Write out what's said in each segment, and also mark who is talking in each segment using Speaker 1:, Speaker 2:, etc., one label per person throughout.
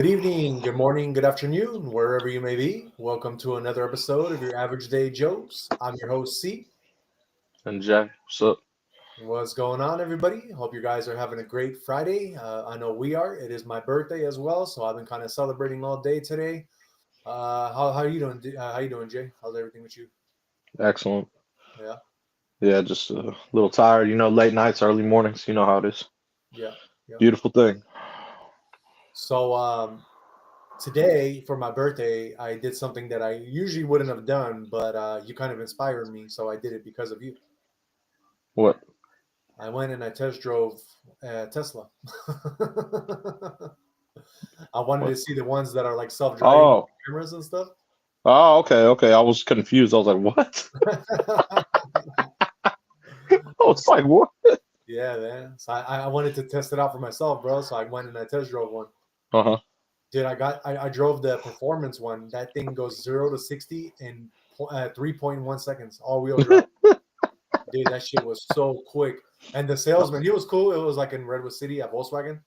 Speaker 1: Good evening, good morning, good afternoon, wherever you may be. Welcome to another episode of your Average Day Joes. I'm your host, C.
Speaker 2: And Jack, what's up?
Speaker 1: What's going on, everybody? Hope you guys are having a great Friday. I know we are. It is my birthday as well, so I've been kind of celebrating all day today. How you doing? How you doing, Jay? How's everything with you?
Speaker 2: Excellent.
Speaker 1: Yeah,
Speaker 2: Yeah, just a little tired. Late nights, early mornings. You know how it is.
Speaker 1: yeah, yeah.
Speaker 2: Beautiful thing.
Speaker 1: So today for my birthday, I did something that I usually wouldn't have done, but you kind of inspired me, so I did it because of you.
Speaker 2: What?
Speaker 1: I went and I test drove Tesla. I wanted to
Speaker 2: What?
Speaker 1: see the ones that are like self-driving
Speaker 2: Oh,
Speaker 1: cameras and stuff.
Speaker 2: okay. I was confused. I was like, what? I was like, what?
Speaker 1: Yeah, man. So I wanted to test it out for myself, bro. So I went and I test drove one.
Speaker 2: Uh-huh.
Speaker 1: Dude, I drove the performance one. That thing goes 0 to 60 in 3.1 seconds, all wheel drive. Dude, that shit was so quick. And the salesman, he was cool. It was like in Redwood City at Volkswagen.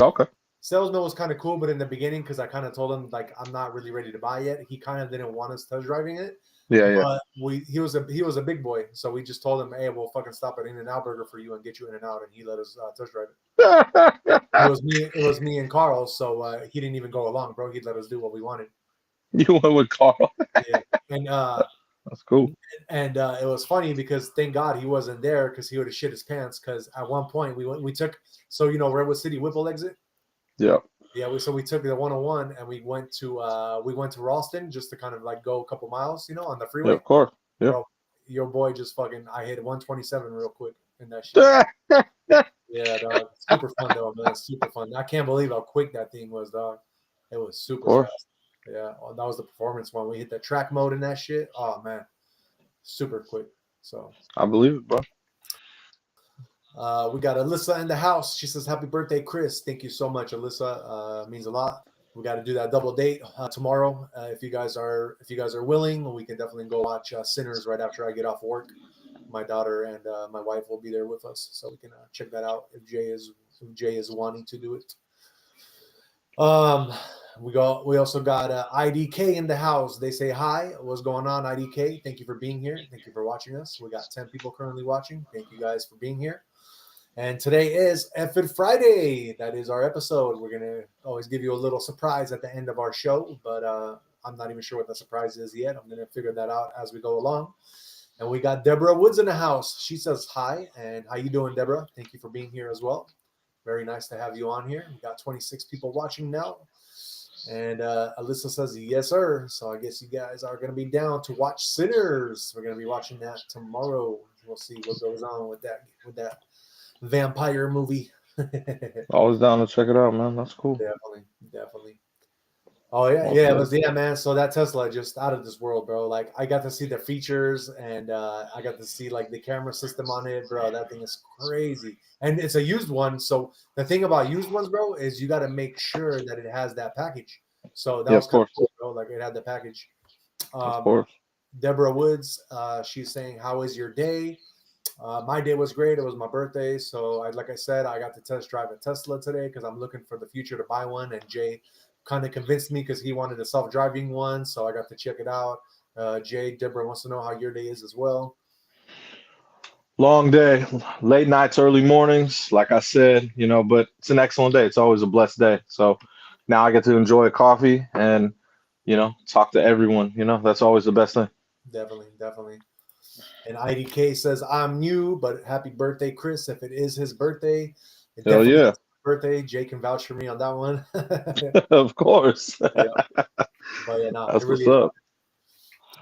Speaker 2: Okay.
Speaker 1: Salesman was kind of cool, but in the beginning, because I kind of told him like I'm not really ready to buy yet, he kind of didn't want us test driving it.
Speaker 2: Yeah,
Speaker 1: But he was a big boy, so we just told him, hey, we'll fucking stop at In-N-Out Burger for you and get you In-N-Out, and he let us test drive it.
Speaker 2: yeah.
Speaker 1: It was me and Carl, so he didn't even go along, bro. He'd let us do what we wanted.
Speaker 2: You went with Carl.
Speaker 1: Yeah, and
Speaker 2: That's cool.
Speaker 1: it was funny because thank God he wasn't there because he would have shit his pants. Because at one point we took Redwood City Whipple exit.
Speaker 2: Yeah.
Speaker 1: Yeah, we took the 101 and we went to Ralston just to kind of like go a couple miles, on the
Speaker 2: Yeah,
Speaker 1: freeway.
Speaker 2: of course. Yeah.
Speaker 1: Bro, your boy just fucking I hit 127 real quick in that shit.
Speaker 2: Of
Speaker 1: Yeah, dog. Super fun though, man. Super fun. I can't believe how quick that thing was, dog. It was super
Speaker 2: course.
Speaker 1: fast. Yeah, that was the performance one. We hit the track mode in that shit. Oh man, super quick. So
Speaker 2: I believe it, bro.
Speaker 1: we got Alyssa in the house. She says, "Happy birthday, Chris." Thank you so much, Alyssa. Means a lot. We got to do that double date tomorrow. If you guys are willing, we can definitely go watch Sinners right after I get off work. My daughter and my wife will be there with us, so we can check that out if Jay is wanting to do it. Um, we also got IDK in the house. They say hi. What's going on, IDK? Thank you for being here. Thank you for watching us. We got 10 people currently watching. Thank you guys for being here. And today is Effed Friday. That is our episode. We're gonna always give you a little surprise at the end of our show, but I'm not even sure what the surprise is yet. I'm gonna figure that out as we go along. And we got Deborah Woods in the house. She says hi, and how you doing, Deborah? Thank you for being here as well. Very nice to have you on here. We got 26 people watching now. And Alyssa says, yes, sir. So I guess you guys are going to be down to watch Sinners. We're going to be watching that tomorrow. We'll see what goes on with that vampire movie.
Speaker 2: Always down to check it out, man. That's cool.
Speaker 1: Definitely, definitely. Oh yeah,
Speaker 2: Most
Speaker 1: yeah,
Speaker 2: definitely.
Speaker 1: man. So that Tesla just out of this world, bro. Like I got to see the features, and I got to see like the camera system on it, bro. That thing is crazy, and it's a used one. So the thing about used ones, bro, is you got to make sure that it has that package. So that
Speaker 2: Yeah,
Speaker 1: was
Speaker 2: of
Speaker 1: kind of
Speaker 2: course.
Speaker 1: cool, bro. Like it had the package.
Speaker 2: Of
Speaker 1: Um,
Speaker 2: course.
Speaker 1: Deborah Woods, she's saying, "How is your day?" My day was great. It was my birthday, so like I said, I got to test drive a Tesla today because I'm looking for the future to buy one. And Jay kind of convinced me because he wanted a self-driving one, so I got to check it out. Jay, Deborah wants to know how your day is as well.
Speaker 2: Long day, late nights, early mornings, like I said, but it's an excellent day. It's always a blessed day. So now I get to enjoy a coffee and, talk to everyone. That's always the best thing.
Speaker 1: Definitely, definitely. And IDK says, "I'm new, but happy birthday, Chris." If it is his birthday, it
Speaker 2: Hell
Speaker 1: definitely
Speaker 2: yeah.
Speaker 1: is his birthday. Jay can vouch for me on that one.
Speaker 2: Of course.
Speaker 1: Yeah, but yeah, no, it
Speaker 2: That's what's
Speaker 1: really is.
Speaker 2: up.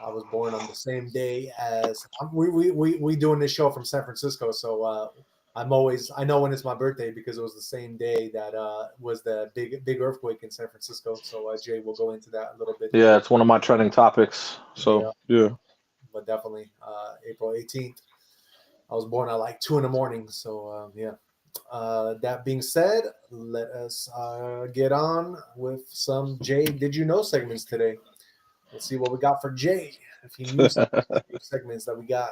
Speaker 1: I was born on the same day as we doing this show from San Francisco, so I know when it's my birthday because it was the same day that was the big earthquake in San Francisco. So Jay will go into that a little bit.
Speaker 2: Yeah, it's one of my trending topics. So,
Speaker 1: Yeah,
Speaker 2: yeah.
Speaker 1: but definitely April 18th. I was born at like 2 in the morning. So yeah. That being said, let us get on with some Jay. Did you know segments today? Let's see what we got for Jay. If he knew some segments that we got.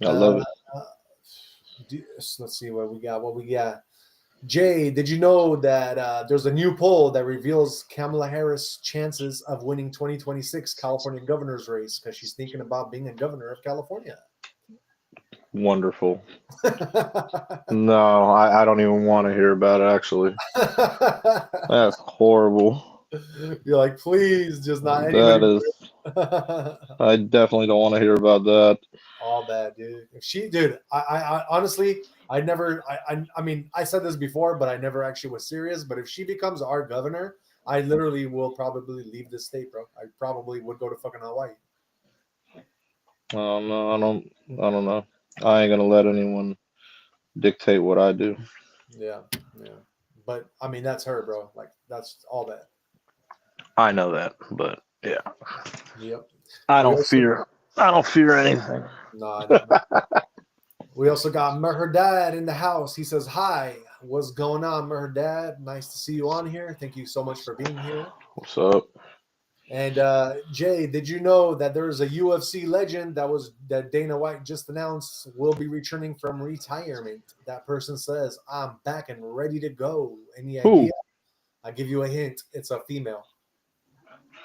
Speaker 2: I love
Speaker 1: Uh,
Speaker 2: it.
Speaker 1: let's see what we got. What we got. Jay, did you know that there's a new poll that reveals Kamala Harris' chances of winning 2026 California governor's race because she's thinking about being a governor of California?
Speaker 2: Wonderful. No, I don't even want to hear about it, actually. That's horrible.
Speaker 1: You're like, please, just not
Speaker 2: That
Speaker 1: anybody.
Speaker 2: is, I definitely don't want to hear about that.
Speaker 1: All bad, dude. If she, dude, I honestly, I never, I mean, I said this before, but I never actually was serious. But if she becomes our governor, I literally will probably leave this state, bro. I probably would go to fucking Hawaii.
Speaker 2: No, I don't know. I ain't gonna let anyone dictate what I do.
Speaker 1: Yeah, yeah. But I mean, that's her, bro. Like, that's all that.
Speaker 2: I know that, but yeah,
Speaker 1: Yep.
Speaker 2: I
Speaker 1: We
Speaker 2: don't
Speaker 1: also,
Speaker 2: fear. I don't fear anything.
Speaker 1: nah. We also got Mer Dad in the house. He says, "Hi, what's going on, Mer Dad? Nice to see you on here. Thank you so much for being here."
Speaker 2: What's up?
Speaker 1: And Jay, did you know that there's a UFC legend that Dana White just announced will be returning from retirement? That person says, "I'm back and ready to go." Any
Speaker 2: Who?
Speaker 1: idea? I give you a hint. It's a female,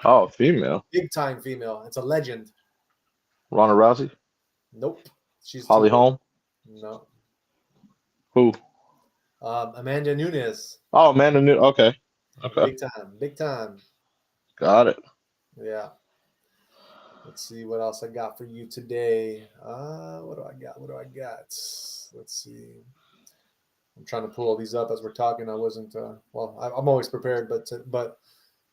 Speaker 2: Oh, female.
Speaker 1: big time female. It's a legend.
Speaker 2: Ronda Rousey.
Speaker 1: Nope, she's
Speaker 2: Holly
Speaker 1: too old.
Speaker 2: Holm.
Speaker 1: No,
Speaker 2: Who?
Speaker 1: Amanda Nunes.
Speaker 2: Oh, Amanda New. Okay. Okay.
Speaker 1: Big time, big time.
Speaker 2: Got it.
Speaker 1: Yeah. Let's see what else I got for you today. What do I got? What do I got? Let's see. I'm trying to pull all these up as we're talking. I wasn't well. I'm always prepared, but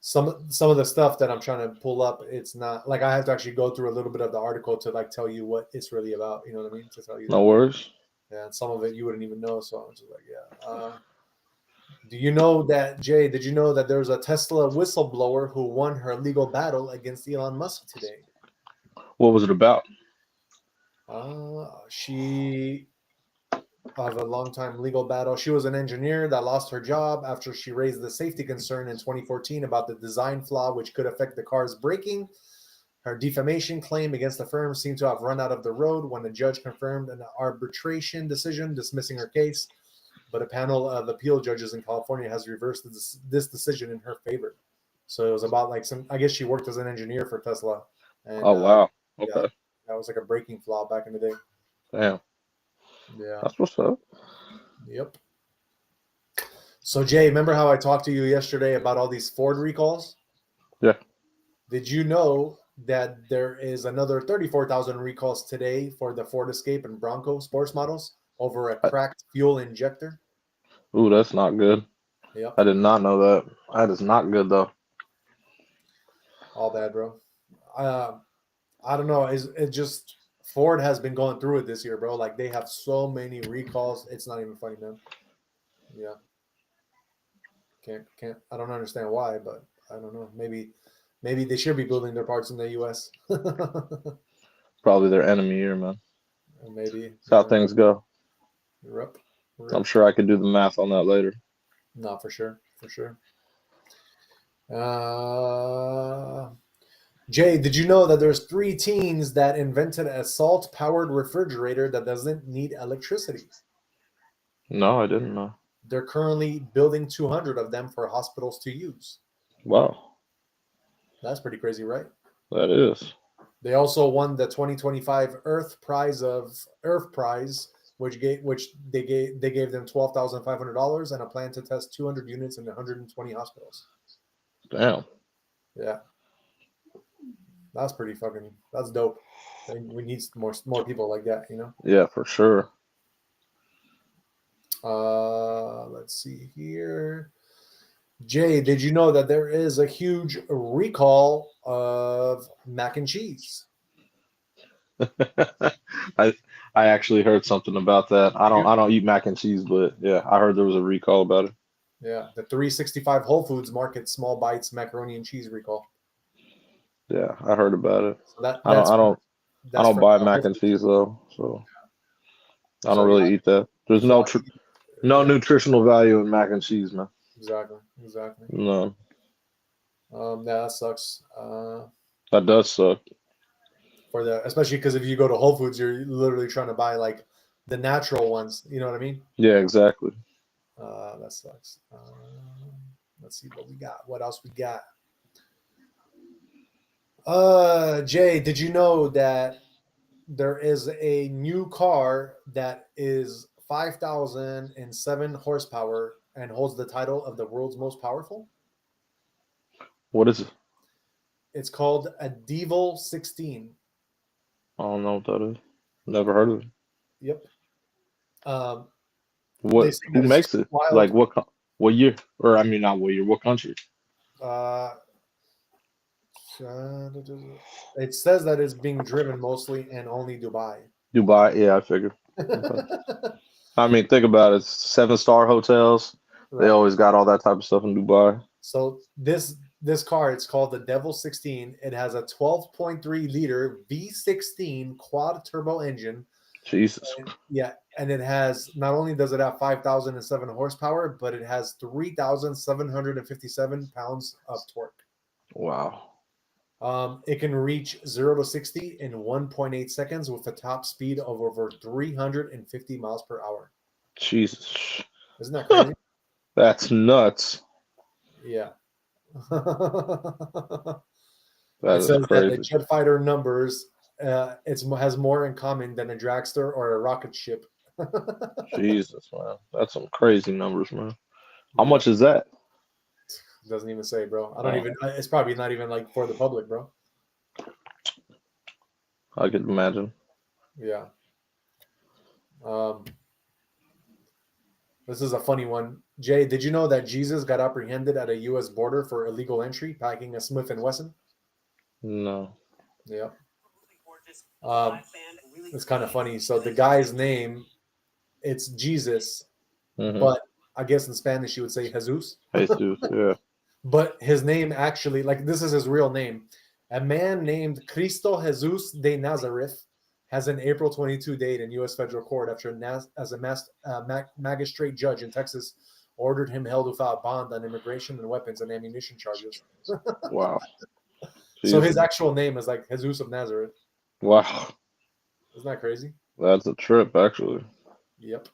Speaker 1: some of the stuff that I'm trying to pull up, it's not like I have to actually go through a little bit of the article to like tell you what it's really about. You know what I mean? To tell you.
Speaker 2: No worries.
Speaker 1: Yeah, and some of it you wouldn't even know. So I'm just like, yeah. Do you know that, Jay? Did you know that there's a Tesla whistleblower who won her legal battle against Elon Musk today?
Speaker 2: What was it about?
Speaker 1: She of a long time legal battle. She was an engineer that lost her job after she raised the safety concern in 2014 about the design flaw which could affect the car's braking. Her defamation claim against the firm seemed to have run out of the road when the judge confirmed an arbitration decision dismissing her case, but a panel of appeal judges in California has reversed this decision in her favor. So it was about like some, I guess she worked as an engineer for Tesla. And,
Speaker 2: Oh wow. Okay.
Speaker 1: Yeah, that was like a braking flaw back in the day.
Speaker 2: Damn.
Speaker 1: Yeah.
Speaker 2: That's what's up.
Speaker 1: Yep. So Jay, remember how I talked to you yesterday about all these Ford recalls?
Speaker 2: Yeah.
Speaker 1: Did you know that there is another 34,000 recalls today for the Ford Escape and Bronco sports models over a cracked fuel injector?
Speaker 2: Ooh, that's not good.
Speaker 1: Yep.
Speaker 2: I did not know that. That is not good though.
Speaker 1: All bad, bro. I don't know. It just Ford has been going through it this year, bro. Like they have so many recalls. It's not even funny, man. Yeah. Can't. I don't understand why, but I don't know. Maybe they should be building their parts in the U.S.
Speaker 2: Probably their enemy here, man.
Speaker 1: Maybe.
Speaker 2: That's how things go.
Speaker 1: Rip.
Speaker 2: I'm sure I could do the math on that later.
Speaker 1: No, for sure. Jay, did you know that there's 3 teens that invented a salt-powered refrigerator that doesn't need electricity?
Speaker 2: No, I didn't know.
Speaker 1: They're currently building 200 of them for hospitals to use.
Speaker 2: Wow.
Speaker 1: That's pretty crazy, right?
Speaker 2: That is.
Speaker 1: They also won the 2025 Earth Prize, which they gave them $12,500 and a plan to test 200 units in 120 hospitals.
Speaker 2: Damn.
Speaker 1: Yeah. That's pretty fucking. That's dope. We need more people like that, you know.
Speaker 2: Yeah, for sure.
Speaker 1: Let's see here. Jay, did you know that there is a huge recall of mac and cheese?
Speaker 2: I actually heard something about that. I don't eat mac and cheese, but yeah, I heard there was a recall about it.
Speaker 1: Yeah, the 365 Whole Foods Market small bites macaroni and cheese recall.
Speaker 2: Yeah, I heard about it.
Speaker 1: So
Speaker 2: I don't buy mac and cheese though, so I don't really eat that. There's no nutritional value in mac and cheese, man.
Speaker 1: Exactly.
Speaker 2: No.
Speaker 1: Yeah, that sucks.
Speaker 2: That does suck.
Speaker 1: Especially because if you go to Whole Foods, you're literally trying to buy like the natural ones. You know what I mean?
Speaker 2: Yeah, exactly.
Speaker 1: That sucks. Let's see what we got. What else we got? Jay, did you know that there is a new car that is 5,007 horsepower and holds the title of the world's most powerful?
Speaker 2: What is it?
Speaker 1: It's called a Devil 16.
Speaker 2: I don't know what that is. Never heard of it.
Speaker 1: Yep. They
Speaker 2: What?
Speaker 1: say
Speaker 2: Who
Speaker 1: that it's
Speaker 2: makes it?
Speaker 1: wild.
Speaker 2: Like what year? Or I mean, not what year. What country?
Speaker 1: Uh, it says that it's being driven mostly in only Dubai.
Speaker 2: Dubai. Yeah, I figured. Okay. I mean, think about it. 7-star hotels. They
Speaker 1: Right.
Speaker 2: always got all that type of stuff in Dubai.
Speaker 1: So this car, it's called the Devil 16. It has a 12.3 liter V16 quad turbo engine.
Speaker 2: Jesus.
Speaker 1: Yeah, and it has, not only does it have 5,007 horsepower, but it has 3,757 pounds of torque.
Speaker 2: Wow.
Speaker 1: It can reach 0 to 60 in 1.8 seconds with a top speed of over 350 miles per hour.
Speaker 2: Jesus.
Speaker 1: Isn't that crazy?
Speaker 2: That's nuts.
Speaker 1: Yeah.
Speaker 2: That
Speaker 1: It
Speaker 2: is
Speaker 1: says that the
Speaker 2: crazy.
Speaker 1: jet fighter numbers has more in common than a dragster or a rocket ship.
Speaker 2: Jesus, man. That's some crazy numbers, man. How much is that?
Speaker 1: Doesn't even say, bro. I don't even. It's probably not even like for the public, bro.
Speaker 2: I could imagine.
Speaker 1: Yeah. This is a funny one. Jay, did you know that Jesus got apprehended at a U.S. border for illegal entry, packing a Smith & Wesson?
Speaker 2: No.
Speaker 1: Yeah. It's kind of funny. So the guy's name, it's Jesus, but I guess in Spanish you would say Jesus.
Speaker 2: Jesus, yeah.
Speaker 1: But his name actually, like this is his real name. A man named Cristo Jesus de Nazareth has an April 22 date in U.S. federal court after a magistrate judge in Texas ordered him held without bond on immigration and weapons and ammunition charges.
Speaker 2: Wow.
Speaker 1: So his actual name is like Jesus of Nazareth.
Speaker 2: Wow.
Speaker 1: Isn't that crazy?
Speaker 2: That's a trip, actually.
Speaker 1: Yep.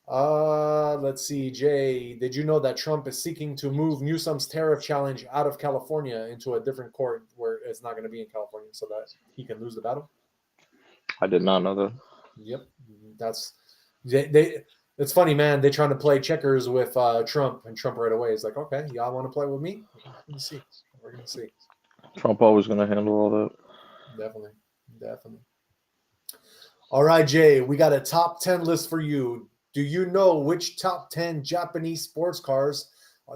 Speaker 1: Let's see, Jay. Did you know that Trump is seeking to move Newsom's tariff challenge out of California into a different court where it's not going to be in California so that he can lose the battle?
Speaker 2: I did not know that.
Speaker 1: Yep. It's funny, man. They're trying to play checkers with Trump, and Trump right away is like, okay, y'all want to play with me? We're going to see.
Speaker 2: Trump always going to handle all that.
Speaker 1: Definitely. All right, Jay, we got a top 10 list for you. Do you know which top 10 Japanese sports cars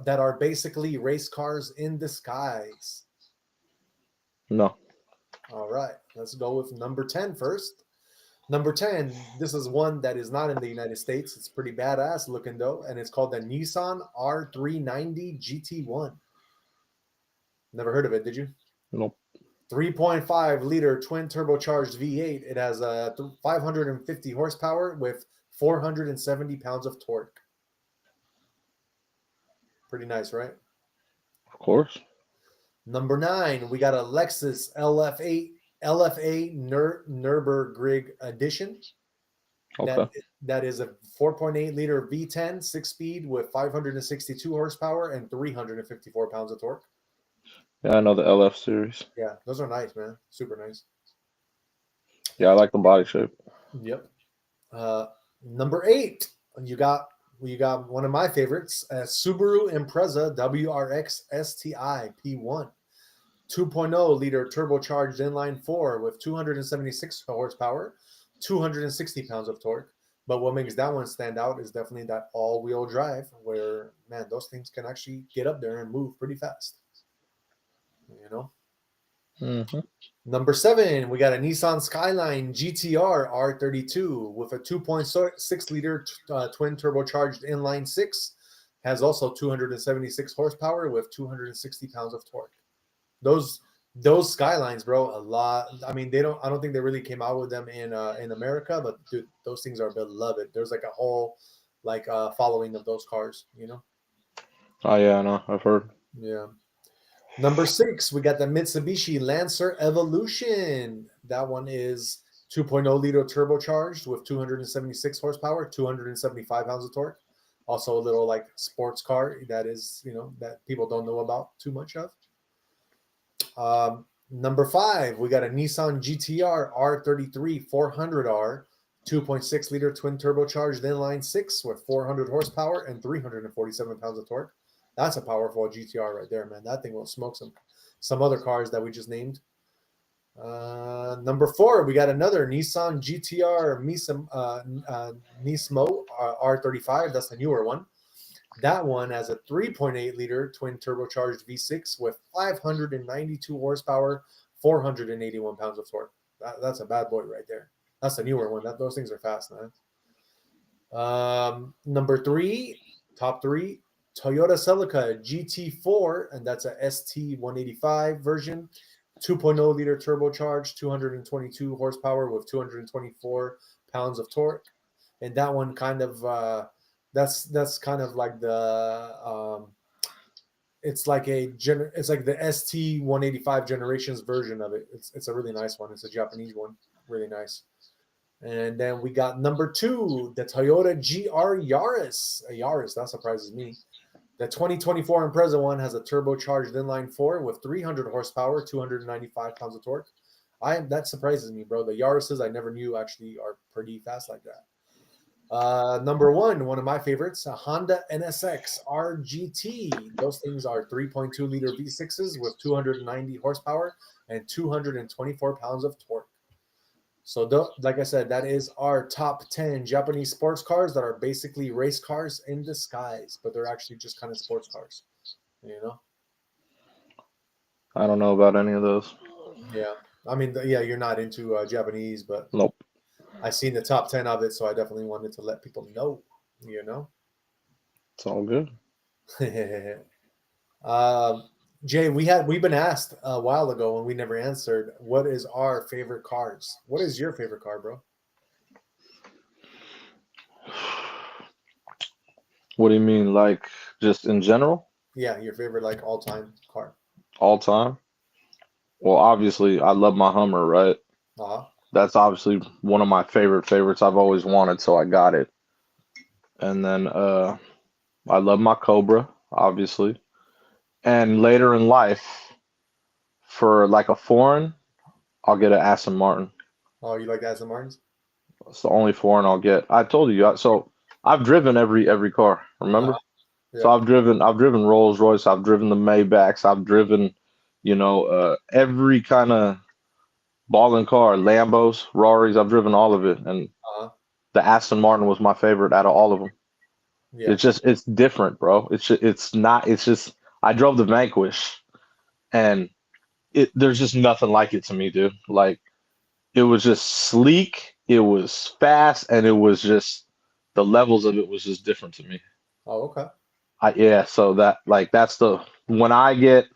Speaker 1: that are basically race cars in disguise?
Speaker 2: No.
Speaker 1: All right, let's go with number 10 first. Number 10, this is one that is not in the United States. It's pretty badass looking, though, and it's called the Nissan R390 GT1. Never heard of it, did you?
Speaker 2: Nope.
Speaker 1: 3.5 liter twin turbocharged V8. It has 550 horsepower with 470 pounds of torque. Pretty nice, right?
Speaker 2: Of course.
Speaker 1: Number 9, we got a Lexus LFA Nürburgring Edition.
Speaker 2: Okay.
Speaker 1: That is a 4.8 liter V10 6-speed with 562 horsepower and 354 pounds of torque.
Speaker 2: Yeah, I know the LF series.
Speaker 1: Yeah, those are nice, man. Super nice.
Speaker 2: Yeah, I like the body shape.
Speaker 1: Yep. Number 8, you got one of my favorites, Subaru Impreza WRX STI P1. 2.0 liter turbocharged inline 4 with 276 horsepower, 260 pounds of torque. But what makes that one stand out is definitely that all-wheel drive where, man, those things can actually get up there and move pretty fast. You know?
Speaker 2: Mm-hmm.
Speaker 1: Number 7, we got a Nissan Skyline GTR R32 with a 2.6 liter twin turbocharged inline 6. Has also 276 horsepower with 260 pounds of torque. Those Skylines, bro, a lot. I mean, I don't think they really came out with them in America, but dude, those things are beloved. There's like a whole following of those cars, you know?
Speaker 2: Oh yeah, I know. I've heard.
Speaker 1: Yeah. Number 6, we got the Mitsubishi Lancer Evolution. That one is 2.0 liter turbocharged with 276 horsepower, 275 pounds of torque. Also a little like sports car that is, that people don't know about too much of. Number 5, we got a Nissan GTR R33 400R, 2.6 liter twin turbocharged inline 6 with 400 horsepower and 347 pounds of torque. That's a powerful GTR right there, man. That thing will smoke some other cars that we just named. Number 4, we got another Nissan GTR Nismo R35. That's the newer one. That one has a 3.8 liter twin turbocharged V6 with 592 horsepower, 481 pounds of torque. That's a bad boy right there. That's the newer one. Those things are fast, man. Number 3, top 3, Toyota Celica GT4, and that's a ST185 version. 2.0 liter turbocharged, 222 horsepower with 224 pounds of torque. And that one kind of that's kind of like the it's like the ST185 generations version of it. It's a really nice one. It's a Japanese one, really nice. And then we got number 2, the Toyota GR Yaris. A Yaris, that surprises me. The 2024 Impreza one has a turbocharged inline 4 with 300 horsepower, 295 pounds of torque. That surprises me, bro. The Yaris's I never knew actually are pretty fast like that. Number 1, one of my favorites, a Honda NSX RGT. Those things are 3.2 liter V6s with 290 horsepower and 224 pounds of torque. So, like I said, that is our top 10 Japanese sports cars that are basically race cars in disguise, but they're actually just kind of sports cars,
Speaker 2: I don't know about any of those.
Speaker 1: Yeah. I mean, you're not into Japanese, but
Speaker 2: nope.
Speaker 1: I seen the top 10 of it, so I definitely wanted to let people know,
Speaker 2: It's all good.
Speaker 1: Jay, we've been asked a while ago and we never answered. What is our favorite cars? What is your favorite car, bro?
Speaker 2: What do you mean, like just in general?
Speaker 1: Yeah, your favorite like all-time car.
Speaker 2: All time? Well, obviously, I love my Hummer, right?
Speaker 1: Uh-huh.
Speaker 2: That's obviously one of my favorites. I've always wanted, so I got it. And then I love my Cobra, obviously. And later in life, for like a foreign, I'll get an Aston Martin.
Speaker 1: Oh, you like Aston Martins?
Speaker 2: It's the only foreign I'll get. I told you. So I've driven every car. Remember?
Speaker 1: Yeah.
Speaker 2: So I've driven Rolls Royce. I've driven the Maybachs. I've driven, every kind of balling car, Lambos, Raris. I've driven all of it, and the Aston Martin was my favorite out of all of them. Yeah. It's different, bro. It's just. I drove the Vanquish, and there's just nothing like it to me, dude. Like, it was just sleek, it was fast, and it was just the levels of it was just different to me.
Speaker 1: Oh, okay.
Speaker 2: So that's when I get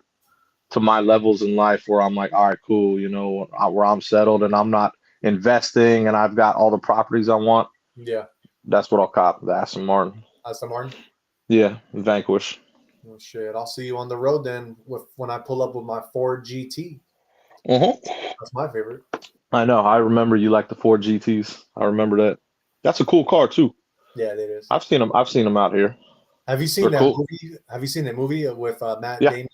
Speaker 2: to my levels in life where I'm like, all right, cool, where I'm settled and I'm not investing and I've got all the properties I want.
Speaker 1: Yeah.
Speaker 2: That's what I'll cop, the Aston Martin.
Speaker 1: Aston Martin?
Speaker 2: Yeah, Vanquish.
Speaker 1: Oh, shit. I'll see you on the road then when I pull up with my Ford GT. That's my favorite.
Speaker 2: I know. I remember you like the Ford GTs. I remember that. That's a cool car too.
Speaker 1: Yeah, it is.
Speaker 2: I've seen them out here.
Speaker 1: Have you seen movie? Have you seen that movie with Matt Damon?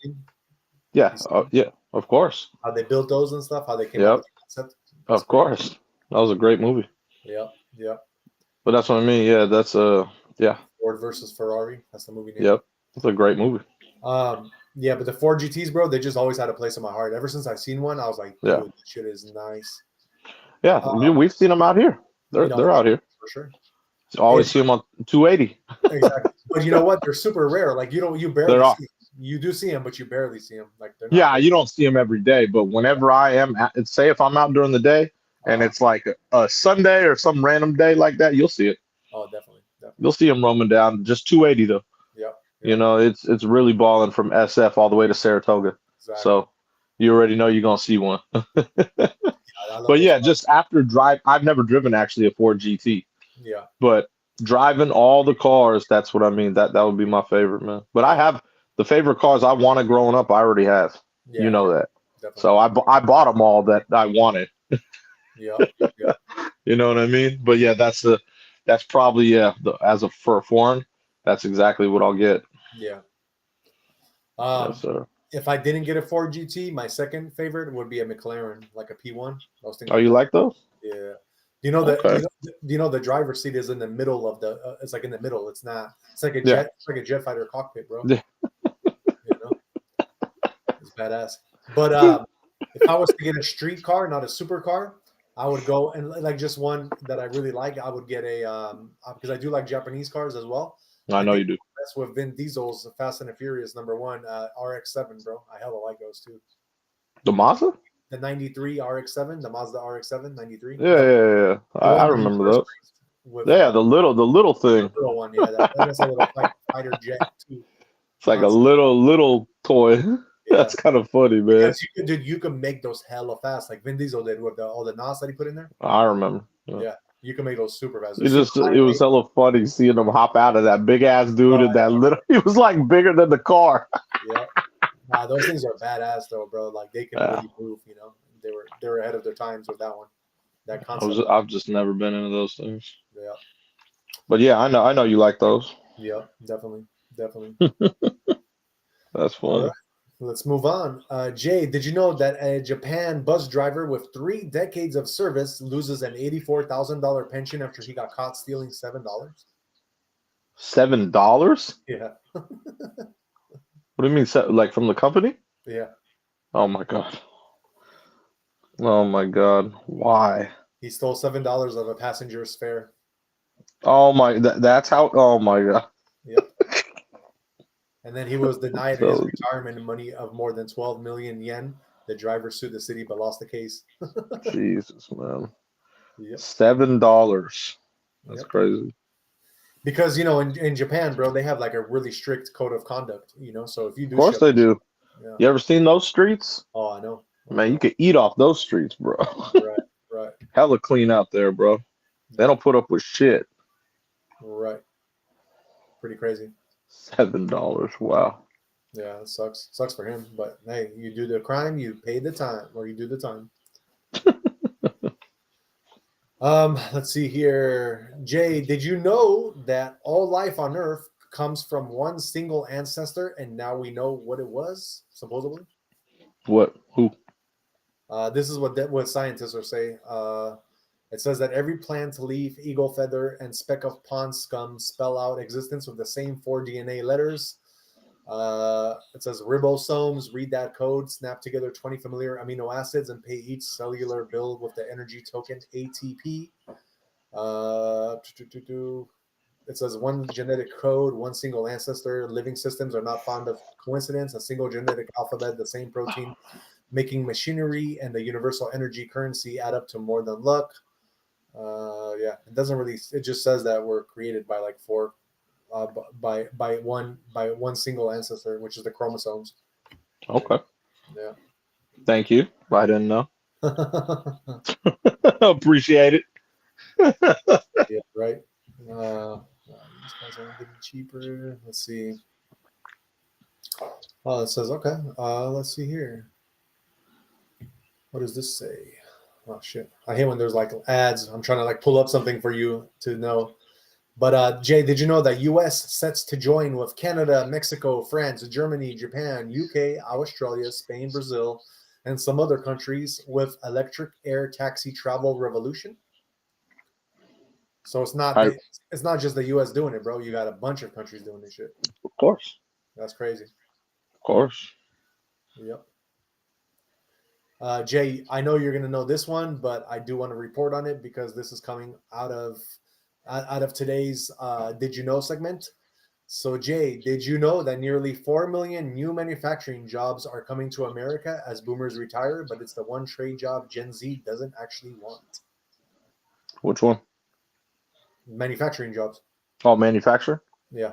Speaker 2: Yeah. Yeah. Of course.
Speaker 1: How they built those and stuff. How they came up with the concept.
Speaker 2: Of course. That was a great movie.
Speaker 1: Yep.
Speaker 2: But that's what I mean. Yeah. That's yeah.
Speaker 1: Ford versus Ferrari. That's the movie name.
Speaker 2: Yep. It's a great movie.
Speaker 1: Yeah, but the Ford GTs, bro, they just always had a place in my heart. Ever since I seen one, I was like, dude, this shit is nice.
Speaker 2: Yeah, we've seen them out here. They're out here
Speaker 1: for sure.
Speaker 2: Always see them on 280.
Speaker 1: Exactly, but you know what? They're super rare. Like you barely see them. You do see them, but you barely see them. Like they're not
Speaker 2: you don't see them every day. But whenever I am, say if I'm out during the day and it's like a Sunday or some random day like that, you'll see it.
Speaker 1: Oh, definitely.
Speaker 2: You'll see them roaming down. Just 280 though.
Speaker 1: Yep.
Speaker 2: It's really balling from SF all the way to Saratoga. Exactly. So you already know you're gonna see one. But yeah, just after drive, I've never driven actually a Ford GT.
Speaker 1: Yeah.
Speaker 2: But driving all the cars, that's what I mean. That would be my favorite, man. But I have the favorite cars I wanted growing up. I already have. Yeah, you know that. Definitely. So I bought them all that I wanted.
Speaker 1: Yep. Yep.
Speaker 2: You know what I mean? But yeah, that's probably as a for foreign, that's exactly what I'll get.
Speaker 1: Yeah.
Speaker 2: Yes, sir.
Speaker 1: If I didn't get a Ford GT, my second favorite would be a McLaren, like a P1. I was
Speaker 2: Oh,
Speaker 1: thinking
Speaker 2: you
Speaker 1: about.
Speaker 2: like those?
Speaker 1: Yeah. Do you know that?
Speaker 2: Okay.
Speaker 1: Do you know the driver's seat is in the middle of the? It's like in the middle. It's not. It's like a
Speaker 2: Yeah.
Speaker 1: jet. It's like a jet fighter cockpit, bro.
Speaker 2: Yeah.
Speaker 1: You know, it's badass. But if I was to get a street car, not a supercar, I would go and like just one that I really like. I would get a because I do like Japanese cars as well.
Speaker 2: I
Speaker 1: I
Speaker 2: know
Speaker 1: think
Speaker 2: you do.
Speaker 1: that's with Vin Diesel's Fast and the Furious #1 RX-7, bro. I hella like those too.
Speaker 2: The Mazda?
Speaker 1: The 93 RX-7, the Mazda RX-7 93.
Speaker 2: Yeah, yeah, yeah.
Speaker 1: The
Speaker 2: I
Speaker 1: one that he
Speaker 2: remember
Speaker 1: first
Speaker 2: those.
Speaker 1: raced with
Speaker 2: Yeah, the little
Speaker 1: the
Speaker 2: thing.
Speaker 1: little one, yeah. That's a little fighter jet too.
Speaker 2: It's like a
Speaker 1: Concept.
Speaker 2: little toy.
Speaker 1: Yeah,
Speaker 2: That's kind of funny, man.
Speaker 1: because you can make those hella fast, like Vin Diesel did with all the NOS that he put in there.
Speaker 2: I remember. Yeah.
Speaker 1: Yeah, you can make those super fast.
Speaker 2: It was hella funny seeing him hop out of that big ass dude and that little. He was like bigger than the car.
Speaker 1: Yeah, nah, those things are badass though, bro. Like they can really move. You know, they were ahead of their times with that one. That concept.
Speaker 2: I've just never been into those things.
Speaker 1: Yeah.
Speaker 2: But yeah, I know you like those.
Speaker 1: Yeah, definitely.
Speaker 2: That's funny.
Speaker 1: All right. Let's move on. Jay, did you know that a Japan bus driver with 3 decades of service loses an $84,000 pension after he got caught stealing $7?
Speaker 2: $7?
Speaker 1: Yeah.
Speaker 2: What do you mean, like from the company?
Speaker 1: Yeah.
Speaker 2: Oh my god. Oh my god. Why?
Speaker 1: He stole $7 of a passenger's fare.
Speaker 2: Oh my. That's how. Oh my god.
Speaker 1: Yep. And then he was denied his retirement money of more than 12 million yen. The driver sued the city but lost the case.
Speaker 2: Jesus, man.
Speaker 1: Yep.
Speaker 2: $7. That's crazy.
Speaker 1: Because, you know, in Japan, bro, they have like a really strict code of conduct, you know? So if you do...
Speaker 2: Of course they do.
Speaker 1: Yeah.
Speaker 2: You ever seen those streets?
Speaker 1: Oh, I know.
Speaker 2: Man, you could eat off those streets, bro.
Speaker 1: Right.
Speaker 2: Hella clean out there, bro. They don't put up with shit.
Speaker 1: Right. Pretty crazy.
Speaker 2: $7. Wow.
Speaker 1: Yeah, it sucks. Sucks for him. But hey, you do the crime, you pay the time, or you do the time. Let's see here. Jay, did you know that all life on Earth comes from one single ancestor, and now we know what it was, supposedly?
Speaker 2: What? Who?
Speaker 1: This is what scientists are saying. It says that every plant, leaf, eagle feather, and speck of pond scum spell out existence with the same 4 DNA letters. It says ribosomes read that code, snap together 20 familiar amino acids, and pay each cellular bill with the energy token ATP. It says one genetic code, one single ancestor. Living systems are not fond of coincidence. A single genetic alphabet, the same protein, making machinery and the universal energy currency add up to more than luck. Yeah, it doesn't really. It just says that we're created by like 4, by one single ancestor, which is the chromosomes.
Speaker 2: Okay.
Speaker 1: Yeah.
Speaker 2: Thank you. I didn't know. Appreciate it.
Speaker 1: Yeah. Right. These guys are getting cheaper. Let's see. Oh, it says okay. Let's see here. What does this say? Oh shit! I hate when there's like ads. I'm trying to like pull up something for you to know. But Jay, did you know that U.S. sets to join with Canada, Mexico, France, Germany, Japan, UK, Australia, Spain, Brazil, and some other countries with electric air taxi travel revolution? So it's not just the U.S. doing it, bro. You got a bunch of countries doing this shit.
Speaker 2: Of course.
Speaker 1: That's crazy.
Speaker 2: Of course.
Speaker 1: Yep. Jay, I know you're going to know this one, but I do want to report on it because this is coming out of today's Did You Know segment. So, Jay, did you know that nearly 4 million new manufacturing jobs are coming to America as boomers retire, but it's the one trade job Gen Z doesn't actually want?
Speaker 2: Which one?
Speaker 1: Manufacturing jobs.
Speaker 2: Oh, manufacturer?
Speaker 1: Yeah.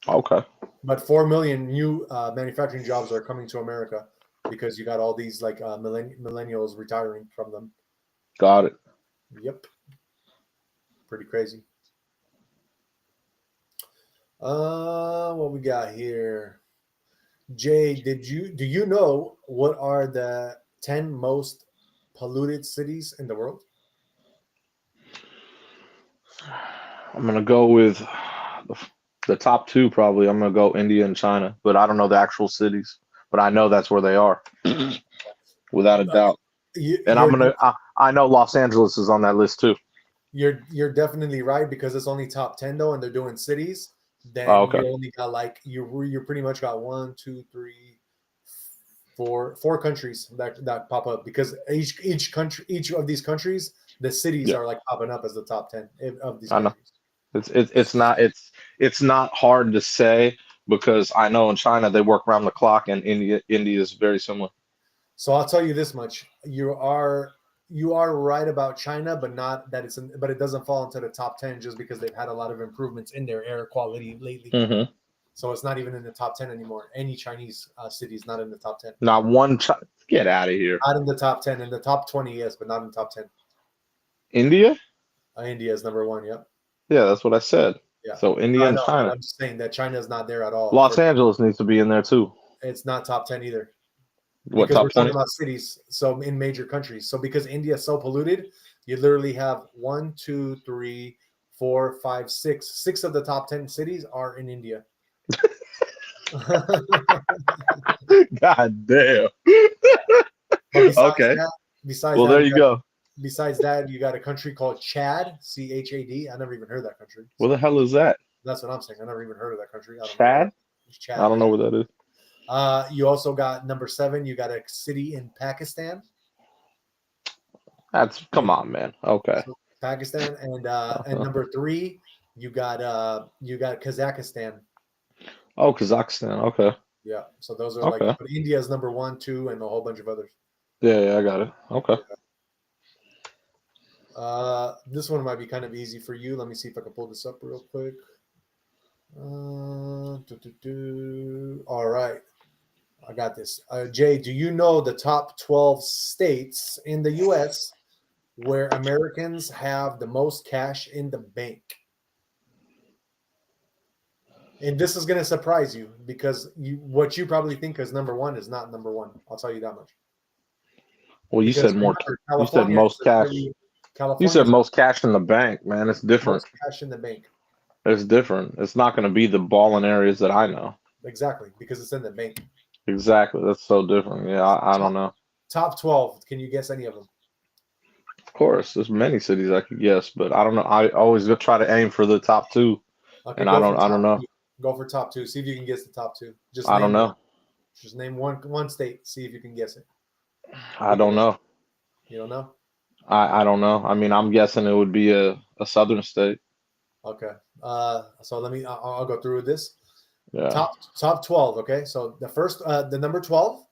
Speaker 2: Okay.
Speaker 1: But 4 million new manufacturing jobs are coming to America because you got all these like millennials retiring from them.
Speaker 2: Got it.
Speaker 1: Yep. Pretty crazy. What we got here? Jay, do you know what are the 10 most polluted cities in the world?
Speaker 2: I'm gonna go with the top two probably. I'm gonna go India and China, but I don't know the actual cities, but I know that's where they are, without a doubt. And
Speaker 1: You're
Speaker 2: I know Los Angeles is on that list too.
Speaker 1: you're definitely right because it's only top 10 though, and they're doing cities.
Speaker 2: Oh,
Speaker 1: Then
Speaker 2: okay.
Speaker 1: you only got like you pretty much got one, two, three, four countries that pop up because each of these countries, the cities
Speaker 2: Yeah,
Speaker 1: are like popping up as the top 10 of these
Speaker 2: I know.
Speaker 1: countries.
Speaker 2: It's not hard to say because I know in China they work around the clock, and India is very similar.
Speaker 1: So I'll tell you this much: you are right about China, but not that but it doesn't fall into the top 10 just because they've had a lot of improvements in their air quality lately.
Speaker 2: Mm-hmm.
Speaker 1: So it's not even in the top 10 anymore. Any Chinese city is not in the top 10.
Speaker 2: Not one. Get out of here.
Speaker 1: Not in the top 10. In the top 20, yes, but not in the top 10.
Speaker 2: India?
Speaker 1: India is number one. Yep.
Speaker 2: Yeah, that's what I said.
Speaker 1: Yeah.
Speaker 2: So India
Speaker 1: I
Speaker 2: and
Speaker 1: know, but
Speaker 2: China.
Speaker 1: I'm just saying that China is not there at all.
Speaker 2: Los Angeles needs to be in there too.
Speaker 1: It's not top 10 either
Speaker 2: What,
Speaker 1: because we're
Speaker 2: top
Speaker 1: talking
Speaker 2: 20?
Speaker 1: about cities. So in major countries. So because India is so polluted, you literally have 1, 2, 3, 4, 5, 6. 6 of the top 10 cities are in India.
Speaker 2: God damn.
Speaker 1: But
Speaker 2: Okay.
Speaker 1: besides
Speaker 2: Well,
Speaker 1: that,
Speaker 2: there you go.
Speaker 1: you got a country called Chad, Chad. I never even heard of that country.
Speaker 2: Where
Speaker 1: So
Speaker 2: the hell is that?
Speaker 1: that's what I'm saying. I never even heard of that country. I don't know where
Speaker 2: Chad?
Speaker 1: it's Chad.
Speaker 2: I don't
Speaker 1: Yeah.
Speaker 2: know where that is.
Speaker 1: You also got number 7. You got a city in Pakistan.
Speaker 2: Come on, man. Okay.
Speaker 1: So Pakistan and
Speaker 2: Uh-huh.
Speaker 1: number 3, you got Kazakhstan.
Speaker 2: Oh, Kazakhstan. Okay.
Speaker 1: Yeah. So those are
Speaker 2: Okay.
Speaker 1: but India is number 1, 2, and a whole bunch of others.
Speaker 2: Yeah, I got it. Okay.
Speaker 1: This one might be kind of easy for you. Let me see if I can pull this up real quick. All right. I got this. Jay, do you know the top 12 states in the U.S. where Americans have the most cash in the bank? And this is going to surprise you because what you probably think is number 1 is not number 1. I'll tell you that much.
Speaker 2: Well, you
Speaker 1: Because
Speaker 2: said more.
Speaker 1: remember,
Speaker 2: You said
Speaker 1: California
Speaker 2: most
Speaker 1: is
Speaker 2: cash.
Speaker 1: really
Speaker 2: You said
Speaker 1: California's
Speaker 2: most cash in the bank, man. It's different.
Speaker 1: most cash in the bank.
Speaker 2: It's different. It's not going to be the balling areas that I know.
Speaker 1: Exactly, because it's in the bank.
Speaker 2: Exactly. That's so different. Yeah, I don't know.
Speaker 1: Top 12. Can you guess any of them?
Speaker 2: Of course, there's many cities I could guess, but I don't know. I always try to aim for the top two,
Speaker 1: Okay,
Speaker 2: and
Speaker 1: go for
Speaker 2: I don't
Speaker 1: top
Speaker 2: know.
Speaker 1: 2. Go for top 2. See if you can guess the top 2. Just
Speaker 2: I don't
Speaker 1: name one.
Speaker 2: know.
Speaker 1: Just name one state. See if you can guess it.
Speaker 2: I don't know.
Speaker 1: You don't know?
Speaker 2: I don't know. I mean, I'm guessing it would be a southern state.
Speaker 1: Okay. So I'll go through with this.
Speaker 2: Yeah.
Speaker 1: Top 12. Okay. So the number 12,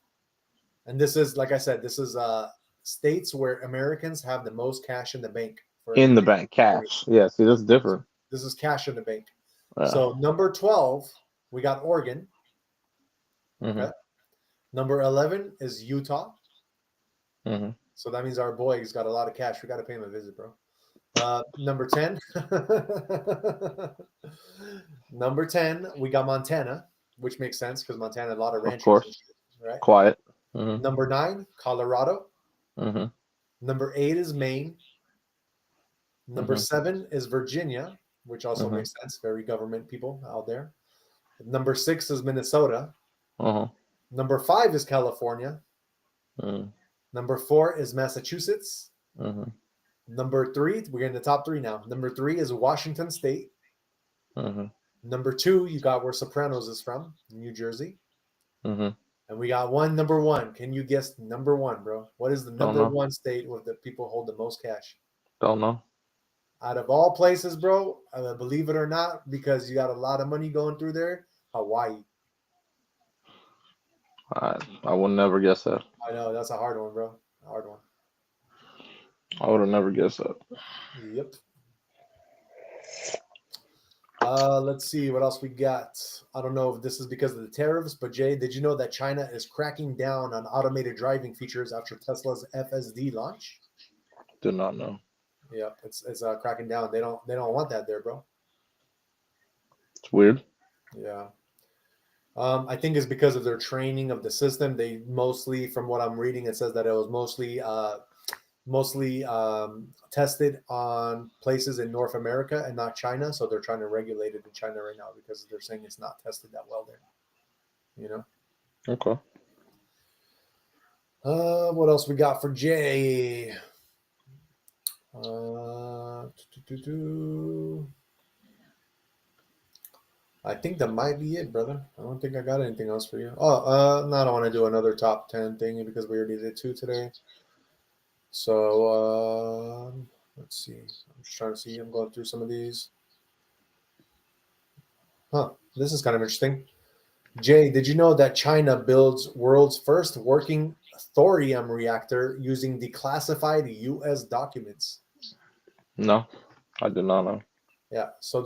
Speaker 1: and this is like I said, this is states where Americans have the most cash in the bank for
Speaker 2: In
Speaker 1: any
Speaker 2: the
Speaker 1: reason.
Speaker 2: bank, cash. Yeah. See, that's different.
Speaker 1: This is cash in the bank.
Speaker 2: Yeah.
Speaker 1: So number 12, we got Oregon.
Speaker 2: Mm-hmm.
Speaker 1: Okay. Number 11 is Utah.
Speaker 2: Mm-hmm.
Speaker 1: So that means our boy has got a lot of cash. We got to pay him a visit, bro. Number 10. Number 10, we got Montana, which makes sense because Montana had a lot of
Speaker 2: Of
Speaker 1: ranches.
Speaker 2: course.
Speaker 1: Right?
Speaker 2: Quiet. Mm-hmm.
Speaker 1: Number 9, Colorado.
Speaker 2: Mm-hmm.
Speaker 1: Number 8 is Maine. Number
Speaker 2: Mm-hmm.
Speaker 1: 7 is Virginia, which also
Speaker 2: Mm-hmm.
Speaker 1: makes sense. Very government people out there. Number 6 is Minnesota.
Speaker 2: Uh-huh.
Speaker 1: Number 5 is California.
Speaker 2: Mm-hmm.
Speaker 1: Number 4 is Massachusetts.
Speaker 2: Mm-hmm.
Speaker 1: Number 3, we're in the top 3 now. Number 3 is Washington State.
Speaker 2: Mm-hmm.
Speaker 1: Number 2, you got where Sopranos is from, New Jersey.
Speaker 2: Mm-hmm.
Speaker 1: And we got number 1. Can you guess number 1, bro? What is the number 1 state where the people hold the most cash?
Speaker 2: Don't know.
Speaker 1: Out of all places, bro, believe it or not, because you got a lot of money going through there, Hawaii.
Speaker 2: I would never guess that.
Speaker 1: I know, that's a hard one, bro. A hard one.
Speaker 2: I would have never guessed that.
Speaker 1: Yep. Let's see what else we got. I don't know if this is because of the tariffs, but Jay, did you know that China is cracking down on automated driving features after Tesla's FSD launch?
Speaker 2: Did not know.
Speaker 1: Yep, it's cracking down. They don't want that there, bro.
Speaker 2: It's weird.
Speaker 1: Yeah. I think it's because of their training of the system. They mostly, from what I'm reading, it says that it was mostly mostly tested on places in North America and not China. So they're trying to regulate it in China right now because they're saying it's not tested that well there. You know.
Speaker 2: Okay.
Speaker 1: What else we got for Jay? I think that might be it, brother. I don't think I got anything else for you. Oh, no, I don't want to do another top 10 thing because we already did 2 today. So let's see. I'm just trying to see. I'm going through some of these. This is kind of interesting. Jay, did you know that China builds world's first working thorium reactor using declassified U.S. documents?
Speaker 2: No, I did not know.
Speaker 1: Yeah, so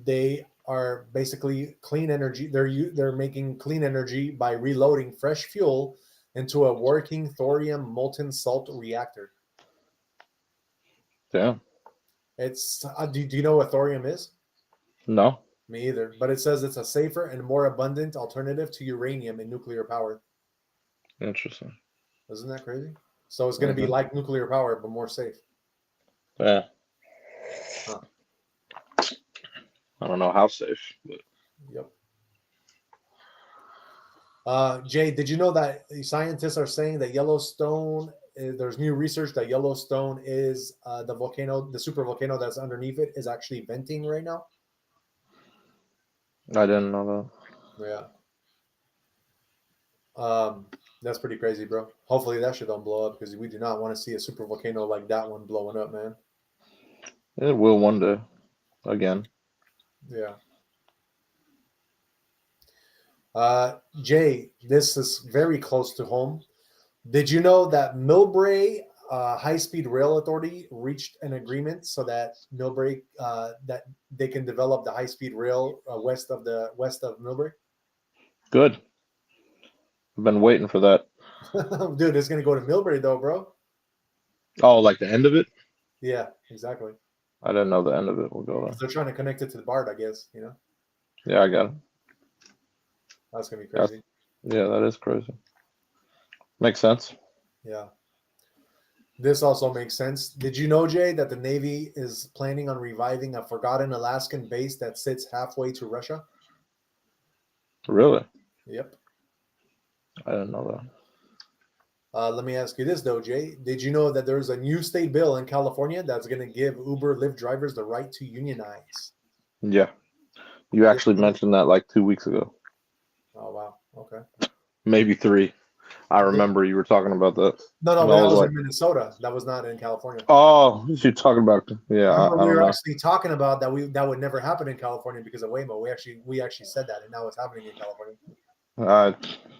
Speaker 1: they are basically clean energy. They're making clean energy by reloading fresh fuel into a working thorium molten salt reactor.
Speaker 2: Damn.
Speaker 1: It's do you know what thorium is?
Speaker 2: No.
Speaker 1: Me either. But it says it's a safer and more abundant alternative to uranium in nuclear power.
Speaker 2: Interesting.
Speaker 1: Isn't that crazy? So it's going to be like nuclear power, but more safe.
Speaker 2: Yeah.
Speaker 1: Huh.
Speaker 2: I don't know how safe, but
Speaker 1: yep. Jay, did you know that scientists are saying that Yellowstone? There's new research that Yellowstone is the volcano, the super volcano that's underneath it, is actually venting right now.
Speaker 2: I didn't know
Speaker 1: Yeah. That's pretty crazy, bro. Hopefully that shit don't blow up because we do not want to see a super volcano like that one blowing up, man.
Speaker 2: that. It will one day, again.
Speaker 1: Yeah. Jay, this is very close to home. Did you know that Millbrae High-Speed Rail Authority reached an agreement so that Millbrae that they can develop the high-speed rail west of Millbrae?
Speaker 2: Good. I've been waiting for that.
Speaker 1: Dude, it's gonna go to Millbrae though, bro.
Speaker 2: Oh, like the end of it?
Speaker 1: Yeah, exactly.
Speaker 2: I didn't know the end of it will go there.
Speaker 1: They're trying to connect it to the BART, I guess.
Speaker 2: Yeah, I got it.
Speaker 1: That's gonna be crazy.
Speaker 2: Yeah, that is crazy. Makes sense.
Speaker 1: Yeah. This also makes sense. Did you know, Jay, that the Navy is planning on reviving a forgotten Alaskan base that sits halfway to Russia?
Speaker 2: Really?
Speaker 1: Yep.
Speaker 2: I didn't know that.
Speaker 1: Let me ask you this, though, Jay. Did you know that there's a new state bill in California that's going to give Uber, Lyft drivers the right to unionize?
Speaker 2: Yeah. You actually mentioned that like 2 weeks ago.
Speaker 1: Oh, wow. Okay.
Speaker 2: Maybe 3. I remember you were talking about that.
Speaker 1: No, but that was in Minnesota. That was not in California.
Speaker 2: Oh, you're talking about, yeah.
Speaker 1: Remember,
Speaker 2: I
Speaker 1: we
Speaker 2: don't
Speaker 1: were
Speaker 2: know.
Speaker 1: actually talking about that would never happen in California because of Waymo. We actually said that, and now it's happening in California.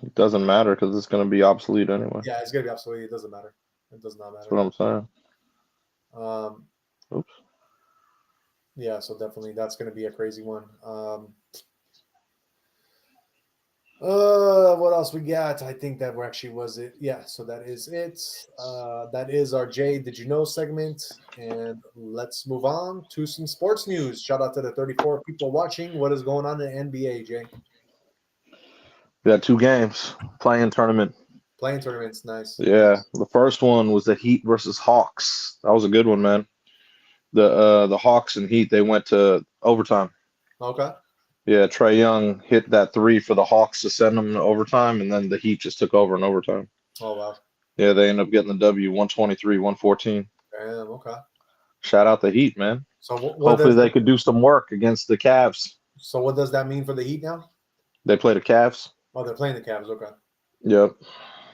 Speaker 2: It doesn't matter because it's going to be obsolete anyway.
Speaker 1: Yeah, it's going to be obsolete. It doesn't matter. It does not matter.
Speaker 2: That's what I'm saying.
Speaker 1: Oops. Yeah, so definitely that's going to be a crazy one. What else we got? I think that was it. Yeah, so that is it. That is our Jay Did You Know segment. And let's move on to some sports news. Shout out to the 34 people watching. What is going on in the NBA, Jay?
Speaker 2: We got 2 games. Playing tournament.
Speaker 1: Playing tournaments, nice.
Speaker 2: Yeah. The first one was the Heat versus Hawks. That was a good one, man. The Hawks and Heat, they went to overtime.
Speaker 1: Okay.
Speaker 2: Yeah, Trae Young hit that 3 for the Hawks to send them to overtime, and then the Heat just took over in overtime.
Speaker 1: Oh, wow.
Speaker 2: Yeah, they ended up getting the W, 123-114.
Speaker 1: Damn, okay.
Speaker 2: Shout out the Heat, man.
Speaker 1: So
Speaker 2: hopefully they could do some work against the Cavs.
Speaker 1: So what does that mean for the Heat now?
Speaker 2: They play the Cavs.
Speaker 1: Oh, they're playing the Cavs. Okay.
Speaker 2: Yep.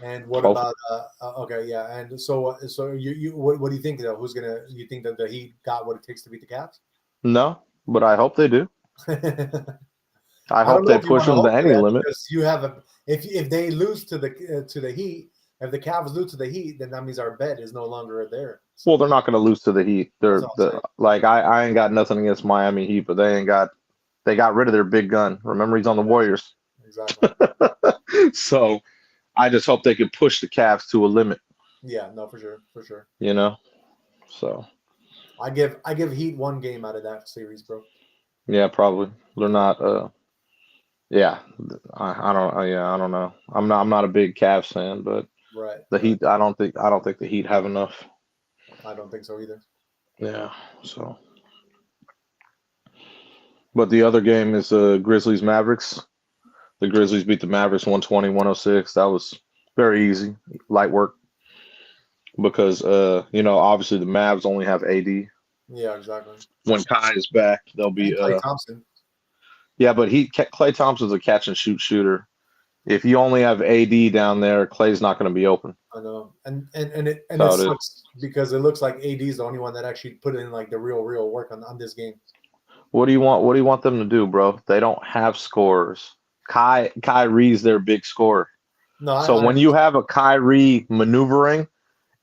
Speaker 1: And what about okay, yeah. And so you what do you think though? You think that the Heat got what it takes to beat the Cavs?
Speaker 2: No, but I hope they do. I hope they push them to any limit.
Speaker 1: Because you have if they lose to the Heat, if the Cavs lose to the Heat, then that means our bet is no longer there.
Speaker 2: Well, they're not going to lose to the Heat. I ain't got nothing against Miami Heat, but they got rid of their big gun. Remember, he's on the Warriors.
Speaker 1: Exactly.
Speaker 2: So I just hope they can push the Cavs to a limit.
Speaker 1: Yeah, no, for sure.
Speaker 2: So
Speaker 1: I give Heat 1 game out of that series, bro.
Speaker 2: Yeah, probably. They're not. Yeah, I don't know. I'm not a big Cavs fan, but
Speaker 1: Right.
Speaker 2: The
Speaker 1: Right.
Speaker 2: Heat, I don't think the Heat have enough.
Speaker 1: I don't think so either.
Speaker 2: Yeah. So, but the other game is Grizzlies Mavericks. The Grizzlies beat the Mavericks 120-106. That was very easy, light work because obviously the Mavs only have AD.
Speaker 1: Yeah, exactly.
Speaker 2: When Kai is back, they'll be
Speaker 1: And Klay Thompson.
Speaker 2: yeah, but Klay Thompson's a catch and shoot shooter. If you only have AD down there, Klay's not going to be open.
Speaker 1: I know, and it
Speaker 2: That's how it
Speaker 1: sucks because it looks like AD is the only one that actually put in like the real work on this game.
Speaker 2: What do you want? What do you want them to do, bro? They don't have scorers. Kyrie's their big scorer.
Speaker 1: No,
Speaker 2: So when you have a Kyrie maneuvering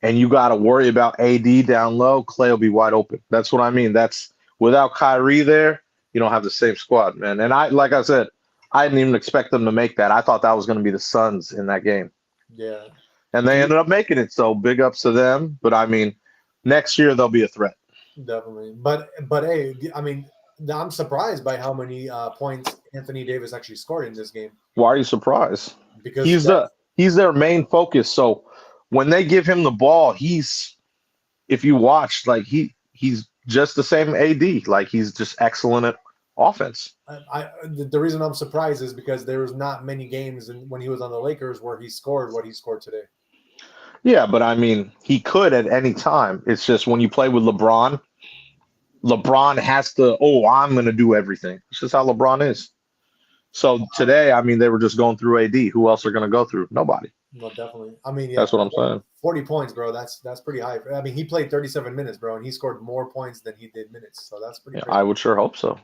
Speaker 2: and you got to worry about AD down low, Klay will be wide open. That's what I mean. That's without Kyrie there, you don't have the same squad, man. And like I said, I didn't even expect them to make that. I thought that was going to be the Suns in that game.
Speaker 1: Yeah.
Speaker 2: And they ended up making it. So big ups to them. But I mean, next year they'll be a threat.
Speaker 1: Definitely. But hey, I mean, I'm surprised by how many points Anthony Davis actually scored in this game.
Speaker 2: Why are you surprised?
Speaker 1: Because
Speaker 2: he's their main focus. So when they give him the ball, if you watch, like he's just the same AD. Like he's just excellent at offense.
Speaker 1: The reason I'm surprised is because there was not many games when he was on the Lakers where he scored what he scored today.
Speaker 2: Yeah, but I mean, he could at any time. It's just when you play with LeBron has to, I'm going to do everything. It's just how LeBron is. So today, I mean, they were just going through AD. Who else are going to go through? Nobody.
Speaker 1: No, definitely. I mean, yeah,
Speaker 2: that's what I'm saying.
Speaker 1: 40 points, bro. That's pretty high. I mean, he played 37 minutes, bro, and he scored more points than he did minutes. So that's pretty.
Speaker 2: I would sure hope so.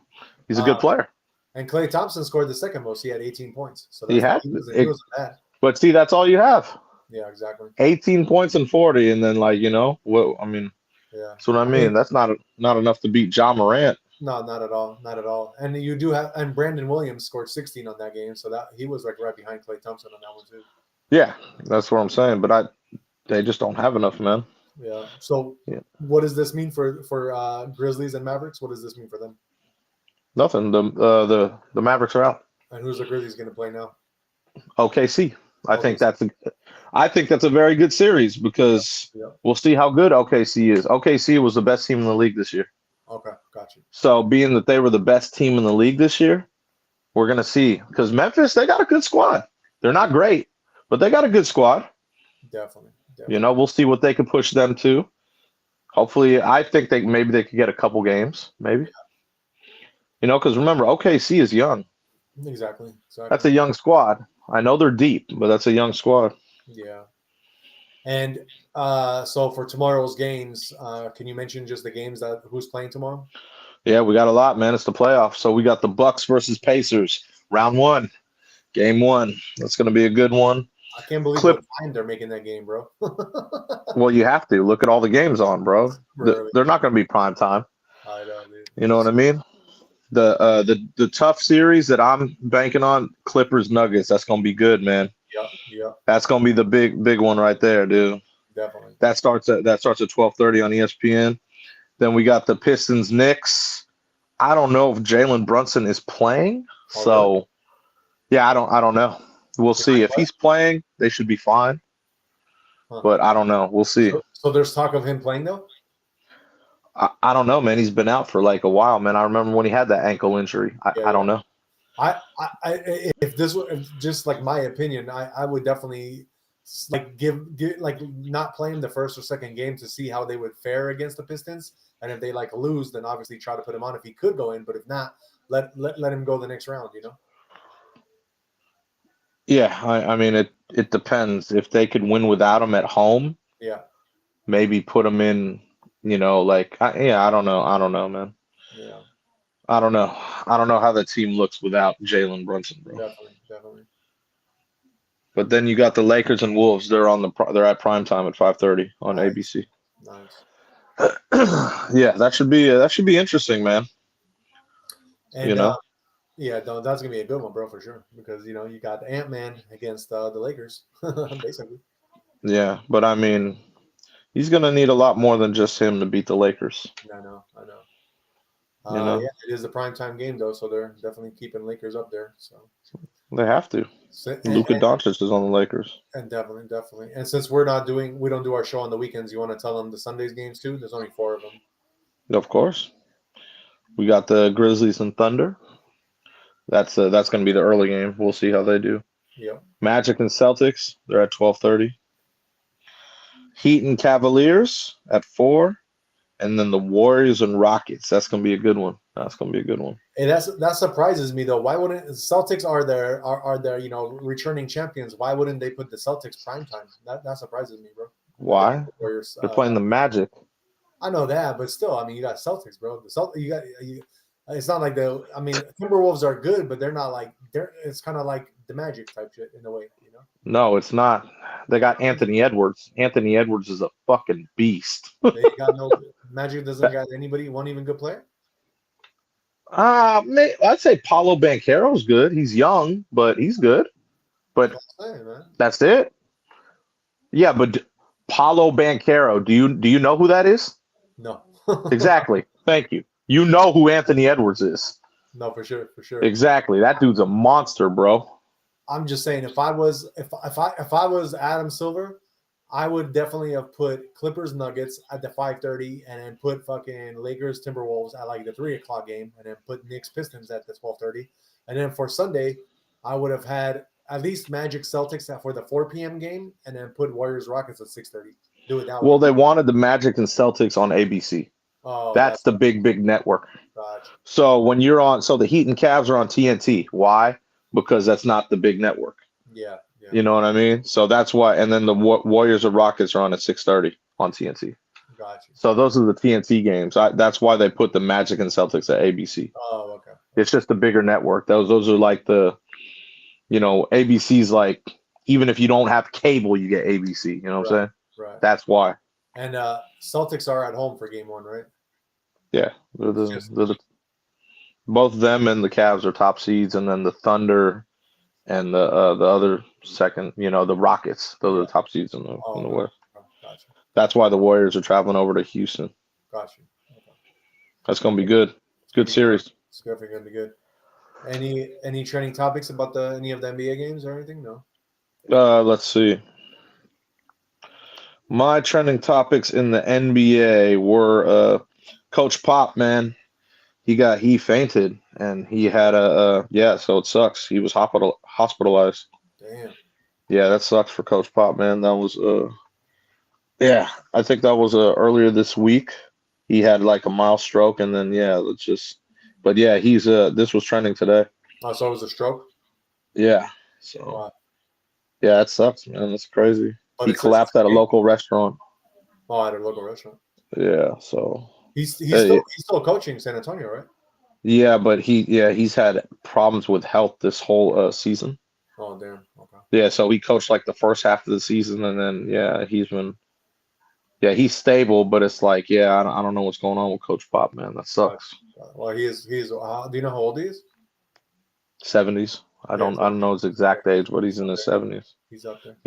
Speaker 2: He's a good player.
Speaker 1: And Klay Thompson scored the second most. He had 18 points. So
Speaker 2: he
Speaker 1: wasn't bad.
Speaker 2: But see, that's all you have.
Speaker 1: Yeah, exactly.
Speaker 2: 18 points and 40, and then what I mean. Yeah, that's what I mean. That's not enough to beat Ja Morant.
Speaker 1: No, not at all. Not at all. And you do have, and Brandon Williams scored 16 on that game, so that he was like right behind Klay Thompson on that one too.
Speaker 2: Yeah, that's what I'm saying. But they just don't have enough, man.
Speaker 1: Yeah. So what does this mean for Grizzlies and Mavericks? What does this mean for them?
Speaker 2: Nothing. The Mavericks are out.
Speaker 1: And who's the Grizzlies going to play now?
Speaker 2: OKC. I think that's a very good series because we'll see how good OKC is. OKC was the best team in the league this year.
Speaker 1: Okay, got you.
Speaker 2: So being that they were the best team in the league this year, we're going to see. Because Memphis, they got a good squad. They're not great, but they got a good squad.
Speaker 1: Definitely.
Speaker 2: We'll see what they can push them to. Hopefully, I think maybe they could get a couple games, maybe. Because remember, OKC is young.
Speaker 1: Exactly.
Speaker 2: That's a young squad. I know they're deep, but that's a young squad.
Speaker 1: Yeah. And so for tomorrow's games, can you mention just the games who's playing tomorrow?
Speaker 2: Yeah, we got a lot, man. It's the playoffs. So we got the Bucks versus Pacers, round 1, game 1. That's going to be a good one.
Speaker 1: I can't believe what time they're making that game, bro.
Speaker 2: Well, you have to. Look at all the games on, bro. They're not going to be prime time.
Speaker 1: I know, dude.
Speaker 2: You know what I mean? The tough series that I'm banking on, Clippers Nuggets. That's gonna be good, man.
Speaker 1: Yeah.
Speaker 2: That's gonna be the big one right there, dude.
Speaker 1: Definitely.
Speaker 2: That starts at 12:30 on ESPN. Then we got the Pistons Knicks. I don't know if Jalen Brunson is playing, so yeah, I don't know. We'll see. If he's playing, they should be fine. But I don't know. We'll see.
Speaker 1: So there's talk of him playing though.
Speaker 2: I don't know, man. He's been out for like a while, man. I remember when he had that ankle injury. I don't know.
Speaker 1: If this was just like my opinion, I would definitely like give like not play him the first or second game to see how they would fare against the Pistons, and if they like lose, then obviously try to put him on if he could go in, but if not, let him go the next round.
Speaker 2: Yeah, I mean it depends. If they could win without him at home, maybe put him in. I don't know, man. Yeah. I don't know how the team looks without Jalen Brunson, bro.
Speaker 1: Definitely.
Speaker 2: But then you got the Lakers and Wolves. They're they're at prime time at 5:30 on ABC.
Speaker 1: Nice.
Speaker 2: Yeah, that should be interesting, man.
Speaker 1: And, that's gonna be a good one, bro, for sure. Because you got Ant-Man against the Lakers, basically.
Speaker 2: Yeah, but I mean, he's gonna need a lot more than just him to beat the Lakers.
Speaker 1: I know. Yeah, it is a primetime game though, so they're definitely keeping Lakers up there. So
Speaker 2: They have to. Luka Doncic is on the Lakers.
Speaker 1: And definitely. And since we don't do our show on the weekends, you want to tell them the Sundays games too? There's only 4 of them.
Speaker 2: Of course. We got the Grizzlies and Thunder. That's going to be the early game. We'll see how they do.
Speaker 1: Yep.
Speaker 2: Magic and Celtics, they're at 12:30. Heat and Cavaliers at 4. And then the Warriors and Rockets. That's going to be a good one.
Speaker 1: And that surprises me though. Why wouldn't Celtics are their returning champions? Why wouldn't they put the Celtics primetime? That surprises me, bro.
Speaker 2: Why?
Speaker 1: Warriors,
Speaker 2: they're playing the Magic.
Speaker 1: I know that, but still, I mean, you got Celtics, bro. It's not like Timberwolves are good, but they're not like it's kind of like the Magic type shit in a way, you know?
Speaker 2: No, it's not. They got Anthony Edwards. Anthony Edwards is a fucking beast.
Speaker 1: They got Magic doesn't got anybody, one even good player?
Speaker 2: I'd say Paulo Banchero's good. He's young, but he's good. But that's it. Yeah, but Paulo Banchero, do you know who that is?
Speaker 1: No.
Speaker 2: Exactly. Thank you. You know who Anthony Edwards is.
Speaker 1: No, for sure.
Speaker 2: Exactly. That dude's a monster, bro.
Speaker 1: I'm just saying, if I was Adam Silver, I would definitely have put Clippers Nuggets at the 5:30, and then put fucking Lakers Timberwolves at like the 3:00 game, and then put Knicks Pistons at the 12:30, and then for Sunday, I would have had at least Magic Celtics for the 4 p.m. game, and then put Warriors Rockets at 6:30. Do it that way.
Speaker 2: Well, they wanted the Magic and Celtics on ABC.
Speaker 1: Oh,
Speaker 2: that's the big network.
Speaker 1: Gotcha.
Speaker 2: So when you're on, so the Heat and Cavs are on TNT. Why? Because that's not the big network.
Speaker 1: Yeah.
Speaker 2: You know what I mean? So that's why. And then the Warriors or Rockets are on at 6:30 on TNT.
Speaker 1: Gotcha.
Speaker 2: So those are the TNT games. That's why they put the Magic and Celtics at ABC.
Speaker 1: Oh, okay.
Speaker 2: It's just a bigger network. Those are like the, ABC's like, even if you don't have cable, you get ABC. You know what I'm saying?
Speaker 1: Right.
Speaker 2: That's why.
Speaker 1: And Celtics are at home for game 1, right?
Speaker 2: Yeah. Both them and the Cavs are top seeds, and then the Thunder and the other second, the Rockets. Those are the top seeds in the West.
Speaker 1: Gotcha.
Speaker 2: That's why the Warriors are traveling over to Houston.
Speaker 1: Gotcha. Okay.
Speaker 2: That's going to be good. Good series.
Speaker 1: It's definitely going to be good. Any trending topics about any of the NBA games or anything? No.
Speaker 2: Let's see. My trending topics in the NBA were Coach Pop, man. He fainted, and he had so it sucks. He was hospitalized.
Speaker 1: Damn.
Speaker 2: Yeah, that sucks for Coach Pop, man. That was I think that was earlier this week. He had like a mild stroke, and then he's this was trending today.
Speaker 1: Oh, so it was a stroke?
Speaker 2: Yeah. So yeah, it sucks, man. That's crazy. But he collapsed at a local restaurant.
Speaker 1: Oh, at a local restaurant.
Speaker 2: Yeah, so
Speaker 1: he's still coaching San Antonio, right? Yeah,
Speaker 2: but he's had problems with health this whole season.
Speaker 1: Oh, damn. Okay.
Speaker 2: Yeah, so he coached like the first half of the season, and then he's stable, but it's like I don't know what's going on with Coach Pop, man. That sucks.
Speaker 1: Well, he's do you know how old he is?
Speaker 2: 70s. I don't know his exact age, but he's in his 70s.
Speaker 1: He's up there.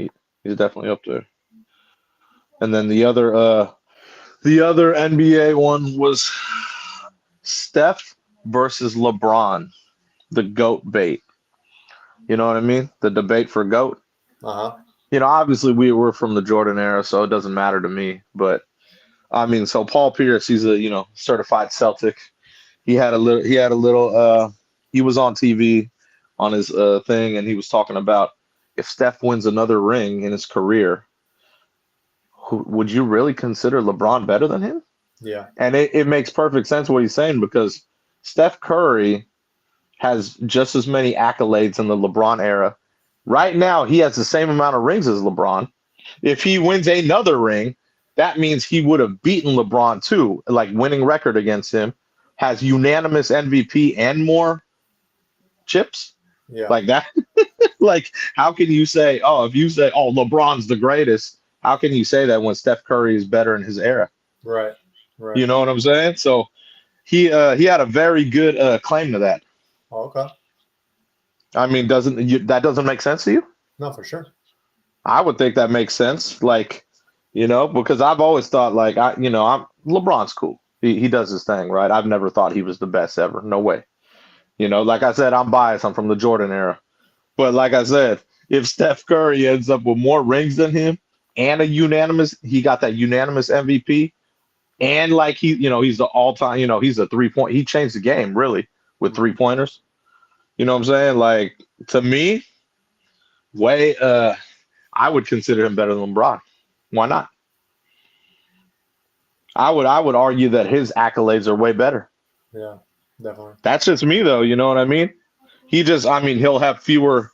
Speaker 2: He's definitely up there. And then the other NBA one was Steph versus LeBron, the GOAT bait. You know what I mean? The debate for GOAT.
Speaker 1: Uh-huh.
Speaker 2: Obviously we were from the Jordan era, so it doesn't matter to me. But I mean, so Paul Pierce, he's a certified Celtic. He was on TV on his thing, and he was talking about if Steph wins another ring in his career, would you really consider LeBron better than him?
Speaker 1: Yeah.
Speaker 2: And it makes perfect sense what he's saying, because Steph Curry has just as many accolades in the LeBron era. Right now, he has the same amount of rings as LeBron. If he wins another ring, that means he would have beaten LeBron too, like winning record against him, has unanimous MVP and more chips.
Speaker 1: Yeah.
Speaker 2: Like that. Like, how can you say, if you say, LeBron's the greatest, how can you say that when Steph Curry is better in his era?
Speaker 1: Right.
Speaker 2: You know what I'm saying? So he had a very good claim to that.
Speaker 1: Oh, okay.
Speaker 2: I mean, that doesn't make sense to you?
Speaker 1: No, for sure.
Speaker 2: I would think that makes sense. Like, because I've always thought like, LeBron's cool. He does his thing, right? I've never thought he was the best ever. No way. Like I said, I'm biased. I'm from the Jordan era. But like I said, if Steph Curry ends up with more rings than him and he got that unanimous MVP, and like he's the all-time, he's a three-point. He changed the game really with three-pointers. You know what I'm saying? Like to me, way I would consider him better than LeBron. Why not? I would argue that his accolades are way better.
Speaker 1: Yeah, definitely.
Speaker 2: That's just me though, you know what I mean? He'll have fewer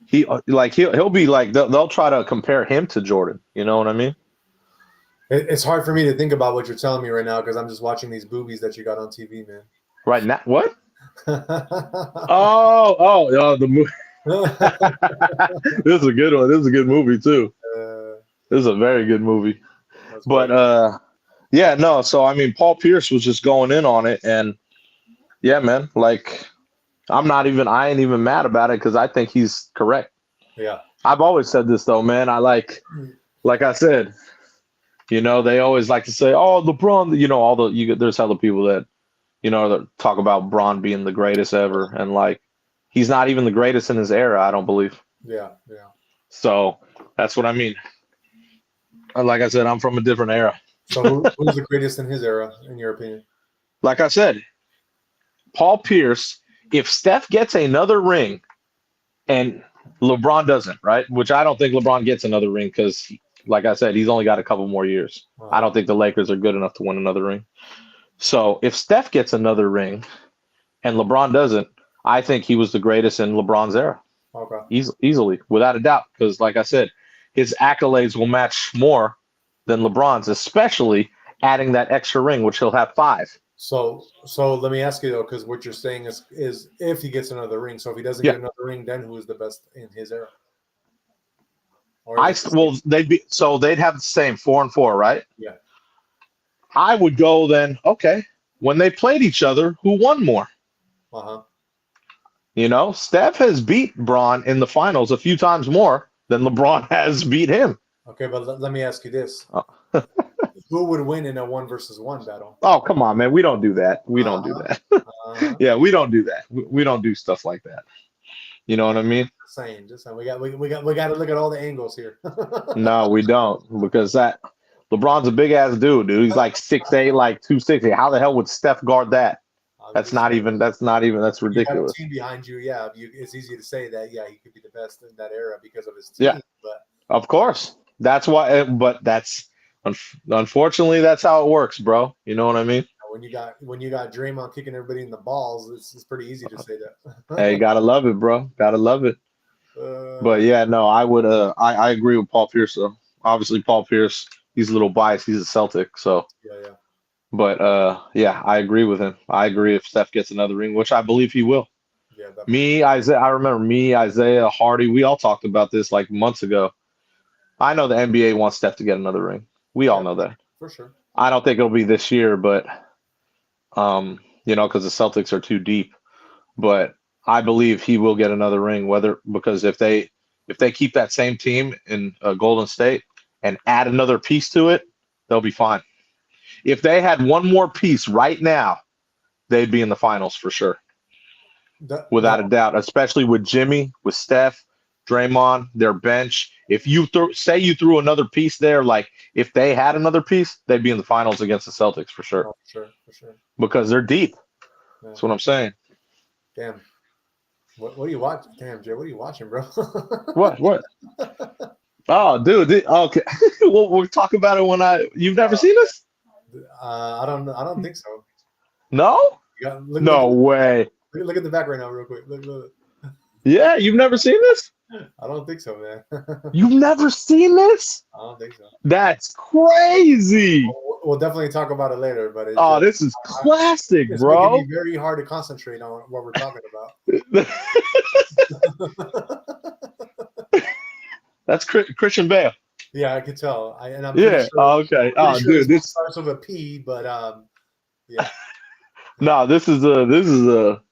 Speaker 2: he'll be like they'll try to compare him to Jordan, you know what I mean?
Speaker 1: It's hard for me to think about what you're telling me right now because I'm just watching these boobies that you got on TV, man.
Speaker 2: Right now, what? Oh, the movie. This is a good one. This is a good movie too. This is a very good movie. But yeah, no. So I mean, Paul Pierce was just going in on it, and yeah, man. Like, I ain't even mad about it because I think he's correct.
Speaker 1: Yeah.
Speaker 2: I've always said this though, man. I like I said, they always like to say, "Oh, LeBron." There's hella people that, that talk about Bron being the greatest ever, and like, he's not even the greatest in his era. I don't believe.
Speaker 1: Yeah.
Speaker 2: So that's what I mean. Like I said, I'm from a different era.
Speaker 1: So who's the greatest in his era, in your opinion?
Speaker 2: Like I said, Paul Pierce. If Steph gets another ring, and LeBron doesn't, right? Which I don't think LeBron gets another ring because, like I said, he's only got a couple more years.
Speaker 1: Wow.
Speaker 2: I don't think the Lakers are good enough to win another ring. So if Steph gets another ring, and LeBron doesn't, I think he was the greatest in LeBron's era.
Speaker 1: Okay.
Speaker 2: Easily, without a doubt. Because, like I said, his accolades will match more than LeBron's, especially adding that extra ring, which he'll have 5.
Speaker 1: So let me ask you though, because what you're saying is if he gets another ring. So if he doesn't get another ring, then who is the best in his era?
Speaker 2: They'd have the same 4 and 4, right?
Speaker 1: Yeah.
Speaker 2: I would go then. Okay, when they played each other, who won more? Steph has beat Bron in the finals a few times more than LeBron has beat him.
Speaker 1: Okay, but let me ask you this. Who would win in a 1-versus-1 battle?
Speaker 2: Oh, come on, man. We don't do that. We don't do that. Yeah, we don't do that. We don't do stuff like that. You know what I mean?
Speaker 1: Just saying. We got to look at all the angles here.
Speaker 2: No, we don't, because LeBron's a big ass dude. He's like 6'8", like 260. How the hell would Steph guard that? That's ridiculous.
Speaker 1: You got a team behind you, yeah. It's easy to say that, yeah, he could be the best in that era because of his team.
Speaker 2: Yeah,
Speaker 1: but
Speaker 2: of course. That's why. But unfortunately, that's how it works, bro. You know what I mean?
Speaker 1: When you got Draymond kicking everybody in the balls, it's pretty easy to say that.
Speaker 2: Hey, gotta love it, bro. Gotta love it. But yeah, no, I would. I agree with Paul Pierce though. Obviously, Paul Pierce, he's a little biased. He's a Celtic, so.
Speaker 1: Yeah.
Speaker 2: But yeah, I agree with him. I agree if Steph gets another ring, which I believe he will.
Speaker 1: Yeah.
Speaker 2: I remember Isaiah, Hardy. We all talked about this like months ago. I know the NBA wants Steph to get another ring. We all know that.
Speaker 1: For sure.
Speaker 2: I don't think it'll be this year, but because the Celtics are too deep. But I believe he will get another ring. Because if they keep that same team in Golden State and add another piece to it, they'll be fine. If they had one more piece right now, they'd be in the finals for sure, without a doubt. Especially with Jimmy, with Steph, Draymond, their bench. If you you threw another piece there, like if they had another piece, they'd be in the finals against the Celtics for sure.
Speaker 1: Oh, for sure.
Speaker 2: Because they're deep.
Speaker 1: Yeah.
Speaker 2: That's what I'm saying.
Speaker 1: Damn. What are you watching? Damn, Jay, what are you watching, bro?
Speaker 2: What? Oh, dude. Okay. We'll talk about it you've never seen this?
Speaker 1: I don't think so.
Speaker 2: No? No way.
Speaker 1: Look at the back right now, real quick. Look.
Speaker 2: Yeah, you've never seen this?
Speaker 1: I don't think so, man.
Speaker 2: You've never seen this?
Speaker 1: I don't think so.
Speaker 2: That's crazy.
Speaker 1: We'll definitely talk about it later, but
Speaker 2: this is classic,
Speaker 1: it's
Speaker 2: bro.
Speaker 1: making me very hard to concentrate on what we're talking about.
Speaker 2: That's Christian Bale.
Speaker 1: Yeah, I could tell. I'm
Speaker 2: yeah.
Speaker 1: Sure,
Speaker 2: okay. Oh,
Speaker 1: sure
Speaker 2: dude, this
Speaker 1: starts with a P, but yeah.
Speaker 2: No, this is a.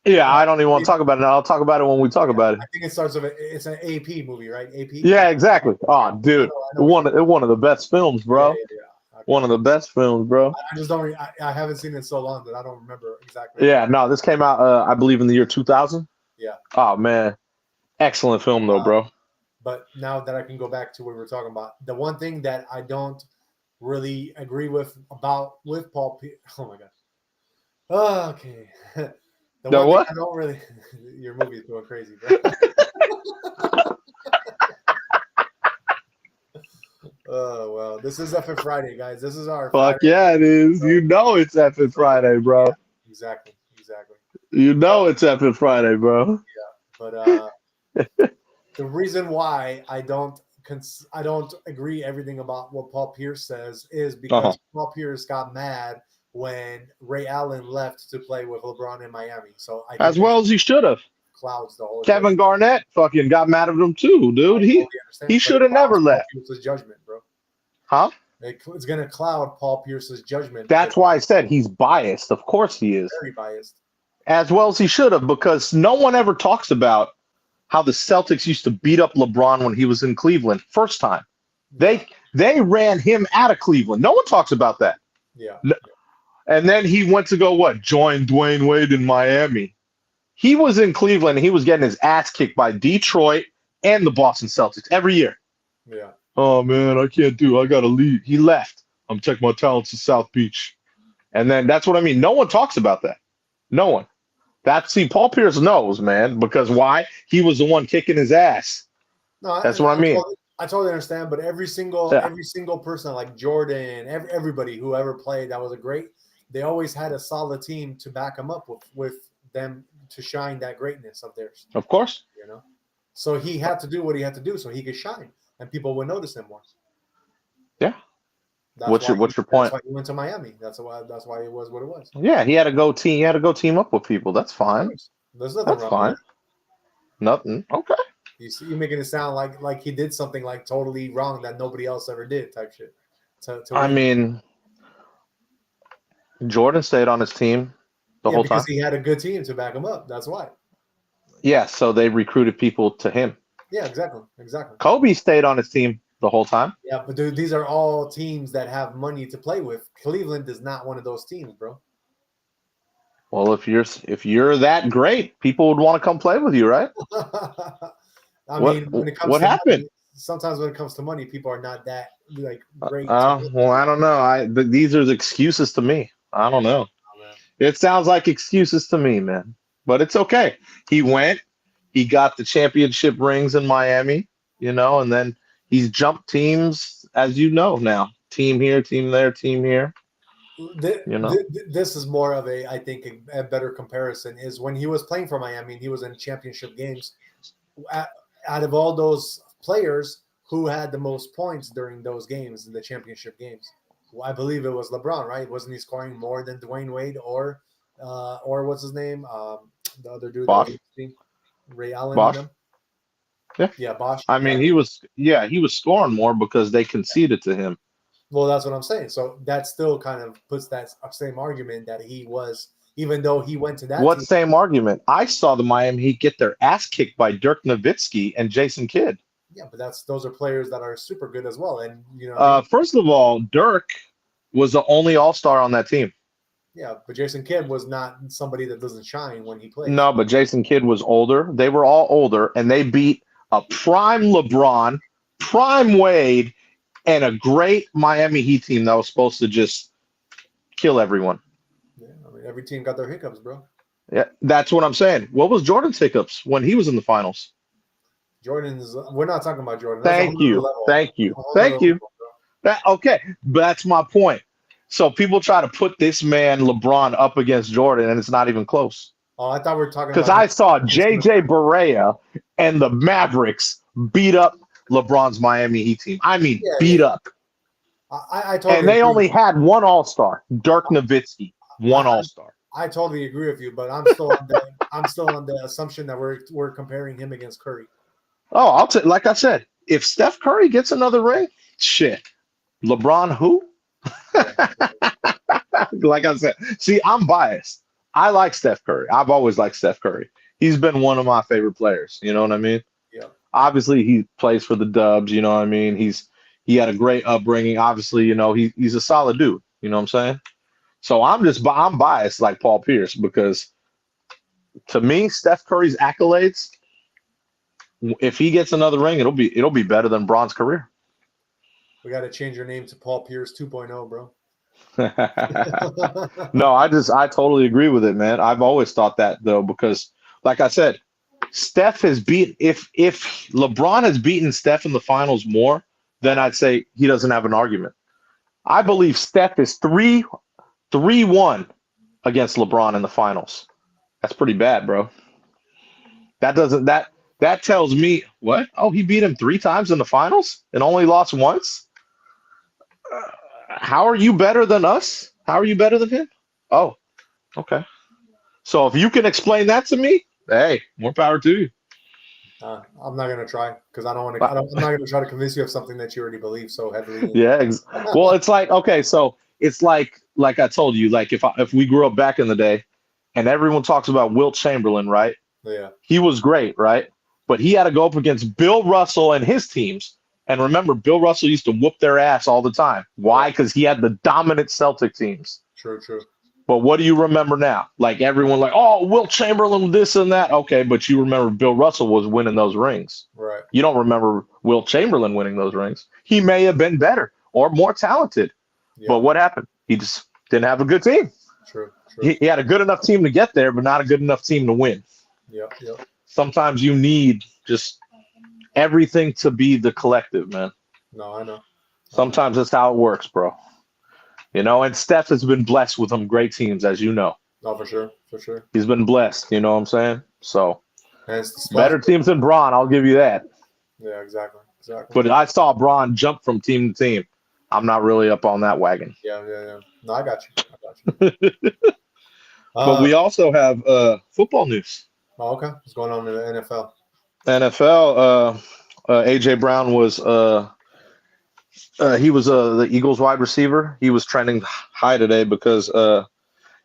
Speaker 2: Yeah, I don't even want to talk about it now. I'll talk about it when we talk about it.
Speaker 1: I think it starts with it's an AP movie, right? AP.
Speaker 2: Yeah, exactly. Oh, dude, one of the best films, bro.
Speaker 1: Yeah. Okay.
Speaker 2: One of the best films, bro.
Speaker 1: I just don't. I haven't seen it so long that I don't remember exactly.
Speaker 2: Yeah, no, this came out, I believe, in the year 2000.
Speaker 1: Yeah.
Speaker 2: Oh man, excellent film though, bro.
Speaker 1: But now that I can go back to what we were talking about, the one thing that I don't really agree with Paul Pierce. Oh my god. Oh, okay. The
Speaker 2: The
Speaker 1: one thing
Speaker 2: what?
Speaker 1: I don't really. Your movie is going crazy, bro. Oh well, this is F Friday, guys. This is our
Speaker 2: Fuck
Speaker 1: Friday.
Speaker 2: yeah, it is.
Speaker 1: So,
Speaker 2: You know it's effing Friday, bro.
Speaker 1: yeah, exactly.
Speaker 2: You know it's effing Friday, bro.
Speaker 1: But the reason why I don't agree everything about what Paul Pierce says is because Paul Pierce got mad when Ray Allen left to play with LeBron in Miami. So I
Speaker 2: As
Speaker 1: think
Speaker 2: well as he should have.
Speaker 1: clouds the whole
Speaker 2: Kevin
Speaker 1: judgment.
Speaker 2: Garnett fucking got mad at him too,
Speaker 1: I
Speaker 2: dude.
Speaker 1: totally
Speaker 2: He
Speaker 1: understand, but
Speaker 2: should
Speaker 1: it
Speaker 2: have never
Speaker 1: clouds Paul
Speaker 2: left.
Speaker 1: Pierce's judgment, bro.
Speaker 2: Huh?
Speaker 1: It's gonna cloud Paul Pierce's judgment.
Speaker 2: That's why I said he's biased. Of course he is.
Speaker 1: Very biased.
Speaker 2: As well as he should have, because no one ever talks about how the Celtics used to beat up LeBron when he was in Cleveland. First time. They ran him out of Cleveland. No one talks about that.
Speaker 1: Yeah.
Speaker 2: And then he went to go join Dwayne Wade in Miami. He was in Cleveland and he was getting his ass kicked by Detroit and the Boston Celtics every year.
Speaker 1: Yeah.
Speaker 2: Oh man, I gotta leave. He left. I'm taking my talents to South Beach. And then that's what I mean. No one talks about that. No one. Paul Pierce knows, man, because why? He was the one kicking his ass.
Speaker 1: No,
Speaker 2: that's what I mean.
Speaker 1: I totally understand, but every single person, like Jordan, everybody who ever played that was they always had a solid team to back them up with them to shine that greatness of theirs.
Speaker 2: Of course.
Speaker 1: You know? So he had to do what he had to do so he could shine and people would notice him more.
Speaker 2: Yeah. What's your point?
Speaker 1: That's why he went to Miami. That's why it was what it was.
Speaker 2: Yeah, he had to go team up with people. That's fine.
Speaker 1: There's nothing wrong
Speaker 2: fine.
Speaker 1: with it.
Speaker 2: Nothing. Okay.
Speaker 1: You're making it sound like he did something like totally wrong that nobody else ever did type shit.
Speaker 2: I mean, Jordan stayed on his team the whole time.
Speaker 1: Because he had a good team to back him up. That's why.
Speaker 2: Yeah, so they recruited people to him.
Speaker 1: Yeah, exactly.
Speaker 2: Kobe stayed on his team the whole time.
Speaker 1: Yeah, but dude, these are all teams that have money to play with. Cleveland is not one of those teams, bro.
Speaker 2: Well, if you're that great, people would want to come play with you, right?
Speaker 1: I mean, when it comes
Speaker 2: what
Speaker 1: to
Speaker 2: happened?
Speaker 1: Money, sometimes when it comes to money, people are not that great.
Speaker 2: Well, I don't know. These are the excuses to me. I don't know. It sounds like excuses to me, man. But it's okay. He went. He got the championship rings in Miami, and then he's jumped teams, as you know now. Team here, team there, team here.
Speaker 1: This is more of I think a better comparison is when he was playing for Miami and he was in championship games. Out of all those players, who had the most points during those games in the championship games? Well, I believe it was LeBron, right? Wasn't he scoring more than Dwayne Wade or what's his name? The other dude,
Speaker 2: Bosh.
Speaker 1: Ray Allen.
Speaker 2: Bosh.
Speaker 1: Yeah, Bosh.
Speaker 2: I mean, he was scoring more because they conceded to him.
Speaker 1: Well, that's what I'm saying. So that still kind of puts that same argument that he was, even though he went to that.
Speaker 2: What
Speaker 1: team.
Speaker 2: Same argument? I saw the Miami Heat get their ass kicked by Dirk Nowitzki and Jason Kidd.
Speaker 1: Yeah, but those are players that are super good as well. And
Speaker 2: first of all, Dirk was the only All-Star on that team.
Speaker 1: Yeah, but Jason Kidd was not somebody that doesn't shine when he plays.
Speaker 2: No, but Jason Kidd was older. They were all older, and they beat a prime LeBron, prime Wade, and a great Miami Heat team that was supposed to just kill everyone.
Speaker 1: Yeah, I mean, every team got their hiccups, bro.
Speaker 2: Yeah, that's what I'm saying. What was Jordan's hiccups when he was in the finals?
Speaker 1: We're not talking about Jordan.
Speaker 2: Thank you. Okay, that's my point. So people try to put this man LeBron up against Jordan, and it's not even close.
Speaker 1: Oh, I thought we were talking
Speaker 2: because I saw JJ Barea and the Mavericks beat up LeBron's Miami Heat team. I mean, beat up.
Speaker 1: I totally
Speaker 2: and they only had one All-Star, Dirk Nowitzki, one All-Star.
Speaker 1: I totally agree with you, but I'm still on the assumption that we're comparing him against Curry.
Speaker 2: Oh, like I said, if Steph Curry gets another ring, shit. LeBron who? Like I said, see, I'm biased. I like Steph Curry. I've always liked Steph Curry. He's been one of my favorite players. You know what I mean?
Speaker 1: Yeah.
Speaker 2: Obviously, he plays for the Dubs. You know what I mean? He had a great upbringing. Obviously, he's a solid dude. You know what I'm saying? So I'm biased like Paul Pierce because to me, Steph Curry's accolades, if he gets another ring, it'll be better than Bron's career.
Speaker 1: We got to change your name to Paul Pierce 2.0, bro.
Speaker 2: No, I totally agree with it, man. I've always thought that though, because like I said, Steph has beat if LeBron has beaten Steph in the finals more, then I'd say he doesn't have an argument. I believe Steph is 3-1 against LeBron in the finals. That's pretty bad, bro. That tells me what? Oh, he beat him 3 times in the finals and only lost once? How are you better than us? How are you better than him? Oh, okay. So if you can explain that to me, hey, more power to you.
Speaker 1: I'm not gonna try because I don't want to. I'm not gonna try to convince you of something that you already believe so heavily.
Speaker 2: Yeah. Well, it's like okay, so it's like I told you, like if we grew up back in the day, and everyone talks about Wilt Chamberlain, right?
Speaker 1: Yeah.
Speaker 2: He was great, right? But he had to go up against Bill Russell and his teams. And remember, Bill Russell used to whoop their ass all the time. Why? Because he had the dominant Celtic teams.
Speaker 1: True.
Speaker 2: But what do you remember now? Like everyone like, oh, Wilt Chamberlain, this and that. Okay, but you remember Bill Russell was winning those rings.
Speaker 1: Right.
Speaker 2: You don't remember Wilt Chamberlain winning those rings. He may have been better or more talented. Yeah. But what happened? He just didn't have a good team.
Speaker 1: True.
Speaker 2: He had a good enough team to get there, but not a good enough team to win.
Speaker 1: Yep.
Speaker 2: Sometimes you need just everything to be the collective, man.
Speaker 1: No, I know.
Speaker 2: Sometimes that's how it works, bro. You know, and Steph has been blessed with some great teams, as you know.
Speaker 1: Oh, for sure. He's
Speaker 2: been blessed, you know what I'm saying? So, better teams than Bron, I'll give you that.
Speaker 1: Yeah, exactly.
Speaker 2: But I saw Bron jump from team to team. I'm not really up on that wagon.
Speaker 1: Yeah. No, I got you.
Speaker 2: But we also have football news.
Speaker 1: Oh, okay. What's going on in the NFL?
Speaker 2: NFL, A.J. Brown was he was the Eagles wide receiver. He was trending high today because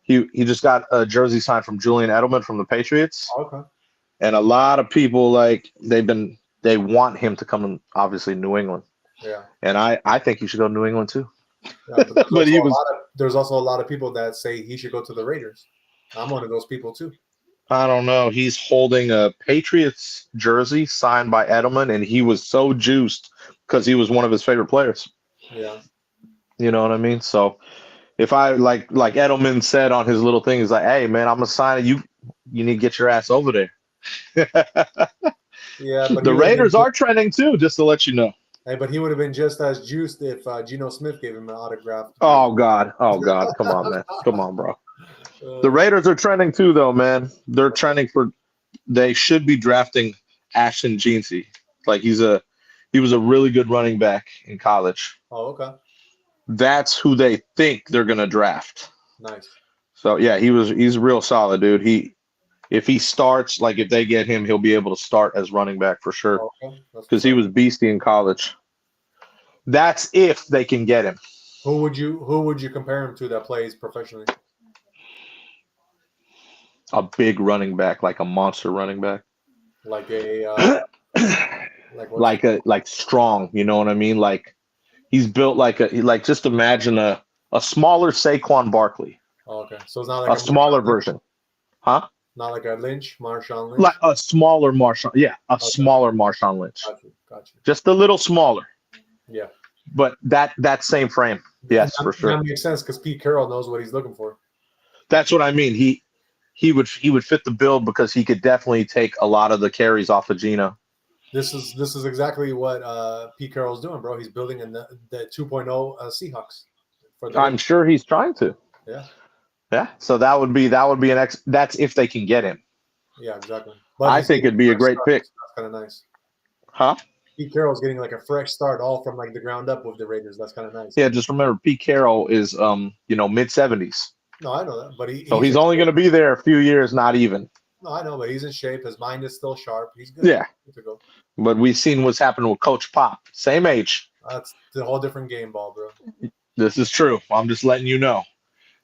Speaker 2: he just got a jersey signed from Julian Edelman from the Patriots.
Speaker 1: Okay.
Speaker 2: And a lot of people they want him to come in, obviously, New England.
Speaker 1: Yeah.
Speaker 2: And I think he should go to New England too.
Speaker 1: Yeah, but there's also a lot of people that say he should go to the Raiders. I'm one of those people too.
Speaker 2: I don't know. He's holding a Patriots jersey signed by Edelman, and he was so juiced because he was one of his favorite players.
Speaker 1: Yeah.
Speaker 2: You know what I mean? So if I like Edelman said on his little thing, he's like, hey man, I'm gonna sign it. You need to get your ass over there.
Speaker 1: Yeah, but
Speaker 2: the Raiders are trending too, just to let you know.
Speaker 1: Hey, but he would have been just as juiced if Geno Smith gave him an autograph.
Speaker 2: Oh God. Come on, man. Come on, bro. The Raiders are trending too, though, man. They're trending they should be drafting Ashton Jeanty. Like he was a really good running back in college.
Speaker 1: Oh, okay.
Speaker 2: That's who they think they're gonna draft.
Speaker 1: Nice.
Speaker 2: So yeah, he's real solid, dude. If he starts, like if they get him, he'll be able to start as running back for sure. Because he was beastie in college. That's if they can get him.
Speaker 1: Who would you compare him to that plays professionally?
Speaker 2: A big running back, like a monster running back.
Speaker 1: Like a
Speaker 2: like strong, you know what I mean? Like he's built like just imagine a smaller Saquon Barkley.
Speaker 1: Oh, okay. So it's not like
Speaker 2: a smaller version. Huh?
Speaker 1: Not like a Marshawn Lynch?
Speaker 2: Like a smaller Marshawn. Yeah, smaller Marshawn Lynch.
Speaker 1: Got you.
Speaker 2: Just a little smaller.
Speaker 1: Yeah.
Speaker 2: But that same frame. Yes, for sure.
Speaker 1: That makes sense because Pete Carroll knows what he's looking for.
Speaker 2: That's what I mean. He would fit the bill because he could definitely take a lot of the carries off of Geno.
Speaker 1: This is exactly what Pete Carroll's doing, bro. He's building in the 2.0 Seahawks.
Speaker 2: I'm sure he's trying to.
Speaker 1: Yeah.
Speaker 2: Yeah. So that would be that's if they can get him.
Speaker 1: Yeah, exactly. But
Speaker 2: I think it'd be a great pick.
Speaker 1: That's kind of nice.
Speaker 2: Huh?
Speaker 1: Pete Carroll's getting like a fresh start, all from like the ground up with the Raiders. That's kind of nice.
Speaker 2: Yeah, just remember Pete Carroll is mid-70s.
Speaker 1: No, I know that, but
Speaker 2: he's only going to be there a few years, not even.
Speaker 1: No, I know, but he's in shape. His mind is still sharp. He's good.
Speaker 2: Yeah.
Speaker 1: Good to go.
Speaker 2: But we've seen what's happened with Coach Pop. Same age.
Speaker 1: That's the whole different game ball, bro.
Speaker 2: This is true. I'm just letting you know.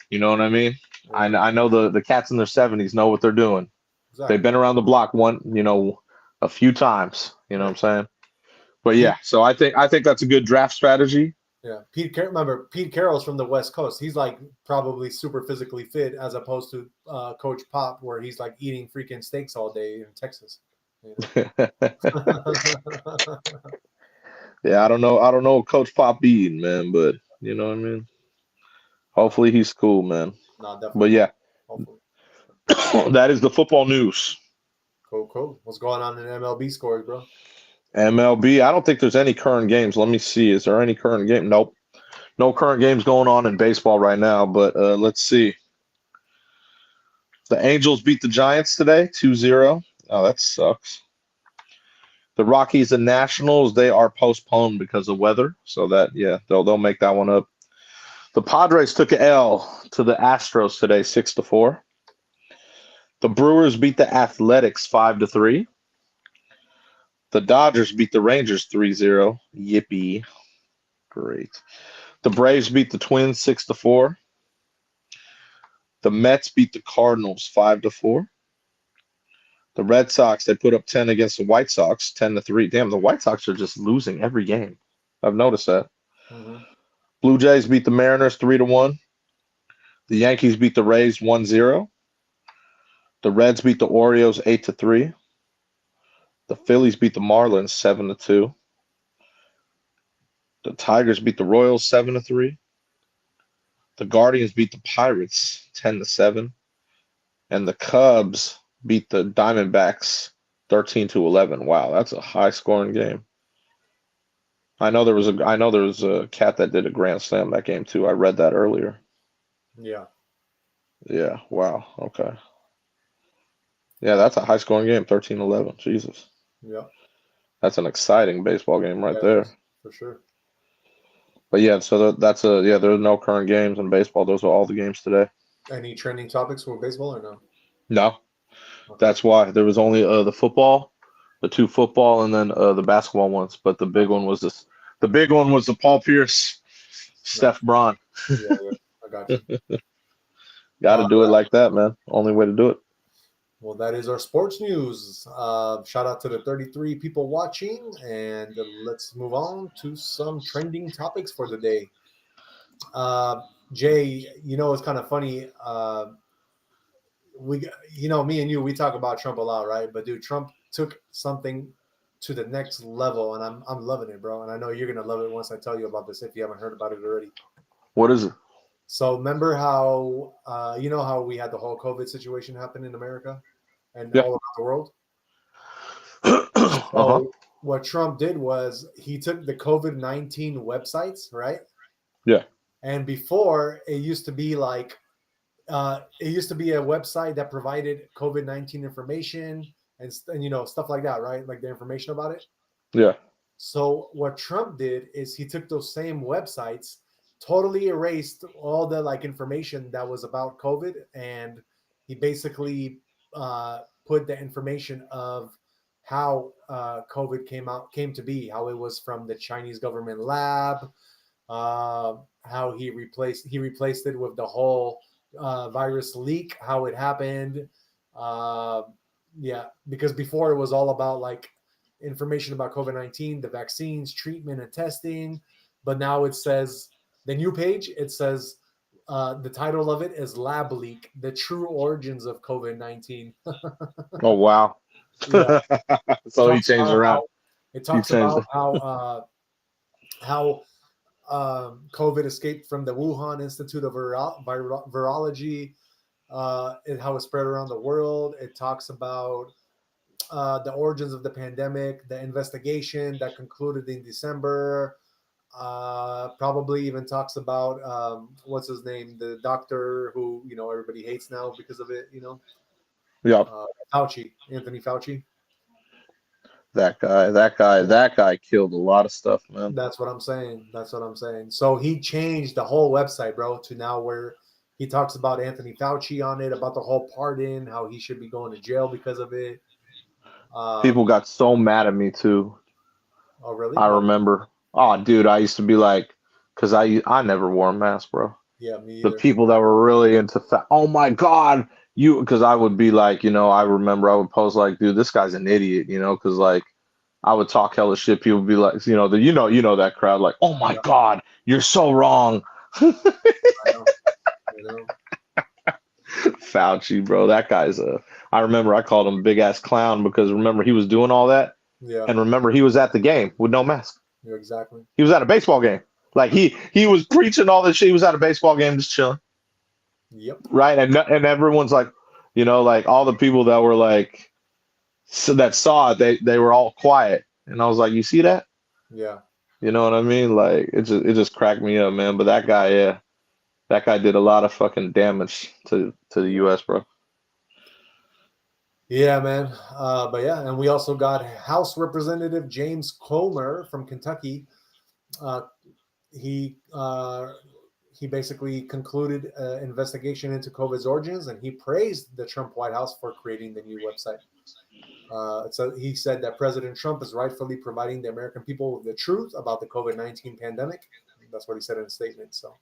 Speaker 2: You know what I mean? Yeah. I know the cats in their 70s know what they're doing. Exactly. They've been around the block a few times. You know what I'm saying? But yeah, so I think that's a good draft strategy.
Speaker 1: Yeah, remember Pete Carroll's from the West Coast. He's like probably super physically fit as opposed to Coach Pop, where he's like eating freaking steaks all day in Texas. You know?
Speaker 2: Yeah, I don't know. I don't know what Coach Pop eating, man, but you know what I mean. Hopefully he's cool, man.
Speaker 1: No,
Speaker 2: But
Speaker 1: definitely.
Speaker 2: yeah,
Speaker 1: Hopefully.
Speaker 2: that is the football news.
Speaker 1: Cool. What's going on in MLB scores, bro?
Speaker 2: MLB. I don't think there's any current games. Let me see. Is there any current game? Nope. No current games going on in baseball right now. But let's see. The Angels beat the Giants today, 2-0. Oh, that sucks. The Rockies and Nationals, they are postponed because of weather. So that, yeah, they'll make that one up. The Padres took an L to the Astros today, 6-4. The Brewers beat the Athletics 5-3. The Dodgers beat the Rangers 3-0. Yippee. Great. The Braves beat the Twins 6-4. The Mets beat the Cardinals 5-4. The Red Sox, they put up 10 against the White Sox, 10-3. Damn, the White Sox are just losing every game. I've noticed that.
Speaker 1: Mm-hmm.
Speaker 2: Blue Jays beat the Mariners 3-1. The Yankees beat the Rays 1-0. The Reds beat the Orioles 8-3. The Phillies beat the Marlins 7-2. The Tigers beat the Royals 7-3. The Guardians beat the Pirates 10-7. And the Cubs beat the Diamondbacks 13-11. Wow, that's a high scoring game. I know there was a cat that did a grand slam that game too. I read that earlier.
Speaker 1: Yeah.
Speaker 2: Yeah, wow. Okay. Yeah, that's a high scoring game, 13-11. Jesus.
Speaker 1: Yeah.
Speaker 2: That's an exciting baseball game right there.
Speaker 1: For sure.
Speaker 2: But yeah, so there's no current games in baseball. Those are all the games today.
Speaker 1: Any trending topics for baseball or no?
Speaker 2: No.
Speaker 1: Okay.
Speaker 2: That's why there was only the football, the two football, and then the basketball ones. But the big one was this. The big one was the Paul Pierce, Steph Braun.
Speaker 1: Yeah, I got you.
Speaker 2: Got to do it like that, man. Only way to do it.
Speaker 1: Well, that is our sports news. Shout out to the 33 people watching, and let's move on to some trending topics for the day. Jay, it's kind of funny. Me and you, we talk about Trump a lot, right? But dude, Trump took something to the next level, and I'm loving it, bro. And I know you're gonna love it once I tell you about this if you haven't heard about it already.
Speaker 2: What is it?
Speaker 1: So remember how how we had the whole COVID situation happen in America and all around the world? So what Trump did was he took the COVID-19 websites, right?
Speaker 2: Yeah.
Speaker 1: And before it used to be like it used to be a website that provided COVID-19 information and stuff like that, right? Like the information about it.
Speaker 2: Yeah.
Speaker 1: So what Trump did is he took those same websites, totally erased all the information that was about COVID, and he basically put the information of how COVID came to be, how it was from the Chinese government lab, how he replaced it with the whole virus leak, how it happened. Because before it was all about information about COVID-19, the vaccines, treatment, and testing. But now it says, the new page, it says, the title of it is Lab Leak, the true origins of COVID-19.
Speaker 2: Oh, wow.
Speaker 1: Yeah.
Speaker 2: So he changed around.
Speaker 1: It talks about how COVID escaped from the Wuhan Institute of Virology, and how it spread around the world. It talks about the origins of the pandemic, the investigation that concluded in December. Probably even talks about what's his name, the doctor who everybody hates now because of it.
Speaker 2: Yeah.
Speaker 1: Fauci, Anthony Fauci.
Speaker 2: That guy killed a lot of stuff, man.
Speaker 1: That's what I'm saying. So he changed the whole website, bro, to now where he talks about Anthony Fauci on it, about the whole pardon, how he should be going to jail because of it.
Speaker 2: People got so mad at me too.
Speaker 1: Oh, really?
Speaker 2: I remember. Oh, dude, I used to be like, because I never wore a mask, bro.
Speaker 1: Yeah, me either.
Speaker 2: The people that were really into oh my God, because I would be like, I remember I would post like, dude, this guy's an idiot, because I would talk hella shit. People would be like, you know that crowd, like, oh my
Speaker 1: Yeah,
Speaker 2: God, you're so wrong.
Speaker 1: I know. You know.
Speaker 2: Fauci, bro, that guy's I remember I called him big ass clown because remember he was doing all that,
Speaker 1: Yeah.
Speaker 2: and remember he was at the game with no mask.
Speaker 1: Yeah. Exactly.
Speaker 2: He was at a baseball game. Like he was preaching all this shit. He was at a baseball game just chilling,
Speaker 1: Yep.
Speaker 2: right? And everyone's like, like all the people that were like, so that saw it, they were all quiet, and I was like, you see that?
Speaker 1: Yeah.
Speaker 2: You know what I mean? Like it just cracked me up, man. But that guy, yeah, that guy did a lot of fucking damage to the U.S., bro.
Speaker 1: Yeah, man. But yeah, and we also got House Representative James Comer from Kentucky. Uh, he he basically concluded an investigation into COVID's origins, and he praised the Trump White House for creating the new website. So he said that President Trump is rightfully providing the American people with the truth about the COVID-19 pandemic. That's what he said in a statement. So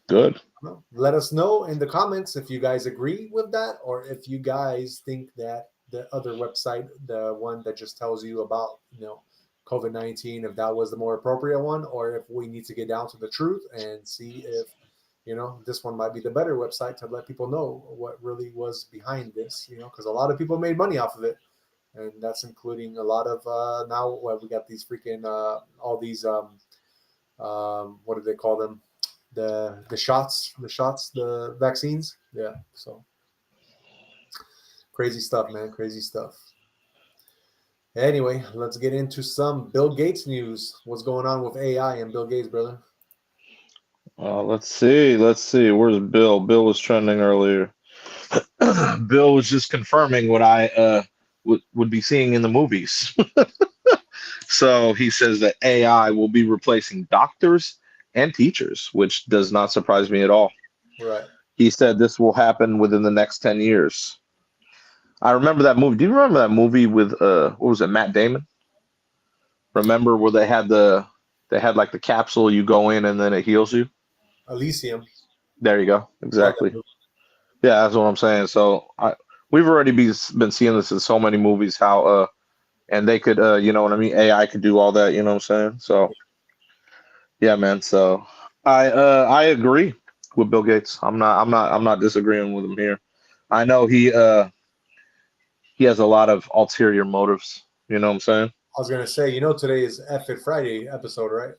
Speaker 2: Good.
Speaker 1: let us know in the comments if you guys agree with that, or if you guys think that the other website, the one that just tells you about, COVID-19, if that was the more appropriate one, or if we need to get down to the truth and see if, this one might be the better website to let people know what really was behind this, because a lot of people made money off of it. And that's including a lot of now we got these freaking all these what do they call them, the shots, the vaccines. Yeah, so crazy stuff, man, crazy stuff. Anyway, let's get into some Bill Gates news. What's going on with AI and Bill Gates, brother?
Speaker 2: Let's see. Where's Bill? Bill was trending earlier. Bill was just confirming what I would be seeing in the movies. So he says that AI will be replacing doctors and teachers, which does not surprise me at all.
Speaker 1: Right.
Speaker 2: He said this will happen within the next 10 years. I remember that movie. Do you remember that movie with what was it, Matt Damon? Remember where they had like the capsule, you go in and then it heals you?
Speaker 1: Elysium.
Speaker 2: There you go.
Speaker 1: Love that
Speaker 2: Exactly.
Speaker 1: movie.
Speaker 2: Yeah, that's what I'm saying. So we've already been seeing this in so many movies, how and they could you know what I mean, AI could do all that, you know what I'm saying? So yeah, man. So I agree with Bill Gates. I'm not disagreeing with him here. I know he has a lot of ulterior motives, you know what I'm saying?
Speaker 1: I was gonna say, today is F It Friday episode, right?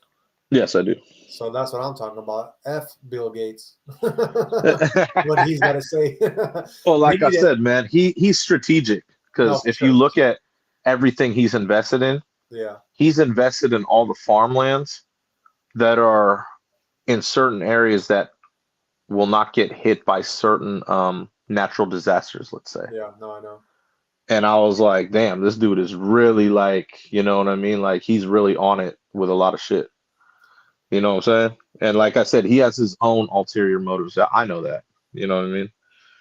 Speaker 2: Yes, I do.
Speaker 1: So that's what I'm talking about. F Bill Gates. What he's got to say.
Speaker 2: Well, like I
Speaker 1: Maybe that.
Speaker 2: said, man, he's strategic
Speaker 1: No,
Speaker 2: because
Speaker 1: for
Speaker 2: if you
Speaker 1: sure.
Speaker 2: look at everything he's invested in,
Speaker 1: Yeah.
Speaker 2: he's invested in all the farmlands that are in certain areas that will not get hit by certain natural disasters, let's say.
Speaker 1: Yeah. No, I know.
Speaker 2: And I was like, damn, this dude is really like, you know what I mean? Like he's really on it with a lot of shit. You know what I'm saying? And like I said, he has his own ulterior motives. I know that. You know what I mean?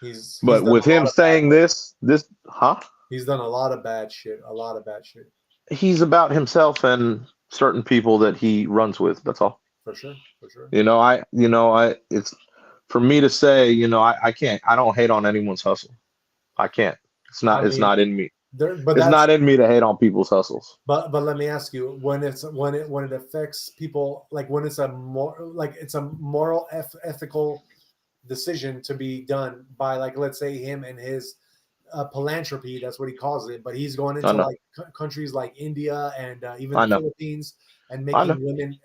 Speaker 1: He's
Speaker 2: But
Speaker 1: done
Speaker 2: with
Speaker 1: a
Speaker 2: him
Speaker 1: lot of bad.
Speaker 2: saying this, huh?
Speaker 1: He's done a lot of bad shit. A lot of bad shit.
Speaker 2: He's about himself and certain people that he runs with. That's all.
Speaker 1: For sure. For sure.
Speaker 2: It's for me to say, I can't, I don't hate on anyone's hustle. I can't.
Speaker 1: I
Speaker 2: It's
Speaker 1: mean,
Speaker 2: not in me.
Speaker 1: but
Speaker 2: It's
Speaker 1: that's
Speaker 2: not in me to hate on people's hustles.
Speaker 1: but let me ask you, when it affects people, like when it's a moral ethical decision to be done by, like, let's say him and his philanthropy, that's what he calls it, but he's going
Speaker 2: I
Speaker 1: into
Speaker 2: know.
Speaker 1: like countries like India and even
Speaker 2: I
Speaker 1: the
Speaker 2: know.
Speaker 1: Philippines, and
Speaker 2: I know.
Speaker 1: making women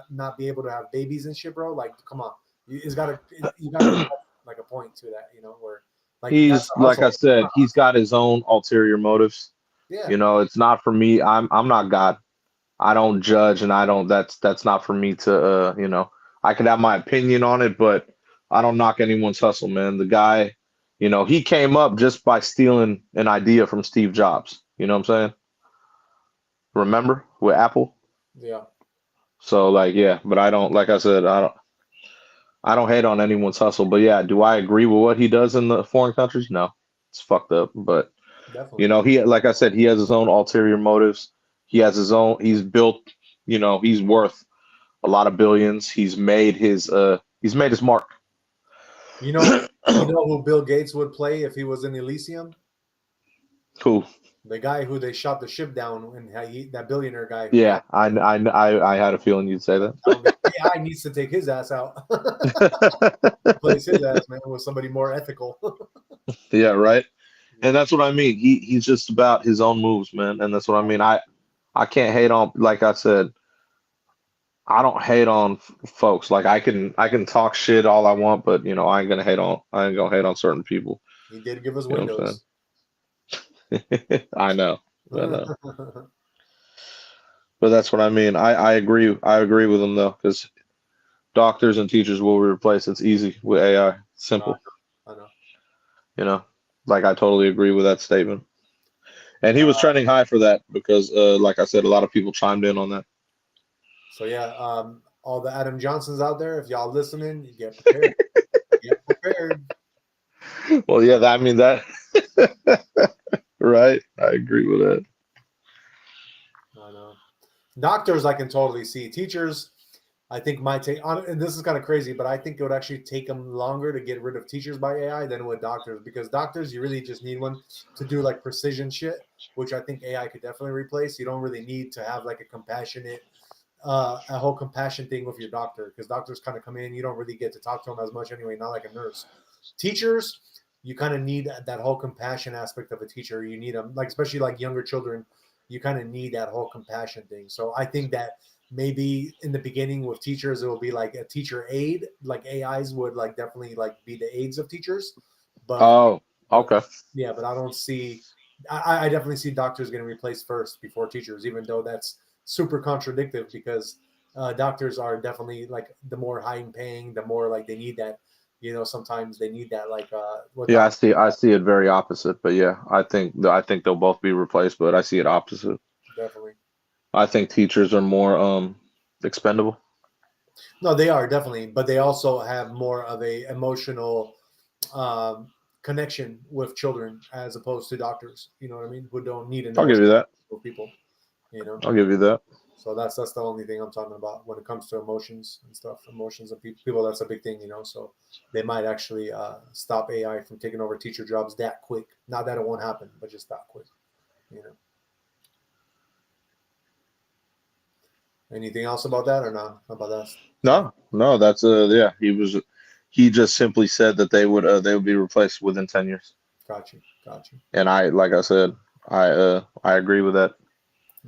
Speaker 1: not be able to have babies and shit, bro. Like, come on, you gotta have like a point to that, where like that's
Speaker 2: He's
Speaker 1: a
Speaker 2: like I
Speaker 1: hustle.
Speaker 2: said, he's got his own ulterior motives.
Speaker 1: Yeah,
Speaker 2: It's not for me. I'm not God. I don't judge, and I don't. That's not for me to. I could have my opinion on it, but I don't knock anyone's hustle, man. The guy, he came up just by stealing an idea from Steve Jobs. You know what I'm saying? Remember with Apple?
Speaker 1: yeah.
Speaker 2: So like, yeah, but I don't. Like I said, I don't hate on anyone's hustle. But yeah, do I agree with what he does in the foreign countries? No, it's fucked up. But
Speaker 1: Definitely.
Speaker 2: he, like I said, he has his own ulterior motives. He has his own. He's built. He's worth a lot of billions. He's made his mark.
Speaker 1: You know who Bill Gates would play if he was in Elysium?
Speaker 2: Cool.
Speaker 1: The guy who they shot the ship down, and that billionaire guy.
Speaker 2: Yeah, I had a feeling you'd say that.
Speaker 1: AI needs to take his ass out. Replace his ass, man, with somebody more ethical.
Speaker 2: Yeah, right. And that's what I mean. He's just about his own moves, man. And that's what I mean. I can't hate on, like I said, I don't hate on folks. Like I can talk shit all I want, but I ain't gonna hate on certain people.
Speaker 1: He did give us
Speaker 2: You know what I'm
Speaker 1: Windows.
Speaker 2: saying? I know. I know. But that's what I mean. I agree. I agree with him though, because doctors and teachers will be replaced. It's easy with AI. Simple.
Speaker 1: I know.
Speaker 2: Like I totally agree with that statement. And he was trending high for that because, like I said, a lot of people chimed in on that.
Speaker 1: So yeah, all the Adam Johnsons out there, if y'all listening, you get prepared. Get prepared.
Speaker 2: Well, yeah, I mean that. Right. I agree with that.
Speaker 1: I know. Doctors, I can totally see. Teachers, I think might take on, and this is kind of crazy, but I think it would actually take them longer to get rid of teachers by AI than with doctors, because doctors, you really just need one to do like precision shit, which I think AI could definitely replace. You don't really need to have like a whole compassion thing with your doctor, because doctors kind of come in, you don't really get to talk to them as much anyway, not like a nurse. Teachers, you kind of need that whole compassion aspect of a teacher. You need them, like especially like younger children, you kind of need that whole compassion thing. So I think that maybe in the beginning with teachers, it will be like a teacher aid, like AIs would like definitely like be the aids of teachers.
Speaker 2: Oh, okay.
Speaker 1: Yeah, but I don't see. I definitely see doctors getting replaced first before teachers, even though that's super contradictive, because doctors are definitely like the more high paying, the more like they need that. Sometimes they need that like
Speaker 2: Yeah, I see it very opposite, but yeah, I think they'll both be replaced, but I see it opposite.
Speaker 1: definitely.
Speaker 2: I think teachers are more expendable.
Speaker 1: No, they are definitely, but they also have more of a emotional um, connection with children as opposed to doctors. You know what I mean? Who don't need an
Speaker 2: I'll give
Speaker 1: emotional
Speaker 2: you that.
Speaker 1: with people. You know.
Speaker 2: I'll give you that.
Speaker 1: So that's the only thing I'm talking about when it comes to emotions and stuff. Emotions of people, that's a big thing. So they might actually stop AI from taking over teacher jobs that quick. Not that it won't happen, but just that quick. You know. Anything else about that or not? How about that?
Speaker 2: No, that's yeah. He just simply said that they would be replaced within 10 years.
Speaker 1: Got you.
Speaker 2: And like I said, I agree with that.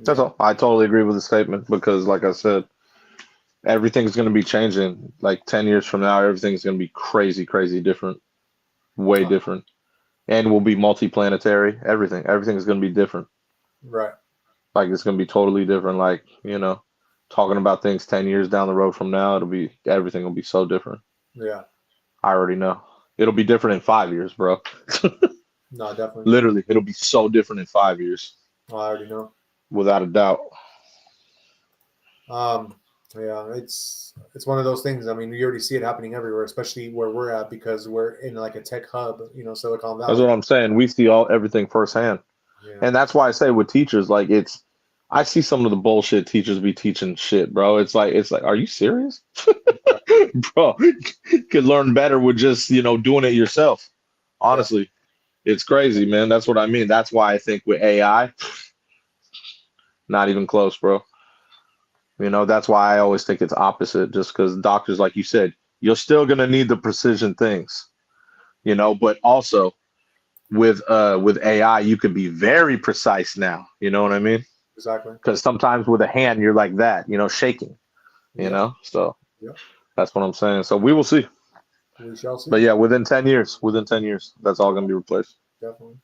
Speaker 2: That's
Speaker 1: Yeah.
Speaker 2: all. I totally agree with the statement because, like I said, everything's going to be changing. Like 10 years from now, everything's going to be crazy, crazy different, way different, and will be multi-planetary. Everything's going to be different.
Speaker 1: Right.
Speaker 2: Like it's going to be totally different. Like talking about things 10 years down the road from now, everything will be so different.
Speaker 1: Yeah.
Speaker 2: I already know. It'll be different in 5 years, bro.
Speaker 1: No, definitely.
Speaker 2: Literally, it'll be so different in 5 years,
Speaker 1: I already know.
Speaker 2: without a doubt.
Speaker 1: Yeah, it's one of those things. I mean, you already see it happening everywhere, especially where we're at, because we're in like a tech hub, Silicon
Speaker 2: That's
Speaker 1: Valley.
Speaker 2: what I'm saying. We see everything firsthand.
Speaker 1: Yeah.
Speaker 2: And that's why I say with teachers, like I see some of the bullshit teachers be teaching shit, bro. It's like, are you serious? Bro, you could learn better with just, doing it yourself. Honestly, it's crazy, man. That's what I mean. That's why I think with AI, not even close, bro. That's why I always think it's opposite, just because doctors, like you said, you're still gonna need the precision things, but also with AI, you can be very precise now. You know what I mean?
Speaker 1: Exactly.
Speaker 2: Because sometimes with a hand, you're like that, shaking, So
Speaker 1: Yeah.
Speaker 2: that's what I'm saying. So we will see.
Speaker 1: We shall see.
Speaker 2: But yeah, within 10 years, that's all going to be replaced.
Speaker 1: Definitely.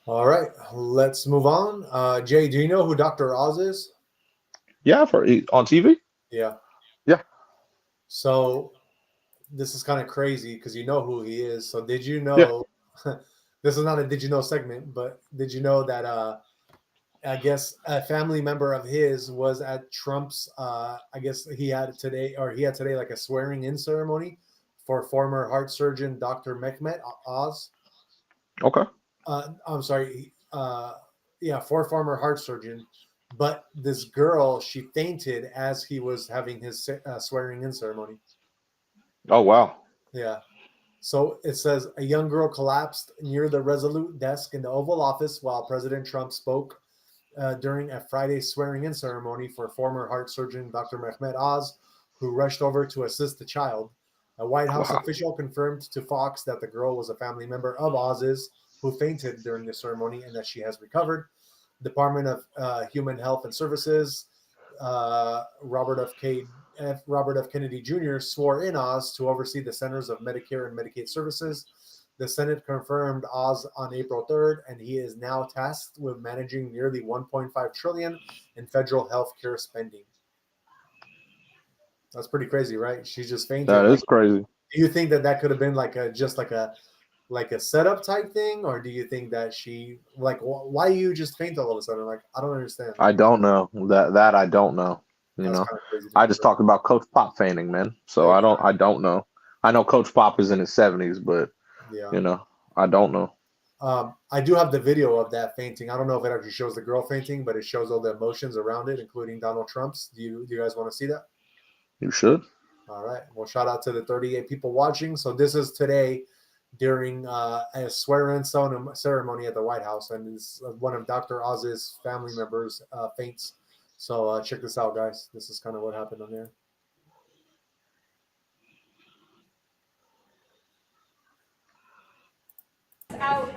Speaker 1: All right, let's move on. Jay, do you know who Dr. Oz is?
Speaker 2: Yeah, on TV?
Speaker 1: Yeah.
Speaker 2: Yeah.
Speaker 1: So this is kind of crazy because you know who he is. So did you know, this is not a did you know segment, but did you know that I guess a family member of his was at Trump's, I guess he had today like a swearing in ceremony for former heart surgeon Dr. Mehmet Oz.
Speaker 2: Okay.
Speaker 1: I'm sorry. For former heart surgeon. But this girl, she fainted as he was having his swearing in ceremony.
Speaker 2: Oh, wow.
Speaker 1: Yeah. So it says a young girl collapsed near the Resolute desk in the Oval Office while President Trump spoke during a Friday swearing-in ceremony for former heart surgeon Dr. Mehmet Oz, who rushed over to assist the child. A White House
Speaker 2: Wow.
Speaker 1: official confirmed to Fox that the girl was a family member of Oz's who fainted during the ceremony and that she has recovered. Department of Human Health and Services, Robert F. Kennedy Jr. swore in Oz to oversee the Centers of Medicare and Medicaid Services. The Senate confirmed Oz on April 3rd, and he is now tasked with managing nearly $1.5 trillion in federal health care spending. That's pretty crazy, right? She just fainted.
Speaker 2: That is crazy.
Speaker 1: Do you think that could have been like a setup type thing, or do you think that she why you just faint all of a sudden? Like, I don't understand.
Speaker 2: I don't know that I don't know. You know, I just talked about Coach Pop fainting, man. So I don't know. I know Coach Pop is in his 70s, but you know, I don't know.
Speaker 1: I do have the video of that fainting. I don't know if it actually shows the girl fainting, but it shows all the emotions around it, including Donald Trump's. Do you guys want to see that?
Speaker 2: You should.
Speaker 1: All right. Well, shout out to the 38 people watching. So this is today during a swear-in ceremony at the White House, and it's one of Dr. Oz's family members faints. So check this out, guys. This is kind of what happened on there.
Speaker 3: Out.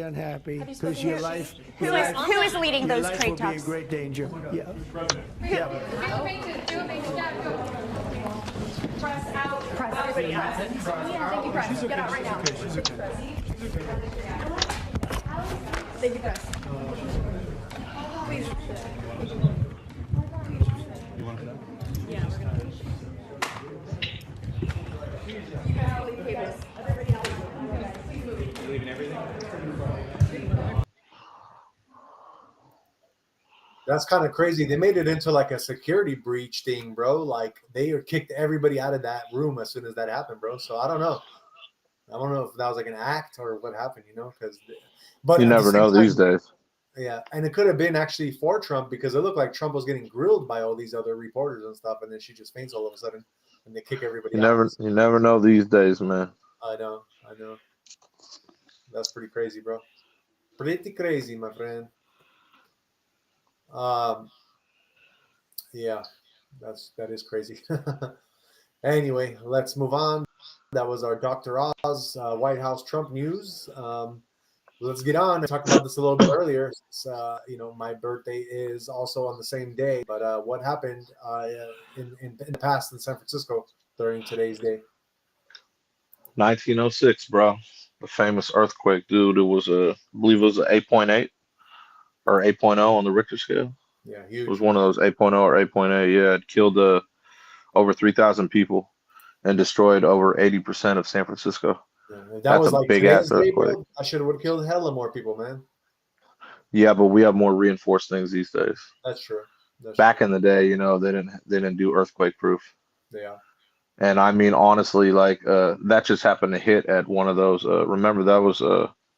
Speaker 4: Unhappy because your life.
Speaker 3: Who is leading those trade
Speaker 4: will be
Speaker 3: talks?
Speaker 4: in great danger. Yeah.
Speaker 3: Press out. Press. Everybody out. Yeah, thank you, press. Get out right now. Thank you, press. Please. Yeah, we're gonna. You guys leave papers. Everybody else. You leaving everything?
Speaker 1: That's kind of crazy. They made it into like a security breach thing, bro. Like they kicked everybody out of that room as soon as that happened, bro. So I don't know. I don't know if that was like an act or what happened, you know, but
Speaker 2: you never know these days.
Speaker 1: Yeah. And it could have been actually for Trump because it looked like Trump was getting grilled by all these other reporters and stuff. And then she just faints all of a sudden and they kick everybody out.
Speaker 2: You never know these days, man.
Speaker 1: I know. That's pretty crazy, bro. Pretty crazy, my friend. Yeah, that is crazy. Anyway, let's move on. That was our Dr. Oz White House Trump news. Let's get on and talk about this a little bit earlier. You know, my birthday is also on the same day, but what happened in the past in San Francisco during today's day?
Speaker 2: 1906, bro. The famous earthquake, dude. It was I believe it was an 8.8 or 8.0 on the Richter scale.
Speaker 1: Yeah, huge.
Speaker 2: It was one of those 8.0 or 8.8. Yeah, it killed over 3,000 people and destroyed over 80% of San Francisco.
Speaker 1: Yeah,
Speaker 2: That's
Speaker 1: was
Speaker 2: a
Speaker 1: like
Speaker 2: big ass
Speaker 1: day,
Speaker 2: earthquake.
Speaker 1: bro. I should have killed hella more people, man.
Speaker 2: Yeah, but we have more reinforced things these days.
Speaker 1: That's true.
Speaker 2: Back in the day, you know, they didn't do earthquake proof.
Speaker 1: Yeah.
Speaker 2: And I mean, honestly, like that just happened to hit at one of those. Remember that was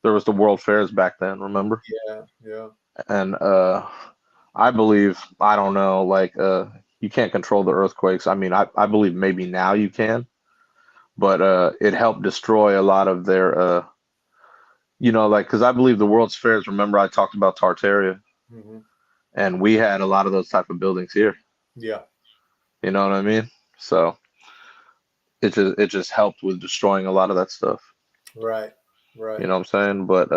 Speaker 2: there was the World Fairs back then. Remember?
Speaker 1: Yeah.
Speaker 2: And I believe, I don't know, like you can't control the earthquakes. I mean, I believe maybe now you can, but it helped destroy a lot of their, you know, like because I believe the World's Fairs. Remember, I talked about Tartaria, and we had a lot of those type of buildings here.
Speaker 1: Yeah.
Speaker 2: You know what I mean? So it just helped with destroying a lot of that stuff.
Speaker 1: Right.
Speaker 2: You know what I'm saying? But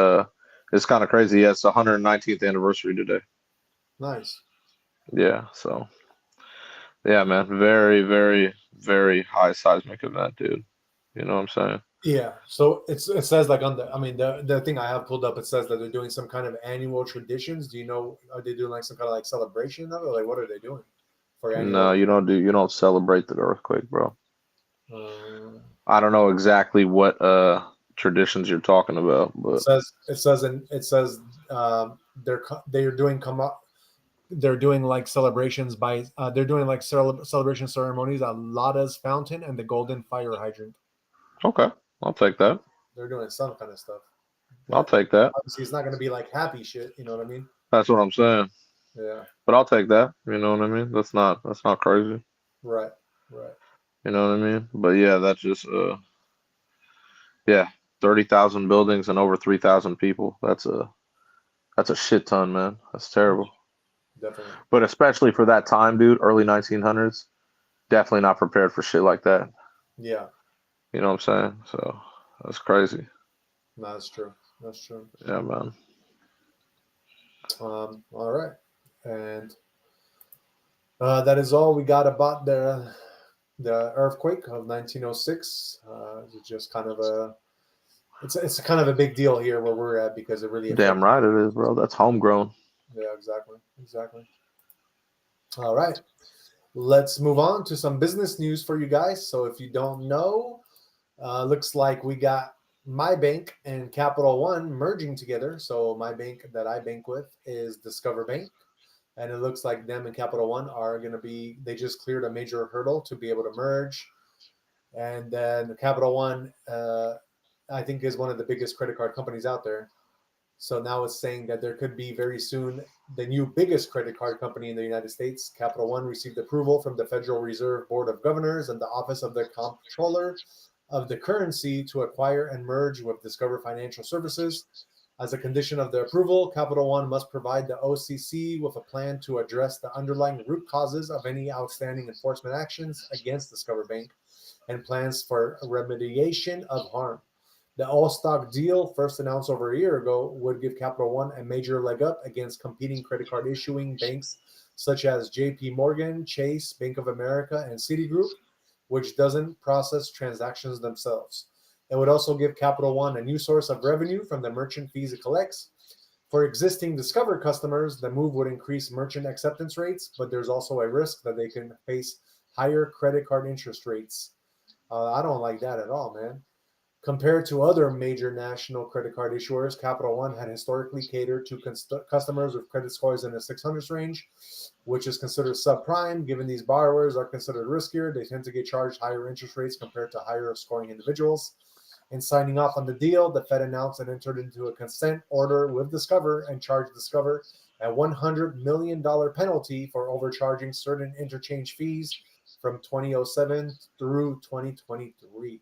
Speaker 2: it's kind of crazy. Yeah, it's the 119th anniversary today.
Speaker 1: Nice.
Speaker 2: Yeah, so yeah, man, very, very, very high seismic event, dude. You know what I'm saying?
Speaker 1: Yeah. So it says like on the thing I have pulled up, it says that they're doing some kind of annual traditions. Do you know, are they doing like some kind of like celebration of it? Like what are they doing for annual?
Speaker 2: No, you don't celebrate the earthquake, bro. I don't know exactly what traditions you're talking about, but
Speaker 1: they're doing like celebrations by they're doing like celebration ceremonies on Lada's fountain and the golden fire hydrant.
Speaker 2: Okay, I'll take that.
Speaker 1: They're doing some kind of stuff.
Speaker 2: I'll take that.
Speaker 1: Obviously, it's not going to be like happy shit. You know what I mean?
Speaker 2: That's what I'm saying.
Speaker 1: Yeah.
Speaker 2: But I'll take that. You know what I mean? That's not crazy.
Speaker 1: Right.
Speaker 2: You know what I mean? But yeah, that's just yeah, 30,000 buildings and over 3,000 people. That's a shit ton, man. That's terrible.
Speaker 1: Definitely.
Speaker 2: But especially for that time, dude, early 1900s, definitely not prepared for shit like that.
Speaker 1: Yeah.
Speaker 2: You know what I'm saying? So that's crazy.
Speaker 1: No, that's true. That's true.
Speaker 2: Yeah, man.
Speaker 1: All right. And that is all we got about the earthquake of 1906. It's just kind of it's kind of a big deal here where we're at because it really
Speaker 2: Damn
Speaker 1: affected.
Speaker 2: right it is, bro. That's homegrown.
Speaker 1: Yeah, exactly. All right. Let's move on to some business news for you guys. So if you don't know, looks like we got my bank and Capital One merging together. So my bank that I bank with is Discover Bank. And it looks like them and Capital One are going to be, they just cleared a major hurdle to be able to merge. And then Capital One, I think, is one of the biggest credit card companies out there. So now it's saying that there could be very soon the new biggest credit card company in the United States. Capital One received approval from the Federal Reserve Board of Governors and the Office of the Comptroller of the Currency to acquire and merge with Discover Financial Services. As a condition of the approval, Capital One must provide the OCC with a plan to address the underlying root causes of any outstanding enforcement actions against Discover Bank and plans for remediation of harm. The all-stock deal, first announced over a year ago, would give Capital One a major leg up against competing credit card issuing banks such as JP Morgan, Chase, Bank of America, and Citigroup, which doesn't process transactions themselves. It would also give Capital One a new source of revenue from the merchant fees it collects. For existing Discover customers, the move would increase merchant acceptance rates, but there's also a risk that they can face higher credit card interest rates. I don't like that at all, man. Compared to other major national credit card issuers, Capital One had historically catered to customers with credit scores in the 600s range, which is considered subprime. Given these borrowers are considered riskier, they tend to get charged higher interest rates compared to higher scoring individuals. In signing off on the deal, the Fed announced and entered into a consent order with Discover and charged Discover a $100 million penalty for overcharging certain interchange fees from 2007 through 2023.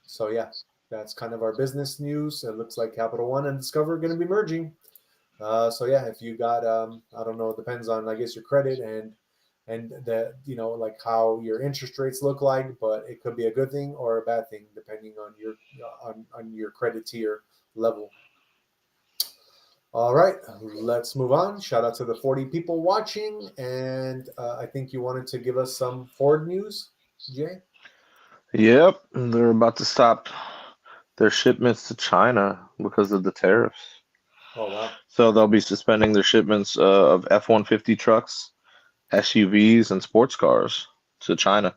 Speaker 1: So yeah, that's kind of our business news. It looks like Capital One and Discover are going to be merging. So yeah, if you got, I don't know, it depends on, I guess, your credit and the, like how your interest rates look like, but it could be a good thing or a bad thing depending on your on your credit tier level. All right, let's move on. Shout out to the 40 people watching, and I think you wanted to give us some Ford news, Jay.
Speaker 2: Yep, they're about to stop their shipments to China because of the tariffs.
Speaker 1: Oh wow.
Speaker 2: So they'll be suspending their shipments of F-150 trucks, SUVs, and sports cars to China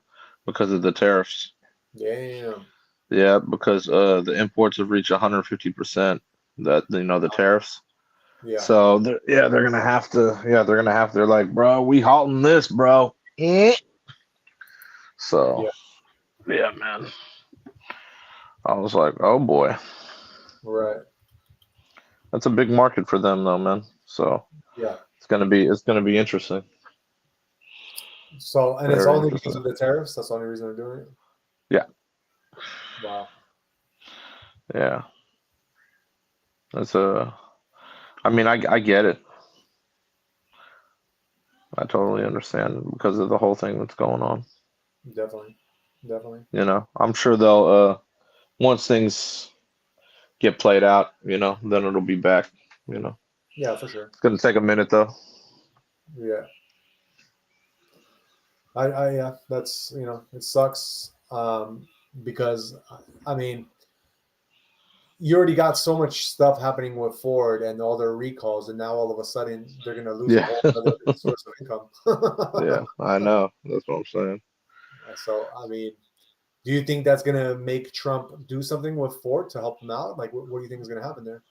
Speaker 2: because of the tariffs.
Speaker 1: Damn.
Speaker 2: Yeah, because the imports have reached 150%. The tariffs.
Speaker 1: Yeah.
Speaker 2: So they're gonna have to. Yeah, they're like, bro, we halting this, bro. So yeah, man. I was like, oh boy.
Speaker 1: Right.
Speaker 2: That's a big market for them, though, man. So
Speaker 1: yeah,
Speaker 2: it's gonna be interesting.
Speaker 1: So, and it's
Speaker 2: Very
Speaker 1: only because
Speaker 2: interesting.
Speaker 1: of the tariffs. That's the only reason they're doing it.
Speaker 2: Yeah.
Speaker 1: Wow.
Speaker 2: Yeah. That's I mean, I get it. I totally understand because of the whole thing that's going on.
Speaker 1: Definitely.
Speaker 2: I'm sure they'll once things get played out, then it'll be back.
Speaker 1: Yeah, for sure.
Speaker 2: It's gonna take a minute though.
Speaker 1: Yeah. Yeah, that's, it sucks. Because I mean, you already got so much stuff happening with Ford and all their recalls, and now all of a sudden they're gonna lose a
Speaker 2: Yeah.
Speaker 1: whole other source of income.
Speaker 2: Yeah, I know. That's what I'm saying.
Speaker 1: So, I mean, do you think that's gonna make Trump do something with Ford to help them out? Like, what do you think is gonna happen there?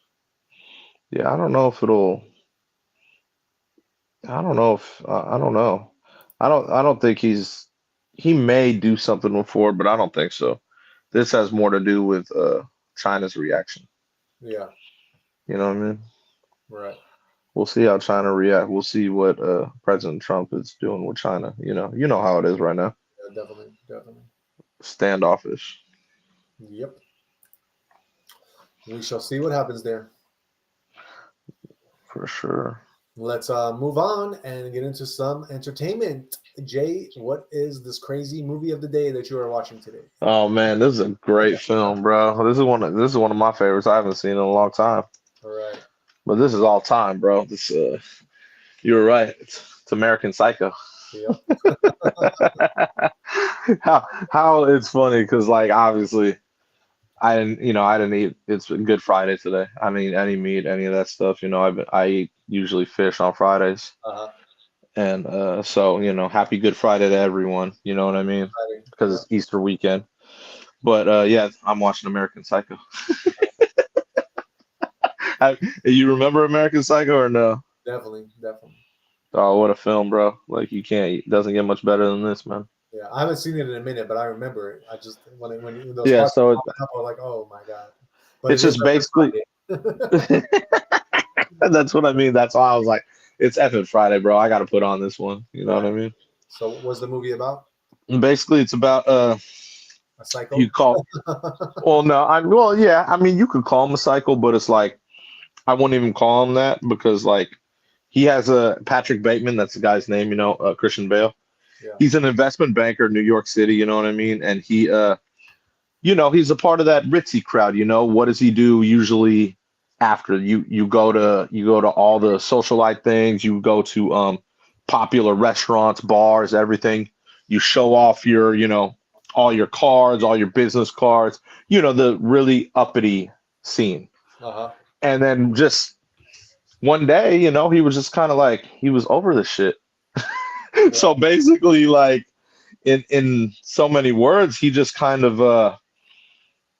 Speaker 2: Yeah, I don't know if it'll. I don't know if I don't know. I don't think he may do something with Ford, but I don't think so. This has more to do with China's reaction.
Speaker 1: Yeah.
Speaker 2: You know what I mean?
Speaker 1: Right.
Speaker 2: We'll see how China react. We'll see what President Trump is doing with China. You know how it is right now.
Speaker 1: Yeah, definitely. Definitely.
Speaker 2: Standoffish.
Speaker 1: Yep. We shall see what happens there.
Speaker 2: For sure.
Speaker 1: Let's move on and get into some entertainment. Jay, what is this crazy movie of the day that you are watching today?
Speaker 2: Oh man, this is a great film, bro. This is one of my favorites. I haven't seen in a long time.
Speaker 1: All right.
Speaker 2: But this is all time, bro. This you were right. It's American Psycho.
Speaker 1: Yep.
Speaker 2: How it's funny because like obviously I didn't eat. It's Good Friday today. I mean, any meat, any of that stuff. I eat usually fish on Fridays,
Speaker 1: Uh-huh.
Speaker 2: and so happy Good Friday to everyone. You know what I mean? Because it's Easter weekend. But yeah, I'm watching American Psycho. You remember American Psycho or no?
Speaker 1: Definitely.
Speaker 2: Oh, what a film, bro! Like you can't. It doesn't get much better than this, man.
Speaker 1: Yeah, I haven't seen it in a minute, but I remember it. I just when those
Speaker 2: Yeah,
Speaker 1: parts
Speaker 2: so
Speaker 1: were popping up, I was like, oh my god. But
Speaker 2: it's
Speaker 1: it is
Speaker 2: just
Speaker 1: every
Speaker 2: basically.
Speaker 1: Friday.
Speaker 2: That's what I mean. That's why I was like, it's effing Friday, bro. I got to put on this one. You know what I mean?
Speaker 1: So what was the movie about?
Speaker 2: And basically, it's about
Speaker 1: A psycho?
Speaker 2: you call. Well, no, yeah. I mean, you could call him a psycho, but it's like I wouldn't even call him that because like he has a Patrick Bateman. That's the guy's name. Christian Bale.
Speaker 1: Yeah.
Speaker 2: He's an investment banker in New York City. You know what I mean? And he, he's a part of that ritzy crowd. What does he do usually? After you go to all the socialite things, you go to popular restaurants, bars, everything. You show off your all your cards, all your business cards, the really uppity scene.
Speaker 1: Uh-huh.
Speaker 2: And then just one day, he was just kind of like he was over the shit. So basically, like in so many words, he just kind of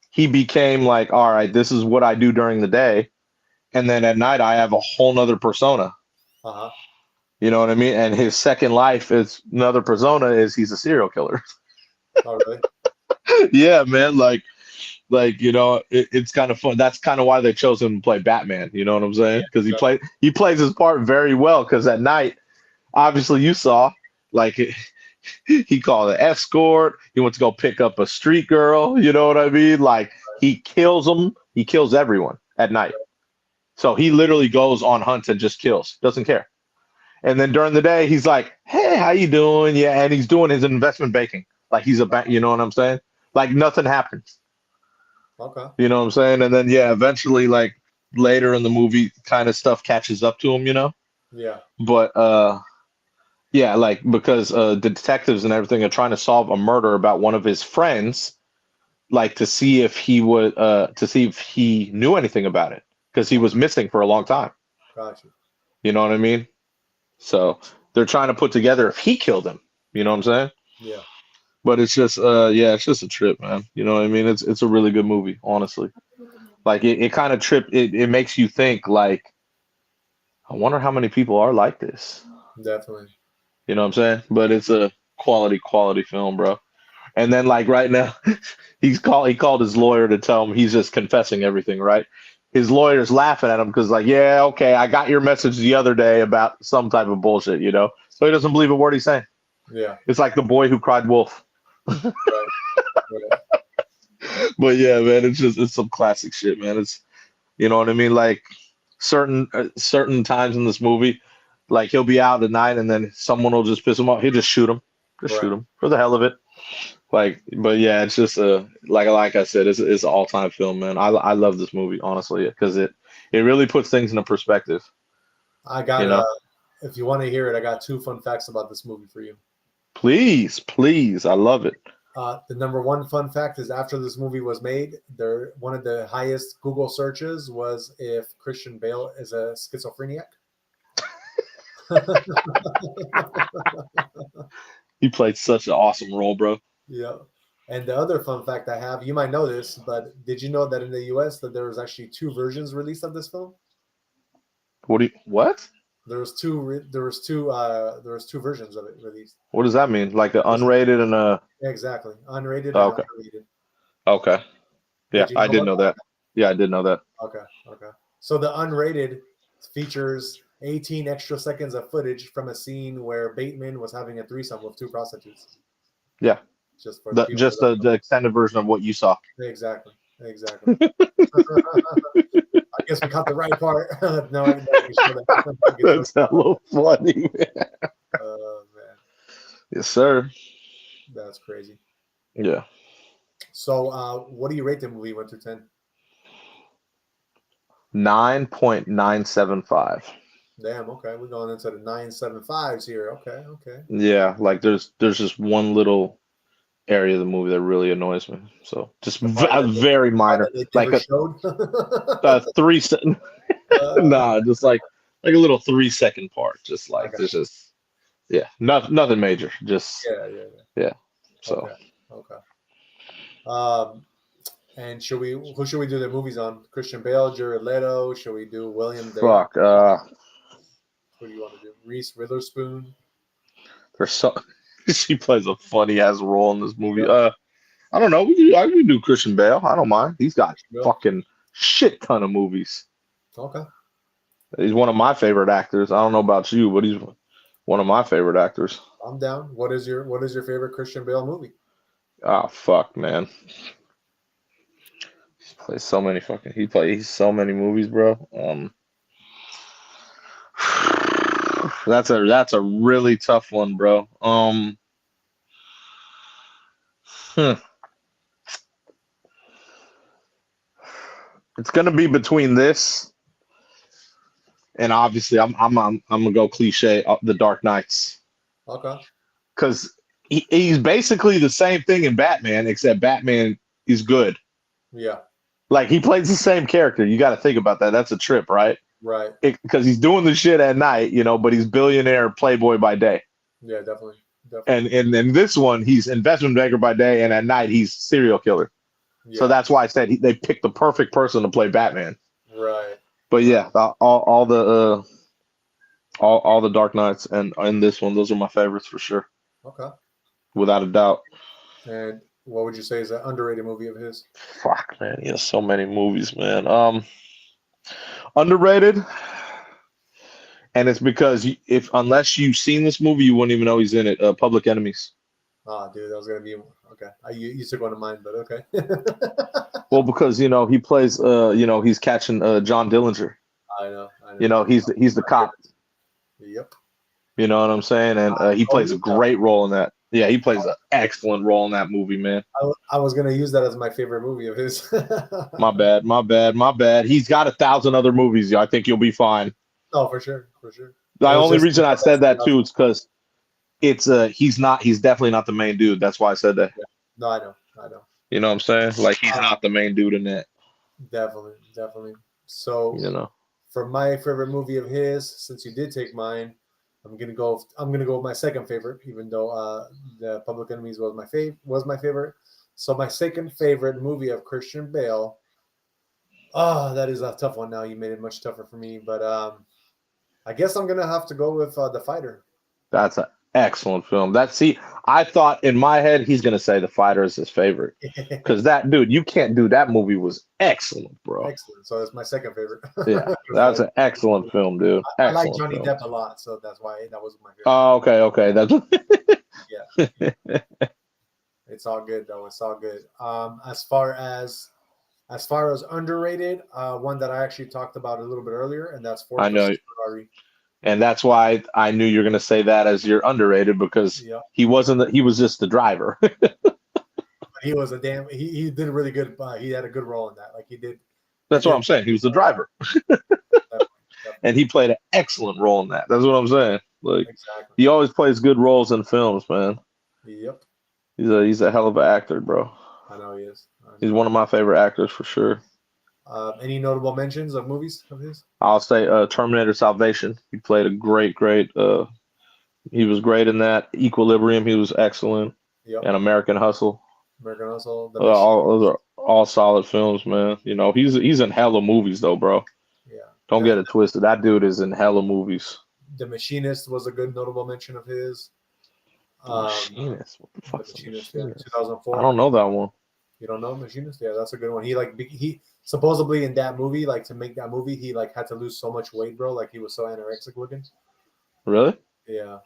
Speaker 2: he became like, all right, this is what I do during the day. And then at night, I have a whole nother persona.
Speaker 1: Uh-huh.
Speaker 2: You know what I mean? And his second life is another persona is he's a serial killer.
Speaker 1: Oh, really?
Speaker 2: Yeah, man. Like it's kind of fun. That's kind of why they chose him to play Batman. You know what I'm saying? Because he plays his part very well. Because at night, obviously, you saw like he called an escort. He went to go pick up a street girl. You know what I mean? Like he kills them. He kills everyone at night. So he literally goes on hunts and just kills, doesn't care. And then during the day, he's like, "Hey, how you doing?" Yeah, and he's doing his investment banking, like he's a bank. You know what I'm saying? Like nothing happens.
Speaker 1: Okay.
Speaker 2: You know what I'm saying? And then eventually, like later in the movie, kind of stuff catches up to him.
Speaker 1: Yeah.
Speaker 2: But yeah, like because the detectives and everything are trying to solve a murder about one of his friends, like to see if he knew anything about it. Because he was missing for a long time.
Speaker 1: Gotcha.
Speaker 2: You know what I mean? So they're trying to put together if he killed him. You know what I'm saying?
Speaker 1: Yeah.
Speaker 2: But it's just it's just a trip, man. You know what I mean? It's a really good movie, honestly. Like it kind of it makes you think like, I wonder how many people are like this.
Speaker 1: Definitely.
Speaker 2: You know what I'm saying? But it's a quality film, bro. And then like right now, he called his lawyer to tell him he's just confessing everything, right? His lawyer's laughing at him because like, yeah, okay, I got your message the other day about some type of bullshit, So he doesn't believe a word he's saying.
Speaker 1: Yeah.
Speaker 2: It's like the boy who cried wolf.
Speaker 1: Right.
Speaker 2: But yeah, man, it's some classic shit, man. It's you know what I mean? Like certain times in this movie, like he'll be out at night and then someone will just piss him off. He'll just shoot him. Shoot him for the hell of it. Like, but yeah, it's just like I said, it's an all-time film, man. I love this movie, honestly, because it really puts things into perspective.
Speaker 1: I got if you want to hear it, I got 2 fun facts about this movie for you.
Speaker 2: Please, I love it.
Speaker 1: The number 1 fun fact is after this movie was made, one of the highest Google searches was if Christian Bale is a schizophrenic.
Speaker 2: He played such an awesome role, bro.
Speaker 1: Yeah. And the other fun fact I have, you might know this, but did you know that in the US that there was actually 2 versions released of this film?
Speaker 2: What?
Speaker 1: There was two versions of it released.
Speaker 2: What does that mean? Like an unrated and a
Speaker 1: Exactly. Unrated and
Speaker 2: okay.
Speaker 1: unrated.
Speaker 2: Okay. Yeah, I did know that. Yeah, I did know that.
Speaker 1: Okay. So the unrated features 18 extra seconds of footage from a scene where Bateman was having a threesome with 2 prostitutes.
Speaker 2: Yeah.
Speaker 1: just for the people.
Speaker 2: Just the extended version of what you saw.
Speaker 1: Exactly. I guess we caught the right part. No, I can show that.
Speaker 2: That's a little funny, man.
Speaker 1: Oh man,
Speaker 2: Yes, sir.
Speaker 1: that's crazy.
Speaker 2: Yeah.
Speaker 1: So, what do you rate the movie 1 through 10?
Speaker 2: 9.975.
Speaker 1: Damn. Okay, we're going into the 9.75s here. Okay.
Speaker 2: Yeah, like there's just one little area of the movie that really annoys me. So just very minor, like a 3 second. Nah, just like a little 3 second part. Just like there's just nothing major. Just yeah. So
Speaker 1: okay. And who should we do the movies on? Christian Bale, Jared Leto? Should we do William?
Speaker 2: Fuck.
Speaker 1: What do you want to do? Reese Witherspoon?
Speaker 2: She plays a funny ass role in this movie. I don't know. We do Christian Bale. I don't mind. He's got fucking shit ton of movies.
Speaker 1: Okay.
Speaker 2: He's one of my favorite actors. I don't know about you, but he's one of my favorite actors.
Speaker 1: I'm down. What is your favorite Christian Bale movie?
Speaker 2: Oh fuck, man. He plays so many movies, bro. That's a really tough one, bro. It's gonna be between this and obviously I'm gonna go cliche, The Dark Knights.
Speaker 1: Okay.
Speaker 2: Because he's basically the same thing in Batman, except Batman is good.
Speaker 1: Yeah.
Speaker 2: Like he plays the same character. You got to think about that. That's a trip, right?
Speaker 1: Right.
Speaker 2: Because he's doing the shit at night, but he's billionaire playboy by day.
Speaker 1: Yeah, definitely.
Speaker 2: And in this one, he's investment banker by day, and at night he's serial killer. Yeah. So that's why I said they picked the perfect person to play Batman.
Speaker 1: Right.
Speaker 2: But yeah, all the Dark Knights and in this one, those are my favorites for sure.
Speaker 1: Okay.
Speaker 2: Without a doubt.
Speaker 1: And what would you say is an underrated movie of his?
Speaker 2: Fuck, man. He has so many movies, man. Underrated. And it's because unless you've seen this movie, you wouldn't even know he's in it. Public Enemies.
Speaker 1: Oh, dude, that was gonna be okay. You took one of mine, but okay.
Speaker 2: Well, because he plays. He's catching John Dillinger.
Speaker 1: I know.
Speaker 2: He's the cop.
Speaker 1: Yep.
Speaker 2: You know what I'm saying? And he plays a great role in that. Yeah, he plays an excellent role in that movie, man.
Speaker 1: I was gonna use that as my favorite movie of his.
Speaker 2: My bad. He's got 1,000 other movies. I think you'll be fine.
Speaker 1: Oh, for sure.
Speaker 2: The only reason I said that too is because he's definitely not the main dude. That's why I said that.
Speaker 1: Yeah. No, I know.
Speaker 2: You know what I'm saying? Like he's not the main dude in that.
Speaker 1: Definitely. So for my favorite movie of his, since you did take mine, I'm gonna go with my second favorite, even though the Public Enemies was my favorite. So my second favorite movie of Christian Bale. Oh, that is a tough one. Now you made it much tougher for me, but I guess I'm gonna have to go with The Fighter. That's an excellent film. I thought in my head he's gonna say The Fighter is his favorite because that dude, you can't do that movie was excellent, bro. Excellent. So that's my second favorite. Yeah, that's an excellent film, dude. I like Johnny Depp a lot, so that's why that was my favorite. Oh, okay. That's yeah. It's all good though. It's all good. As far as underrated, one that I actually talked about a little bit earlier, and that's Ford versus Ferrari. And that's why I knew you're going to say that as your underrated because he was just the driver. He was he did really good. He had a good role in that. Like he did. That's what I'm saying. He was the driver. Definitely. And he played an excellent role in that. That's what I'm saying. Like exactly. He always plays good roles in films, man. Yep. He's a hell of an actor, bro. I know he is. He's one of my favorite actors for sure. Any notable mentions of movies of his? I'll say Terminator Salvation. He played a great. He was great in that. Equilibrium. He was excellent. Yep. And American Hustle. Those are all solid films, man. He's in hella movies though, bro. Yeah. Don't get it twisted. That dude is in hella movies. The Machinist was a good notable mention of his. Machinist. What the fuck is Machinist? 2004. I don't know that one. You don't know Machinist? Yeah, that's a good one. He supposedly in that movie, to make that movie, he had to lose so much weight, bro. He was so anorexic looking. Really? Yeah.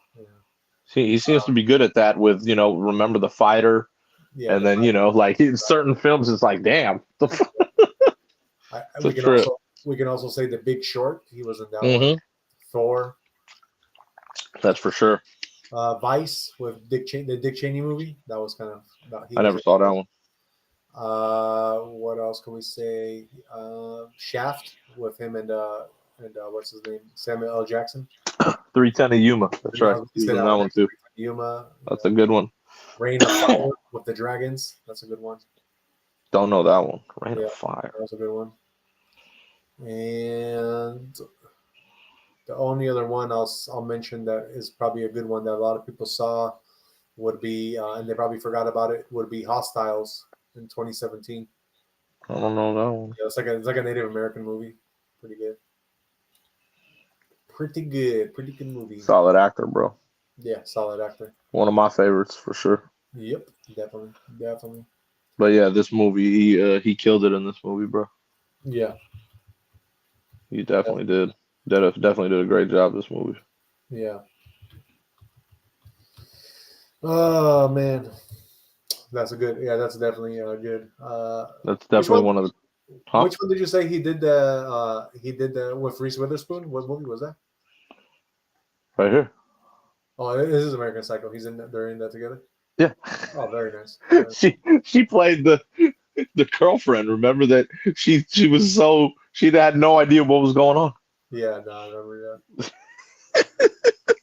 Speaker 1: See, he seems to be good at that with, Remember the Fighter. Yeah,
Speaker 2: And then, like in certain films, it's like, damn.
Speaker 1: we can also say The Big Short. He was in that one.
Speaker 2: Mm-hmm.
Speaker 1: Thor.
Speaker 2: That's for sure.
Speaker 1: Vice with the Dick Cheney movie. That was kind of.
Speaker 2: I never saw that one.
Speaker 1: What else can we say? Shaft with him and what's his name? Samuel L. Jackson.
Speaker 2: 310 of Yuma. That's right.
Speaker 1: He
Speaker 2: He was in that one too.
Speaker 1: Yuma.
Speaker 2: That's a good one.
Speaker 1: Reign of Fire with the Dragons. That's a good one.
Speaker 2: Don't know that one. Reign of Fire.
Speaker 1: That's a good one. And the only other one I'll mention that is probably a good one that a lot of people saw would be, and they probably forgot about it, would be Hostiles in 2017.
Speaker 2: I don't know that one.
Speaker 1: Yeah, it's like a Native American movie. Pretty good. Pretty good movie.
Speaker 2: Solid actor, bro.
Speaker 1: Yeah, solid actor.
Speaker 2: One of my favorites for sure.
Speaker 1: Yep, definitely.
Speaker 2: But yeah, this movie, he killed it in this movie, bro.
Speaker 1: Yeah,
Speaker 2: He definitely did. Definitely did a great job this movie.
Speaker 1: yeah. Oh man, that's definitely good.
Speaker 2: That's definitely one of the. Huh?
Speaker 1: Which one did you say he did the with Reese Witherspoon? What movie was that?
Speaker 2: Right here.
Speaker 1: Oh, this is American Psycho. They're in that together.
Speaker 2: Yeah.
Speaker 1: Oh, very nice.
Speaker 2: She played the girlfriend. Remember that she had no idea what was going on.
Speaker 1: Yeah, no, I remember that.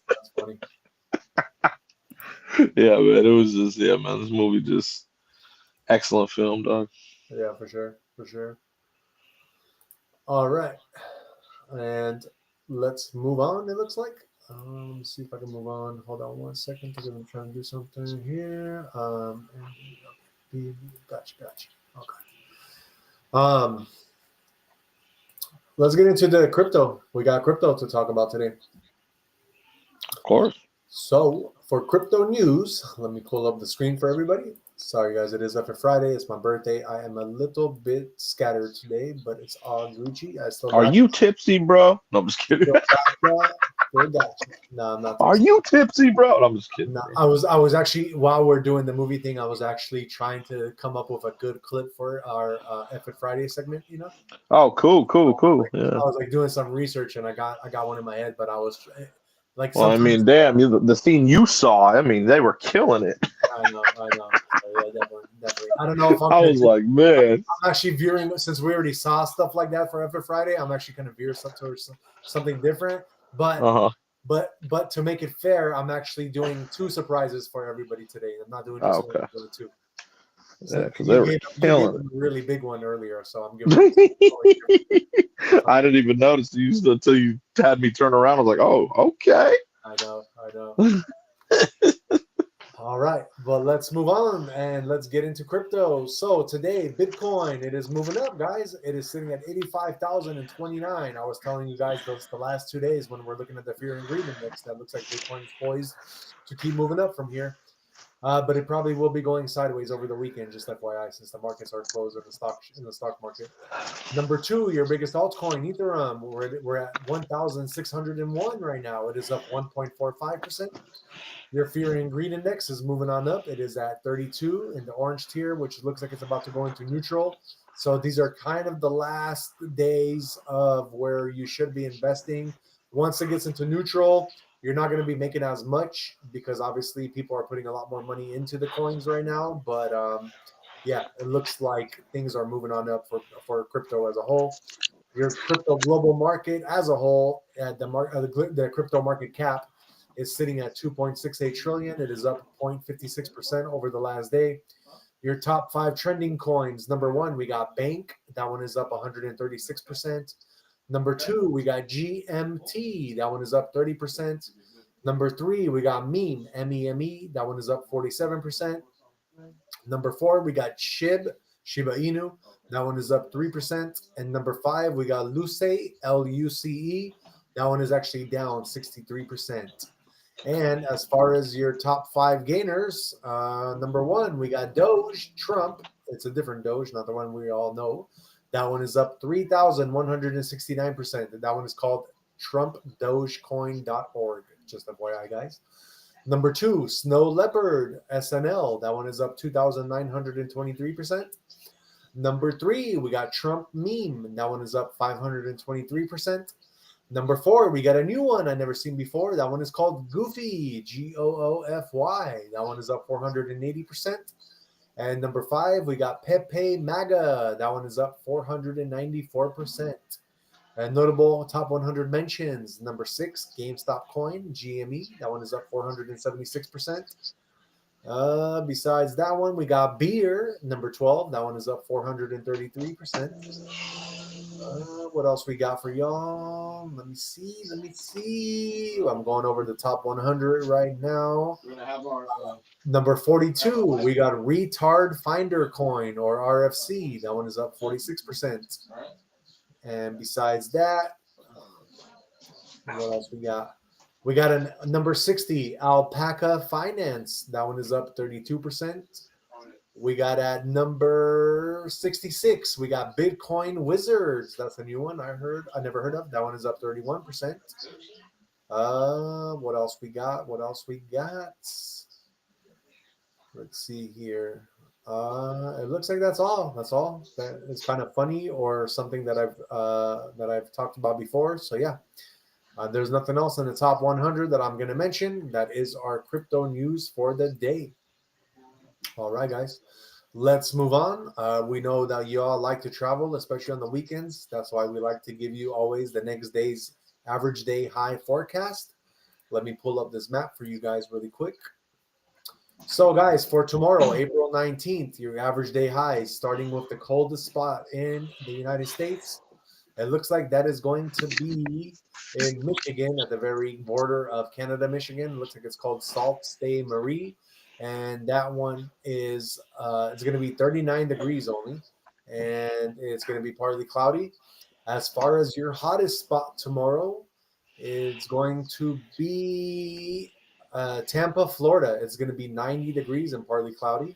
Speaker 1: That's funny.
Speaker 2: Yeah, man. It was just man. This movie just excellent film, dog.
Speaker 1: Yeah, for sure. All right, and let's move on. It looks like. Let me see if I can move on. Hold on 1 second because I'm trying to do something here. Gotcha. Okay. Let's get into the crypto. We got crypto to talk about today.
Speaker 2: Of course.
Speaker 1: So for crypto news, let me pull up the screen for everybody. Sorry, guys. It is after Friday. It's my birthday. I am a little bit scattered today, but it's all Gucci.
Speaker 2: Are you tipsy, bro? No, I'm just kidding.
Speaker 1: No, I'm not.
Speaker 2: Are you tipsy, bro? No, I'm just kidding.
Speaker 1: No, I was actually, while we're doing the movie thing, I was actually trying to come up with a good clip for our F It Friday segment.
Speaker 2: Oh, cool. Yeah.
Speaker 1: I was like doing some research and I got one in my head, but I was like,
Speaker 2: well, I mean, damn, the scene you saw. I mean, they were killing it.
Speaker 1: I know. Yeah, definitely. I don't know if
Speaker 2: I was like, man.
Speaker 1: I'm actually veering, since we already saw stuff like that for F It Friday. I'm actually going to veer towards something different. But but to make it fair, I'm actually doing 2 surprises for everybody today. I'm not doing just one, I'm doing 2. So
Speaker 2: yeah, because they were killing it.
Speaker 1: A really big one earlier, so I'm giving.
Speaker 2: I didn't even notice you until you had me turn around. I was like, oh, okay.
Speaker 1: I know. All right, well, let's move on and let's get into crypto. So today, Bitcoin, it is moving up, guys. It is sitting at 85,029. I was telling you guys those the last 2 days when we're looking at the fear and greed index. That looks like Bitcoin is poised to keep moving up from here. But it probably will be going sideways over the weekend, just FYI, since the markets are closed in the stock market. Number 2, your biggest altcoin, Ethereum. We're at 1,601 right now. It is up 1.45%. Your fear and greed index is moving on up. It is at 32 in the orange tier, which looks like it's about to go into neutral. So these are kind of the last days of where you should be investing. Once it gets into neutral, you're not going to be making as much because obviously people are putting a lot more money into the coins right now. But yeah, it looks like things are moving on up for crypto as a whole. Your crypto global market as a whole, the crypto market cap is sitting at 2.68 trillion. It is up 0.56% over the last day. Your top 5 trending coins. Number 1, we got Bank. That one is up 136%. Number 2, we got GMT. That one is up 30%. Number 3, we got Meme, MEME. That one is up 47%. Number 4, we got Shiba Inu. That one is up 3%. And number 5, we got Luce, LUCE. That one is actually down 63%. And as far as your top 5 gainers, number 1, we got Doge, Trump. It's a different Doge, not the one we all know. That one is up 3,169%. That one is called TrumpDogecoin.org. Just FYI, guys. Number 2, Snow Leopard, SNL. That one is up 2,923%. Number 3, we got Trump Meme. That one is up 523%. Number 4, we got a new one I never seen before. That one is called Goofy, Goofy. That one is up 480%. And number 5, we got Pepe MAGA. That one is up 494%. And notable top 100 mentions. Number 6, GameStop Coin, GME. That one is up 476%. Besides that one, we got Beer, number 12. That one is up 433%. What else we got for y'all? Let me see. I'm going over the top 100 right now.
Speaker 2: We're gonna have our
Speaker 1: Number 42, we got Retard Finder Coin, or RFC. That one is up 46%. And besides that, what else we got? We got a number 60, Alpaca Finance. That one is up 32%. We got at number 66, we got Bitcoin Wizards. That's a new one I never heard of. That one is up 31%. What else we got? Let's see here. It looks like that's all. That is kind of funny or something that I've talked about before. So yeah, there's nothing else in the top 100 that I'm going to mention. That is our crypto news for the day. All right, guys, let's move on. We know that y'all like to travel, especially on the weekends. That's why we like to give you always the next day's average day high forecast. Let me pull up this map for you guys really quick. So, guys, for tomorrow, April 19th, your average day highs, starting with the coldest spot in the United States. It looks like that is going to be in Michigan, at the very border of Canada, Michigan. It looks like it's called Sault Ste. Marie. And that one is it's going to be 39 degrees only, and it's going to be partly cloudy. As far as your hottest spot tomorrow, it's going to be Tampa, Florida. It's going to be 90 degrees and partly cloudy.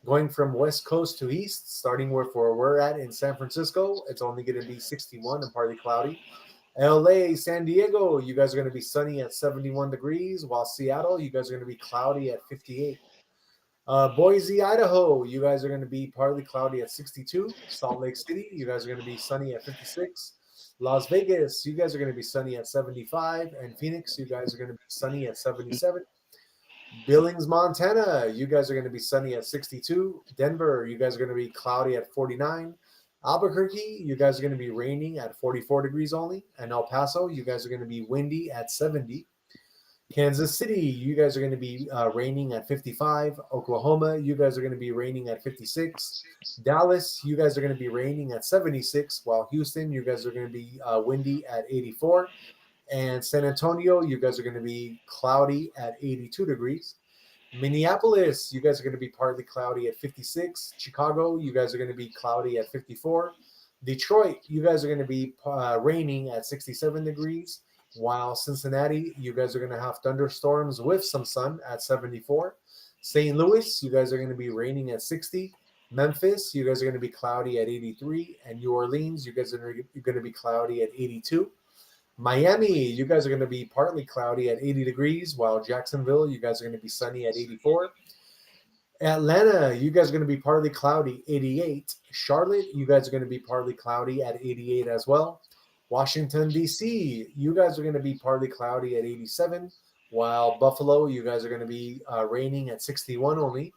Speaker 1: Going from west coast to east, starting with where we're at in San Francisco, it's only going to be 61 and partly cloudy. LA, San Diego, you guys are going to be sunny at 71 degrees, while Seattle, you guys are going to be cloudy at 58. Boise, Idaho, you guys are going to be partly cloudy at 62. Salt Lake City, you guys are going to be sunny at 56. Las Vegas, you guys are going to be sunny at 75. And Phoenix, you guys are going to be sunny at 77. Billings, Montana, you guys are going to be sunny at 62. Denver, you guys are going to be cloudy at 49. Albuquerque, you guys are going to be raining at 44 degrees only. And El Paso, you guys are going to be windy at 70. Kansas City, you guys are going to be raining at 55. Oklahoma, you guys are going to be raining at 56. Dallas, you guys are going to be raining at 76. While Houston, you guys are going to be windy at 84. And San Antonio, you guys are going to be cloudy at 82 degrees. Minneapolis, you guys are going to be partly cloudy at 56. Chicago, you guys are going to be cloudy at 54. Detroit, you guys are going to be raining at 67 degrees. While Cincinnati, you guys are going to have thunderstorms with some sun at 74. St. Louis, you guys are going to be raining at 60. Memphis, you guys are going to be cloudy at 83. And New Orleans, you guys are going to be cloudy at 82. Miami, you guys are going to be partly cloudy at 80 degrees, while Jacksonville, you guys are going to be sunny at 84. Atlanta, you guys are going to be partly cloudy, 88. Charlotte, you guys are going to be partly cloudy at 88 as well. Washington, D.C., you guys are going to be partly cloudy at 87, while Buffalo, you guys are going to be raining at 61 only.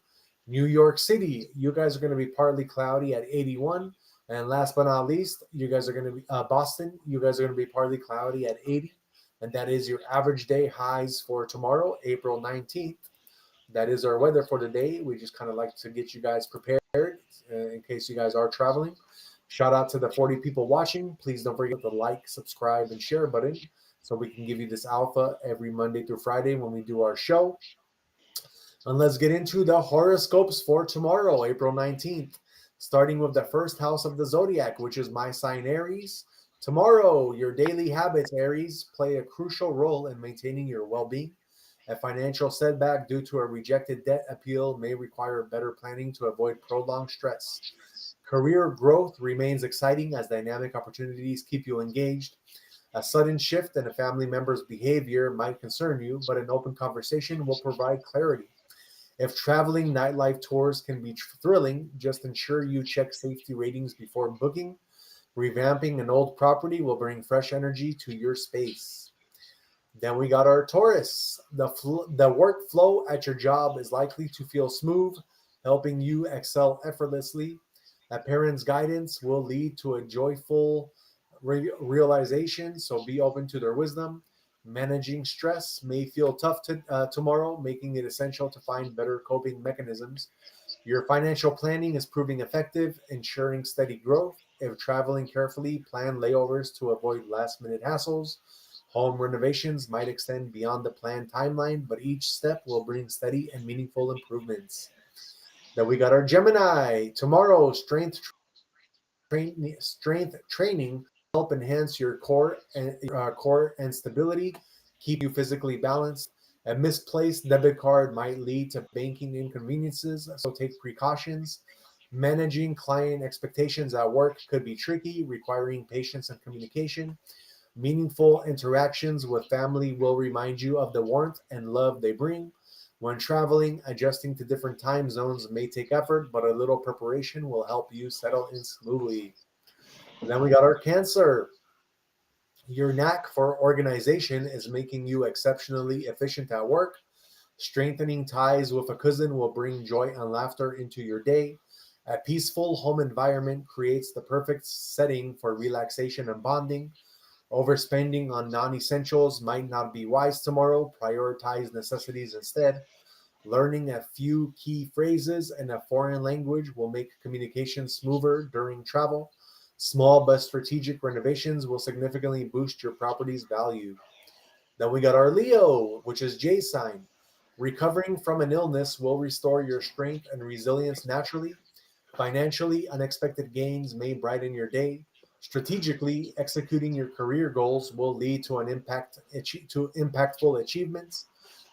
Speaker 1: New York City, you guys are going to be partly cloudy at 81. And last but not least, you guys are going to be Boston. You guys are going to be partly cloudy at 80. And that is your average day highs for tomorrow, April 19th. That is our weather for today. We just kind of like to get you guys prepared in case you guys are traveling. Shout out to the 40 people watching. Please don't forget the like, subscribe, and share button so we can give you this alpha every Monday through Friday when we do our show. And let's get into the horoscopes for tomorrow, April 19th. Starting with the first house of the zodiac, which is my sign Aries. Tomorrow, your daily habits, Aries, play a crucial role in maintaining your well-being. A financial setback due to a rejected debt appeal may require better planning to avoid prolonged stress. Career growth remains exciting as dynamic opportunities keep you engaged. A sudden shift in a family member's behavior might concern you, but an open conversation will provide clarity. If traveling nightlife tours can be thrilling, just ensure you check safety ratings before booking. Revamping an old property will bring fresh energy to your space. Then we got our Taurus. The workflow at your job is likely to feel smooth, helping you excel effortlessly. A parent's guidance will lead to a joyful realization, so be open to their wisdom. Managing stress may feel tough tomorrow, making it essential to find better coping mechanisms. Your financial planning is proving effective, ensuring steady growth. If traveling carefully, plan layovers to avoid last minute hassles. Home renovations might extend beyond the planned timeline, but each step will bring steady and meaningful improvements. Then we got our Gemini. Tomorrow, strength training help enhance your core and stability, keep you physically balanced. A misplaced debit card might lead to banking inconveniences, so take precautions. Managing client expectations at work could be tricky, requiring patience and communication. Meaningful interactions with family will remind you of the warmth and love they bring. When traveling, adjusting to different time zones may take effort, but a little preparation will help you settle in smoothly. And then we got our Cancer. Your knack for organization is making you exceptionally efficient at work. Strengthening ties with a cousin will bring joy and laughter into your day. A peaceful home environment creates the perfect setting for relaxation and bonding. Overspending on non essentials might not be wise tomorrow. Prioritize necessities instead. Learning a few key phrases in a foreign language will make communication smoother during travel. Small but strategic renovations will significantly boost your property's value. Then we got our Leo, which is J sign. Recovering from an illness will restore your strength and resilience naturally. Financially, unexpected gains may brighten your day. Strategically, executing your career goals will lead to impactful achievements.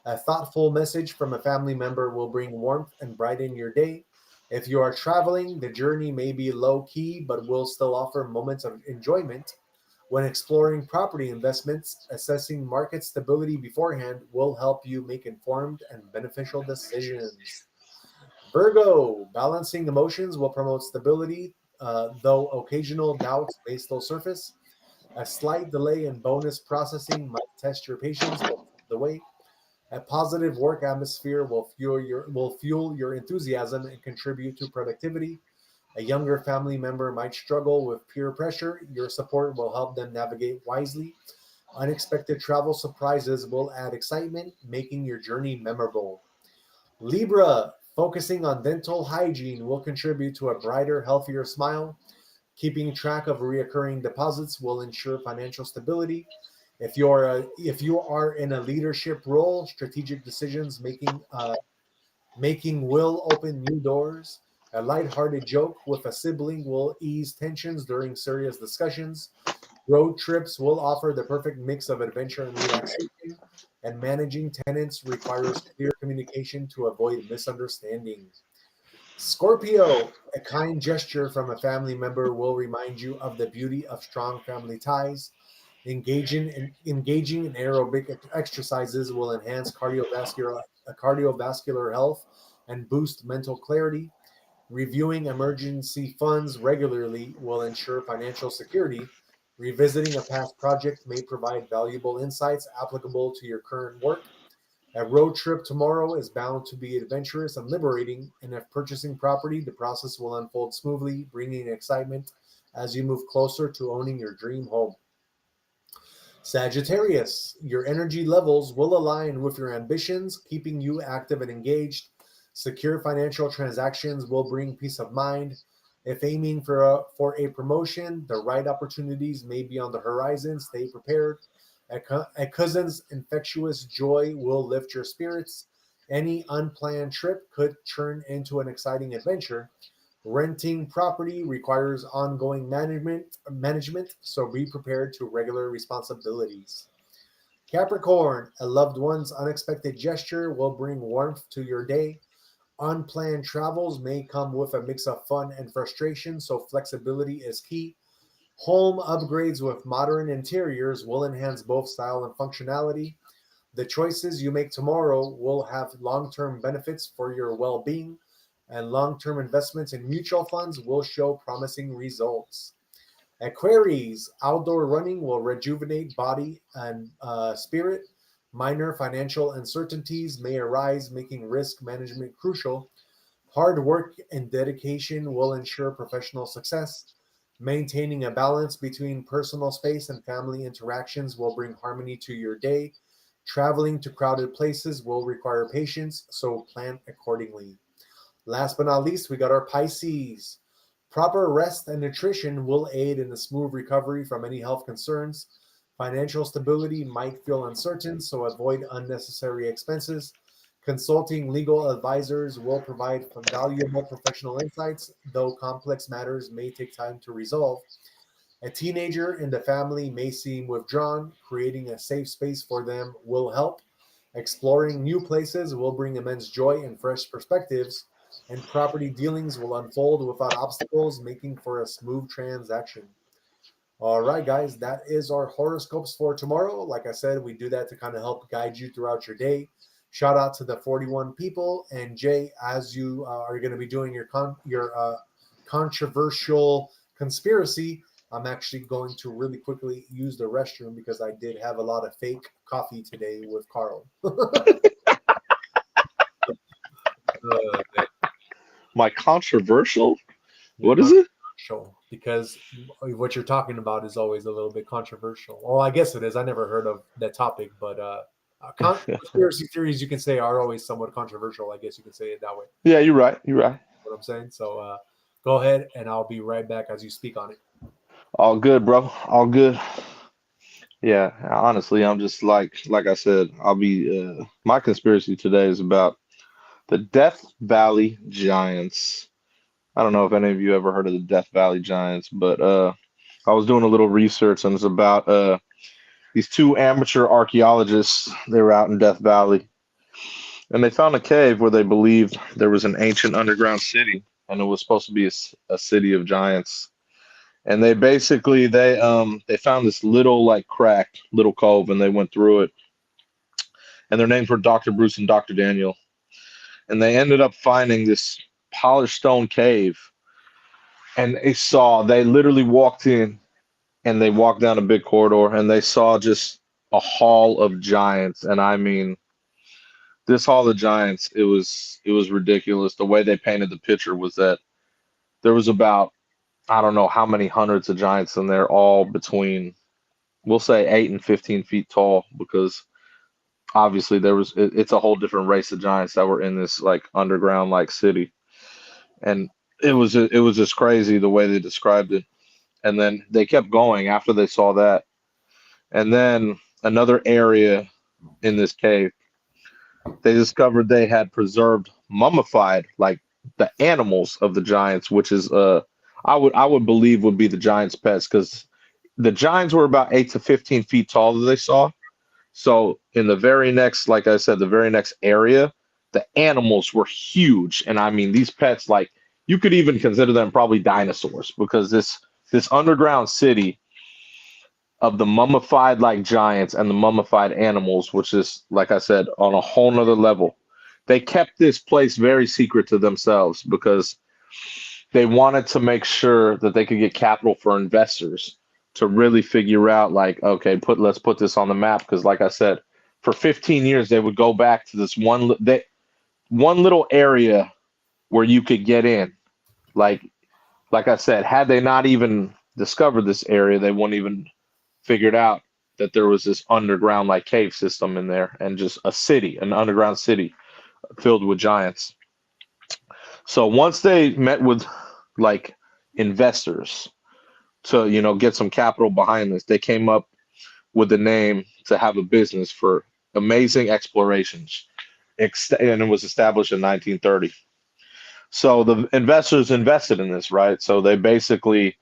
Speaker 1: A thoughtful message from a family member will bring warmth and brighten your day. If you are traveling, the journey may be low key, but will still offer moments of enjoyment. When exploring property investments, assessing market stability beforehand will help you make informed and beneficial decisions. Virgo, balancing emotions will promote stability, though occasional doubts may still surface. A slight delay in bonus processing might test your patience, but the way. A positive work atmosphere will fuel your enthusiasm and contribute to productivity. A younger family member might struggle with peer pressure. Your support will help them navigate wisely. Unexpected travel surprises will add excitement, making your journey memorable. Libra, focusing on dental hygiene will contribute to a brighter, healthier smile. Keeping track of recurring deposits will ensure financial stability. If you are in a leadership role, strategic decisions making will open new doors. A lighthearted joke with a sibling will ease tensions during serious discussions. Road trips will offer the perfect mix of adventure and relaxation, and managing tenants requires clear communication to avoid misunderstanding. Scorpio, a kind gesture from a family member will remind you of the beauty of strong family ties. Engaging in aerobic exercises will enhance cardiovascular health and boost mental clarity. Reviewing emergency funds regularly will ensure financial security. Revisiting a past project may provide valuable insights applicable to your current work. A road trip tomorrow is bound to be adventurous and liberating, and if purchasing property, the process will unfold smoothly, bringing excitement as you move closer to owning your dream home. Sagittarius, your energy levels will align with your ambitions, keeping you active and engaged. Secure financial transactions will bring peace of mind. If aiming for a promotion, the right opportunities may be on the horizon. Stay prepared. A cousin's infectious joy will lift your spirits. Any unplanned trip could turn into an exciting adventure. Renting property requires ongoing management, so be prepared to regular responsibilities. Capricorn, a loved one's unexpected gesture will bring warmth to your day. Unplanned travels may come with a mix of fun and frustration, so flexibility is key. Home upgrades with modern interiors will enhance both style and functionality. The choices you make tomorrow will have long-term benefits for your well-being, and long-term investments in mutual funds will show promising results. Aquarius, outdoor running will rejuvenate body and spirit. Minor financial uncertainties may arise, making risk management crucial. Hard work and dedication will ensure professional success. Maintaining a balance between personal space and family interactions will bring harmony to your day. Traveling to crowded places will require patience, so plan accordingly. Last but not least, we got our Pisces. Proper rest and nutrition will aid in the smooth recovery from any health concerns. Financial stability might feel uncertain, so avoid unnecessary expenses. Consulting legal advisors will provide valuable professional insights, though complex matters may take time to resolve. A teenager in the family may seem withdrawn. Creating a safe space for them will help. Exploring new places will bring immense joy and fresh perspectives, and property dealings will unfold without obstacles, making for a smooth transaction. All right, guys, that is our horoscopes for tomorrow. Like I said, we do that to kind of help guide you throughout your day. Shout out to the 41 people. And Jay, as you are going to be doing your controversial conspiracy, I'm actually going to really quickly use the restroom because I did have a lot of fake coffee today with Carl.
Speaker 2: My controversial? What is it?
Speaker 1: Because what you're talking about is always a little bit controversial. Well, I guess it is. I never heard of that topic, but conspiracy theories, you can say, are always somewhat controversial. I guess you can say it that way.
Speaker 2: Yeah, you're right. You're right.
Speaker 1: What I'm saying. So go ahead, and I'll be right back as you speak on it.
Speaker 2: All good, bro. All good. Yeah, honestly, I'm just like I said, I'll be my conspiracy today is about the Death Valley Giants. I don't know if any of you ever heard of the Death Valley Giants, but I was doing a little research and it's about these two amateur archaeologists. They were out in Death Valley and they found a cave where they believed there was an ancient underground city and it was supposed to be a city of giants. And they basically they found this little like cracked little cove and they went through it. And their names were Dr. Bruce and Dr. Daniel. And they ended up finding this polished stone cave. And they literally walked in and they walked down a big corridor and they saw just a hall of giants. And I mean, this hall of giants, it was ridiculous. The way they painted the picture was that there was about, I don't know how many hundreds of giants in there, all between, we'll say 8 and 15 feet tall, because obviously it's a whole different race of giants that were in this like underground like city. And it was just crazy the way they described it. And then they kept going after they saw that. And then another area in this cave, they discovered they had preserved mummified, like the animals of the giants, which is I would believe would be the giants' pets, because the giants were about 8 to 15 feet tall that they saw. So in the very next, like I said, the very next area, the animals were huge. And I mean, these pets, like, you could even consider them probably dinosaurs, because this underground city of the mummified like giants and the mummified animals, which is, like I said, on a whole nother level. They kept this place very secret to themselves because they wanted to make sure that they could get capital for investors to really figure out, like, okay, let's put this on the map. Because like I said, for 15 years, they would go back to this one little area where you could get in. Like I said, had they not even discovered this area, they wouldn't even figured out that there was this underground like cave system in there, and just an underground city filled with giants. So once they met with like investors to, get some capital behind this, they came up with the name to have a business for amazing explorations. And it was established in 1930. So the investors invested in this, right? So they basically,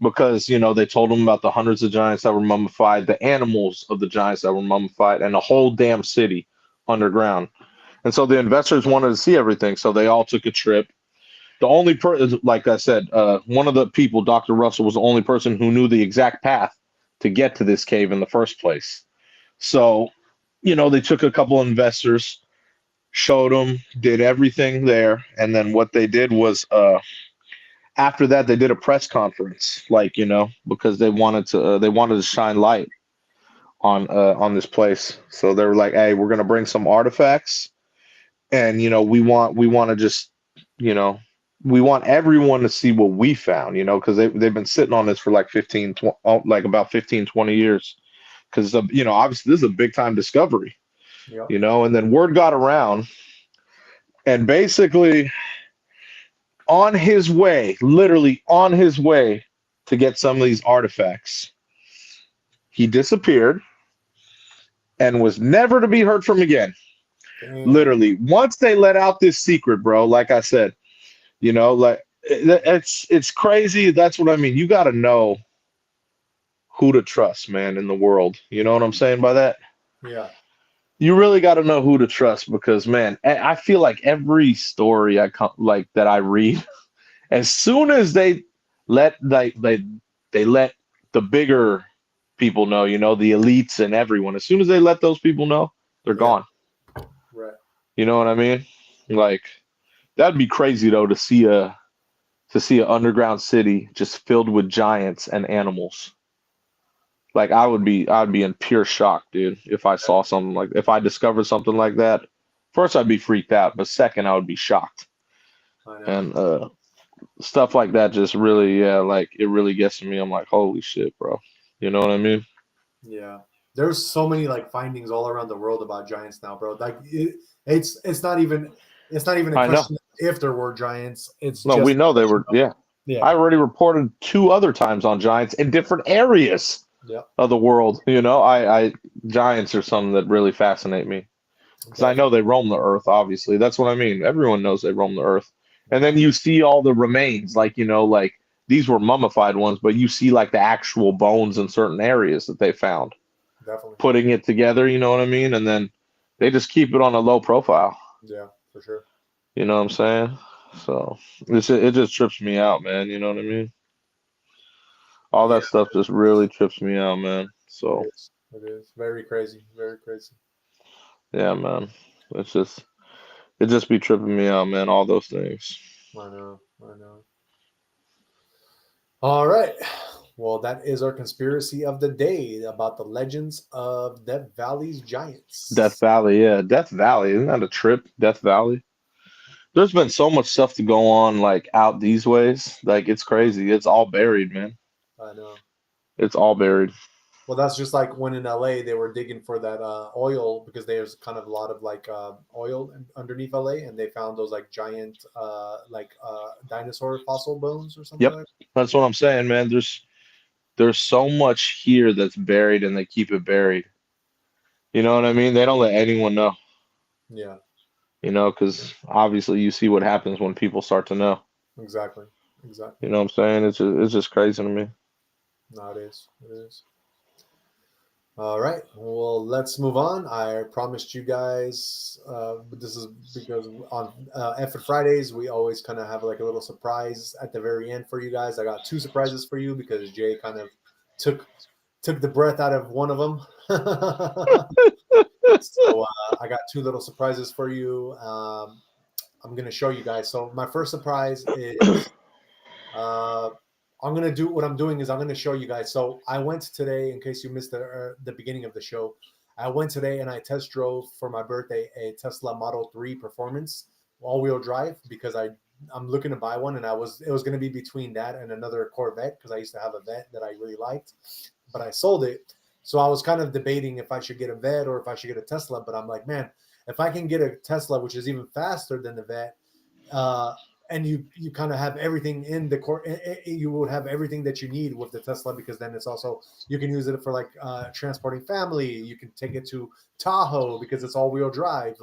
Speaker 2: because, they told them about the hundreds of giants that were mummified, the animals of the giants that were mummified, and the whole damn city underground. And so the investors wanted to see everything. So they all took a trip the only person, like I said, one of the people, Dr. Russell, was the only person who knew the exact path to get to this cave in the first place. So, they took a couple of investors, showed them, did everything there, and then what they did was, after that, they did a press conference, because they wanted to shine light on this place. So they were like, "Hey, we're gonna bring some artifacts, and we want to just, you know, we want everyone to see what we found, because they've been sitting on this for like 20 years, because obviously this is a big time discovery,
Speaker 1: Yep.
Speaker 2: and then word got around, and basically on his way, literally on his way to get some of these artifacts, he disappeared and was never to be heard from again.
Speaker 1: Damn.
Speaker 2: Literally, once they let out this secret, bro, like I said, it's crazy. That's what I mean. You got to know who to trust, man, in the world. You know what I'm saying by that?
Speaker 1: Yeah.
Speaker 2: You really got to know who to trust, because, man, I feel like every story that I read, as soon as they let they let the bigger people know, the elites and everyone, as soon as they let those people know, they're gone.
Speaker 1: Right.
Speaker 2: You know what I mean? Like, that'd be crazy though, to see an underground city just filled with giants and animals. Like, I'd be in pure shock, dude, if I saw something if I discovered something like that. First, I'd be freaked out, but second, I would be shocked.
Speaker 1: I know.
Speaker 2: And stuff like that just really, it really gets to me. I'm like, holy shit, bro. You know what I mean?
Speaker 1: Yeah. There's so many findings all around the world about giants now, bro. It's not even a
Speaker 2: I know.
Speaker 1: question if there were giants. It's
Speaker 2: No,
Speaker 1: just
Speaker 2: we know they were. Yeah.
Speaker 1: Yeah.
Speaker 2: I already reported 2 other times on giants in different areas
Speaker 1: Yep.
Speaker 2: of the world. Giants are something that really fascinate me, because I know they roam the earth. Obviously, that's what I mean. Everyone knows they roam the earth, and then you see all the remains, like these were mummified ones, but you see the actual bones in certain areas that they found.
Speaker 1: Definitely.
Speaker 2: Putting it together, you know what I mean, and then they just keep it on a low profile.
Speaker 1: Yeah, for sure.
Speaker 2: You know what I'm saying? So it just trips me out, man. You know what I mean? All that stuff just really trips me out, man. So
Speaker 1: It is very crazy. Very crazy.
Speaker 2: yeah, man. It just be tripping me out, man. All those things.
Speaker 1: I know. All right. Well, that is our conspiracy of the day about the legends of Death Valley's giants.
Speaker 2: Death Valley, yeah. Death Valley. Isn't that a trip? Death Valley. There's been so much stuff to go on out these ways. It's crazy. It's all buried, man.
Speaker 1: I know.
Speaker 2: It's all buried.
Speaker 1: Well, that's just like when in LA they were digging for that oil, because there's kind of a lot of oil underneath LA, and they found those giant dinosaur fossil bones or something.
Speaker 2: Yep.
Speaker 1: Like that.
Speaker 2: That's what I'm saying, man. There's so much here that's buried, and they keep it buried. You know what I mean? They don't let anyone know.
Speaker 1: Yeah.
Speaker 2: Because obviously you see what happens when people start to know.
Speaker 1: Exactly.
Speaker 2: You know what I'm saying? It's just crazy to me.
Speaker 1: No, it is. It is. All right. Well, let's move on. I promised you guys, this is because on Effort Fridays, we always kind of have a little surprise at the very end for you guys. I got 2 surprises for you because Jay kind of took the breath out of one of them. So I got 2 little surprises for you. I'm going to show you guys. So my first surprise is I'm going to do what I'm doing is I'm going to show you guys. So I went today, in case you missed the beginning of the show, I went today and I test drove for my birthday a Tesla Model 3 Performance all-wheel drive, because I'm looking to buy one, and it was going to be between that and another Corvette, because I used to have a Vet that I really liked, but I sold it. So I was kind of debating if I should get a Vet or if I should get a Tesla, but I'm like, man, if I can get a Tesla, which is even faster than the Vet, and you kind of have everything in the core, you would have everything that you need with the Tesla, because then it's also, you can use it for transporting family. You can take it to Tahoe because it's all-wheel drive.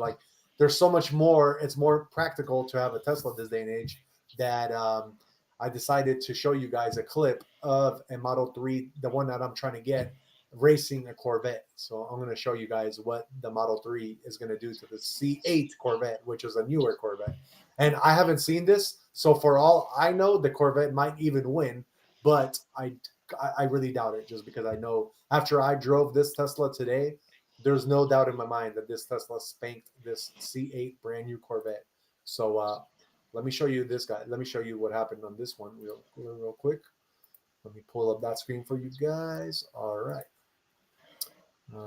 Speaker 1: There's so much more. It's more practical to have a Tesla this day and age, that I decided to show you guys a clip of a Model 3, the one that I'm trying to get, racing a Corvette. So I'm going to show you guys what the Model 3 is going to do to the C8 Corvette, which is a newer Corvette. And I haven't seen this, So for all I know, the Corvette might even win, but I really doubt it, just because I know after I drove this Tesla today, there's no doubt in my mind that this Tesla spanked this C8 brand new Corvette. So let me show you this guy. Let me show you what happened on this one real quick. Let me pull up that screen for you guys. All right.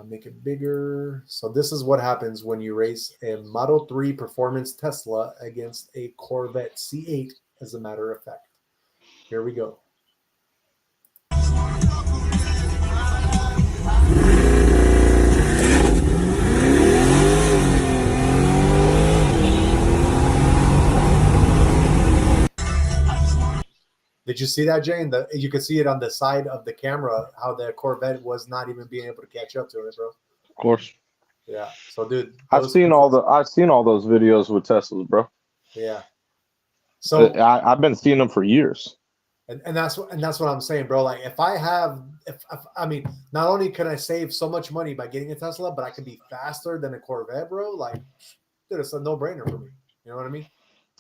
Speaker 1: Make it bigger. So this is what happens when you race a Model 3 performance Tesla against a Corvette C8, as a matter of fact. Here we go. Did you see that, Jane? You could see it on the side of the camera, how the Corvette was not even being able to catch up to it, bro.
Speaker 2: Of course.
Speaker 1: Yeah. So, dude,
Speaker 2: I've seen all those videos with Teslas, bro.
Speaker 1: Yeah. So
Speaker 2: I've been seeing them for years.
Speaker 1: And that's what I'm saying, bro. Like, if I mean, not only can I save so much money by getting a Tesla, but I can be faster than a Corvette, bro. Like, dude, it's a no-brainer for me. You know what I mean?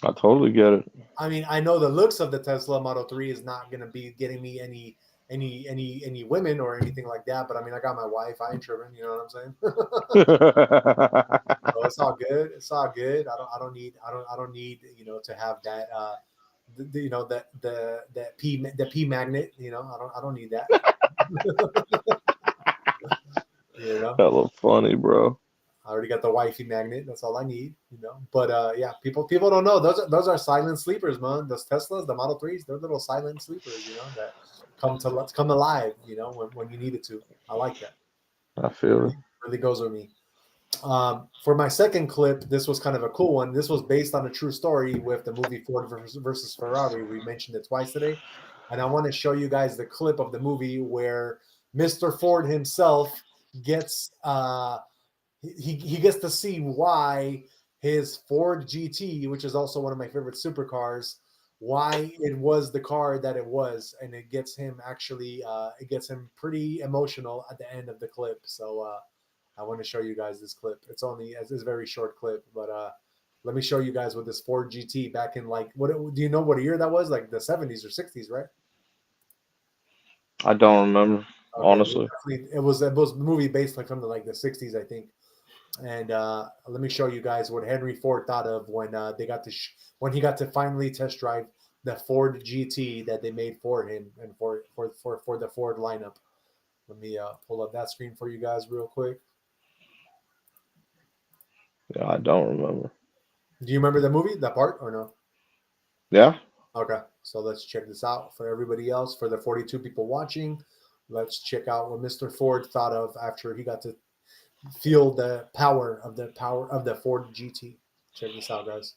Speaker 2: I totally get it.
Speaker 1: I mean, I know the looks of the Tesla Model 3 is not going to be getting me any women or anything like that. But I mean, I got my wife. I ain't tripping. You know what I'm saying? So it's all good. It's all good. I don't need to have that the P magnet. I don't need that.
Speaker 2: Hella funny, bro.
Speaker 1: I already got the wifey magnet. That's all I need, But yeah, people don't know. Those are silent sleepers, man. Those Teslas, the Model 3s, they're little silent sleepers, that come alive, when you need it to. I like that.
Speaker 2: I feel it.
Speaker 1: Really goes with me. For my second clip, this was kind of a cool one. This was based on a true story with the movie Ford versus Ferrari. We mentioned it twice today. And I want to show you guys the clip of the movie where Mr. Ford himself gets he gets to see why his Ford GT, which is also one of my favorite supercars, why it was the car that it was, and it gets him pretty emotional at the end of the clip. So I want to show you guys this clip. It's a very short clip, but let me show you guys with this Ford GT back in do you know what year that was? Like the 70s or 60s, right?
Speaker 2: I don't remember, honestly.
Speaker 1: It was a movie based from the 60s, I think. And let me show you guys what Henry Ford thought of when he got to finally test drive the Ford GT that they made for him and for the Ford lineup. Let me pull up that screen for you guys real quick.
Speaker 2: Yeah, I don't remember.
Speaker 1: Do you remember the movie, that part, or no?
Speaker 2: Yeah.
Speaker 1: Okay, so let's check this out for everybody else. For the 42 people watching, let's check out what Mr. Ford thought of after he got to feel the power of the Ford GT. Check this out, guys.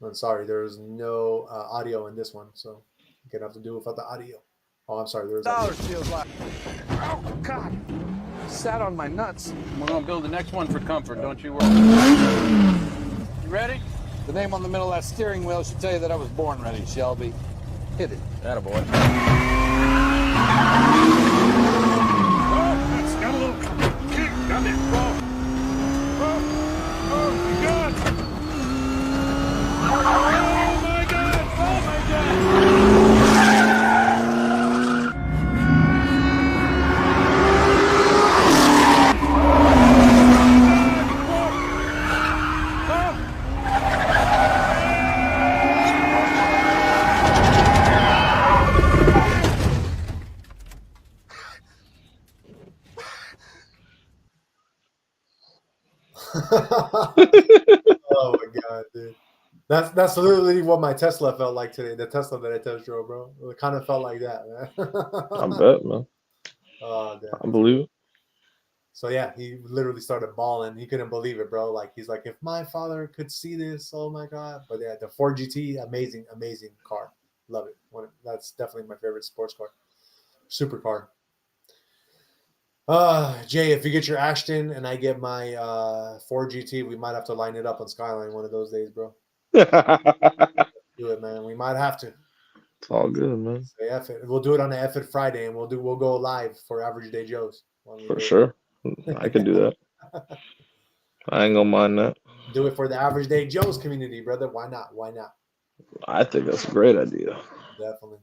Speaker 1: I'm sorry, there's no audio in this one, so you're gonna have to do without the audio. Oh, I'm sorry, there's audio.
Speaker 5: Feels like. Oh God! Sat on my nuts.
Speaker 6: We're gonna build the next one for comfort, don't you worry. You ready?
Speaker 5: The name on the middle of that steering wheel should tell you that I was born ready, Shelby. Hit it.
Speaker 6: Attaboy.
Speaker 5: Oh, that's got a little kick. Got it. Oh my God! Oh my God! Oh my God!
Speaker 1: Oh my God, dude. That's literally what my Tesla felt like today. The Tesla that I test drove, bro. It kind of felt like that, man.
Speaker 2: I bet, man.
Speaker 1: Oh, damn.
Speaker 2: I believe it.
Speaker 1: So yeah, he literally started bawling. He couldn't believe it, bro. Like, he's like, if my father could see this, oh my God. But yeah, the Ford GT, amazing car. Love it. That's definitely my favorite sports car. Supercar. Jay, if you get your Ashton and I get my Ford GT, we might have to line it up on Skyline one of those days, bro. Do it, man. We might have to.
Speaker 2: It's all good, man.
Speaker 1: Say F it. We'll do it on the F it Friday, and we'll go live for Average Day Joes.
Speaker 2: For sure. I can do that. I ain't gonna mind that.
Speaker 1: Do it for the Average Day Joes community, brother. Why not? Why not?
Speaker 2: I think that's a great idea.
Speaker 1: Definitely.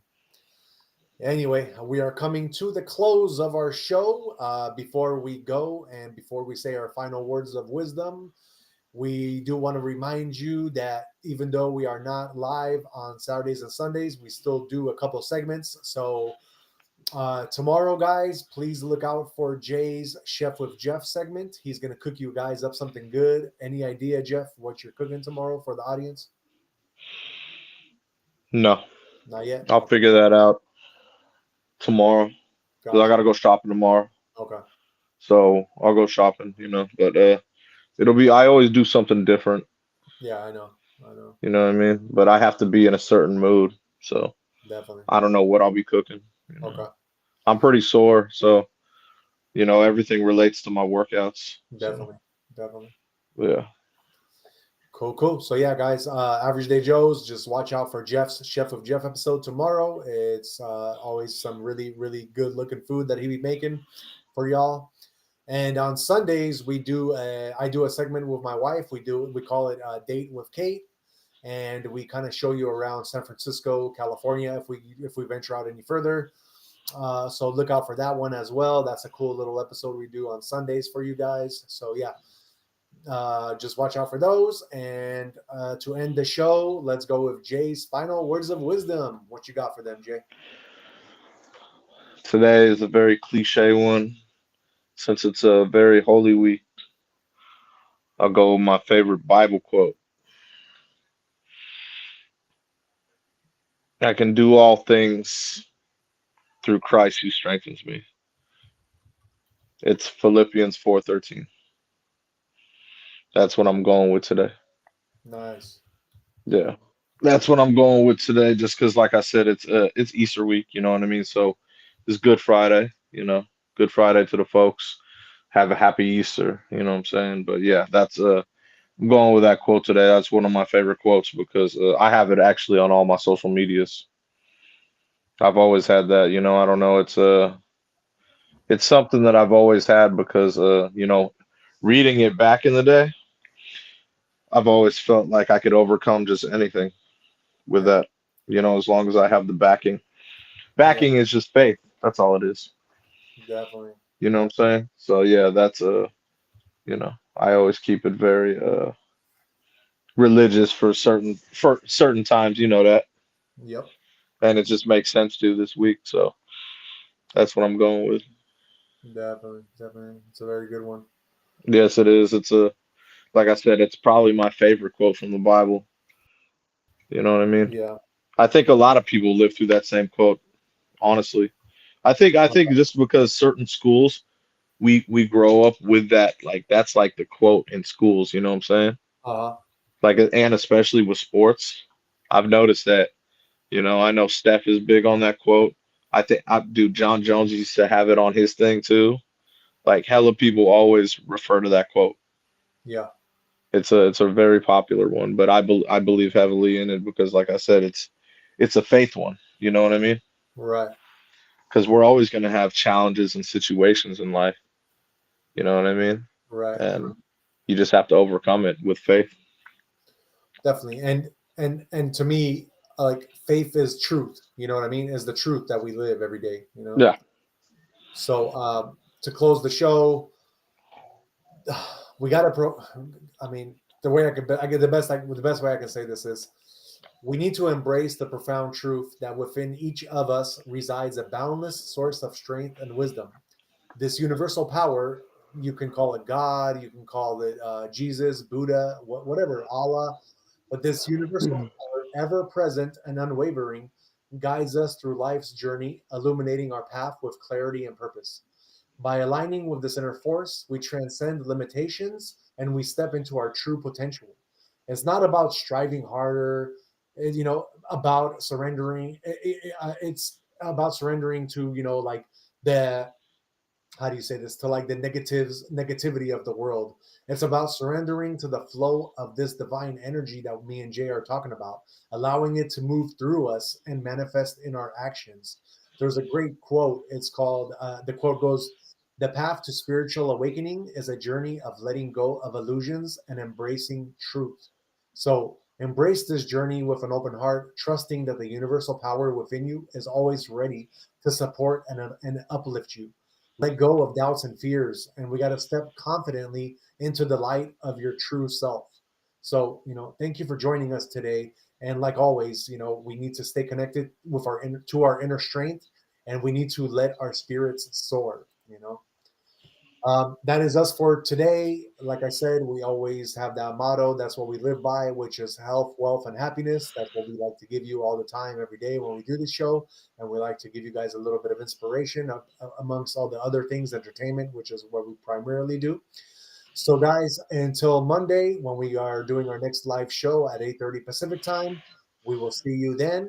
Speaker 1: Anyway, we are coming to the close of our show. Before we go and before we say our final words of wisdom, we do want to remind you that even though we are not live on Saturdays and Sundays, we still do a couple segments. So tomorrow, guys, please look out for Jay's Chef with Jeff segment. He's going to cook you guys up something good. Any idea, Jeff, what you're cooking tomorrow for the audience?
Speaker 2: No,
Speaker 1: Not yet?
Speaker 2: I'll figure that out tomorrow because I gotta go shopping tomorrow.
Speaker 1: Okay.
Speaker 2: So I'll go shopping, but it'll be, I always do something different,
Speaker 1: Yeah, I know.
Speaker 2: you know what I mean? But I have to be in a certain mood. So
Speaker 1: Definitely.
Speaker 2: I don't know what I'll be cooking.
Speaker 1: Okay.
Speaker 2: I'm pretty sore, so everything relates to my workouts.
Speaker 1: Definitely. Definitely.
Speaker 2: Yeah.
Speaker 1: Cool. So yeah, guys, Average Day Joes, just watch out for Jeff's Chef of Jeff episode tomorrow. It's always some really, really good looking food that he be making for y'all. And on Sundays, I do a segment with my wife. We call it Date with Kate, and we kind of show you around San Francisco, California, if we venture out any further. So look out for that one as well. That's a cool little episode we do on Sundays for you guys. So yeah. Just watch out for those. And to end the show, let's go with Jay's final words of wisdom. What you got for them, Jay?
Speaker 2: Today is a very cliche one. Since it's a very holy week, I'll go with my favorite Bible quote. I can do all things through Christ who strengthens me. It's Philippians 4:13. That's what I'm going with today.
Speaker 1: Nice.
Speaker 2: Yeah. That's what I'm going with today, just because, like I said, it's Easter week, you know what I mean? So it's Good Friday, Good Friday to the folks. Have a happy Easter, you know what I'm saying? But yeah, I'm going with that quote today. That's one of my favorite quotes because I have it actually on all my social medias. I've always had that, I don't know, it's something that I've always had because reading it back in the day, I've always felt like I could overcome just anything with that, as long as I have the backing. Backing is just faith. That's all it is.
Speaker 1: Definitely.
Speaker 2: You know what I'm saying? So yeah, that's I always keep it very religious for certain times, that.
Speaker 1: Yep.
Speaker 2: And it just makes sense to this week. So that's what I'm going with.
Speaker 1: Definitely. It's a very good one.
Speaker 2: Yes, it is. Like I said, it's probably my favorite quote from the Bible. You know what I mean?
Speaker 1: Yeah.
Speaker 2: I think a lot of people live through that same quote, honestly. I think just because certain schools we grow up with that, like that's like the quote in schools, you know what I'm saying? Like, and especially with sports, I've noticed that, I know Steph is big on that quote. John Jones used to have it on his thing too. Like hella people always refer to that quote.
Speaker 1: Yeah.
Speaker 2: It's a very popular one, but I believe heavily in it because, like I said, it's a faith one. You know what I mean?
Speaker 1: Right.
Speaker 2: Because we're always going to have challenges and situations in life. You know what I mean?
Speaker 1: Right.
Speaker 2: And you just have to overcome it with faith.
Speaker 1: Definitely. And to me, like faith is truth. You know what I mean? Is the truth that we live every day.
Speaker 2: Yeah.
Speaker 1: So to close the show, we got to the way the best way I can say this is we need to embrace the profound truth that within each of us resides a boundless source of strength and wisdom. This universal power, you can call it God, you can call it Jesus, Buddha, whatever, Allah, but this universal power, ever present and unwavering, guides us through life's journey, illuminating our path with clarity and purpose. By aligning with this inner force, we transcend limitations and we step into our true potential. It's not about striving harder, about surrendering. It's about surrendering to, like the, how do you say this, to like the negativity of the world. It's about surrendering to the flow of this divine energy that me and Jay are talking about, allowing it to move through us and manifest in our actions. There's a great quote. It's called, the quote goes, The path to spiritual awakening is a journey of letting go of illusions and embracing truth. So embrace this journey with an open heart, trusting that the universal power within you is always ready to support and uplift you. Let go of doubts and fears, and we got to step confidently into the light of your true self. So, thank you for joining us today. And like always, we need to stay connected with our inner strength, and we need to let our spirits soar. That is us for today. Like I said, we always have that motto. That's what we live by, which is health, wealth, and happiness. That's what we like to give you all the time, every day when we do this show. And we like to give you guys a little bit of inspiration amongst all the other things, entertainment, which is what we primarily do. So, guys, until Monday, when we are doing our next live show at 8:30 Pacific time, we will see you then.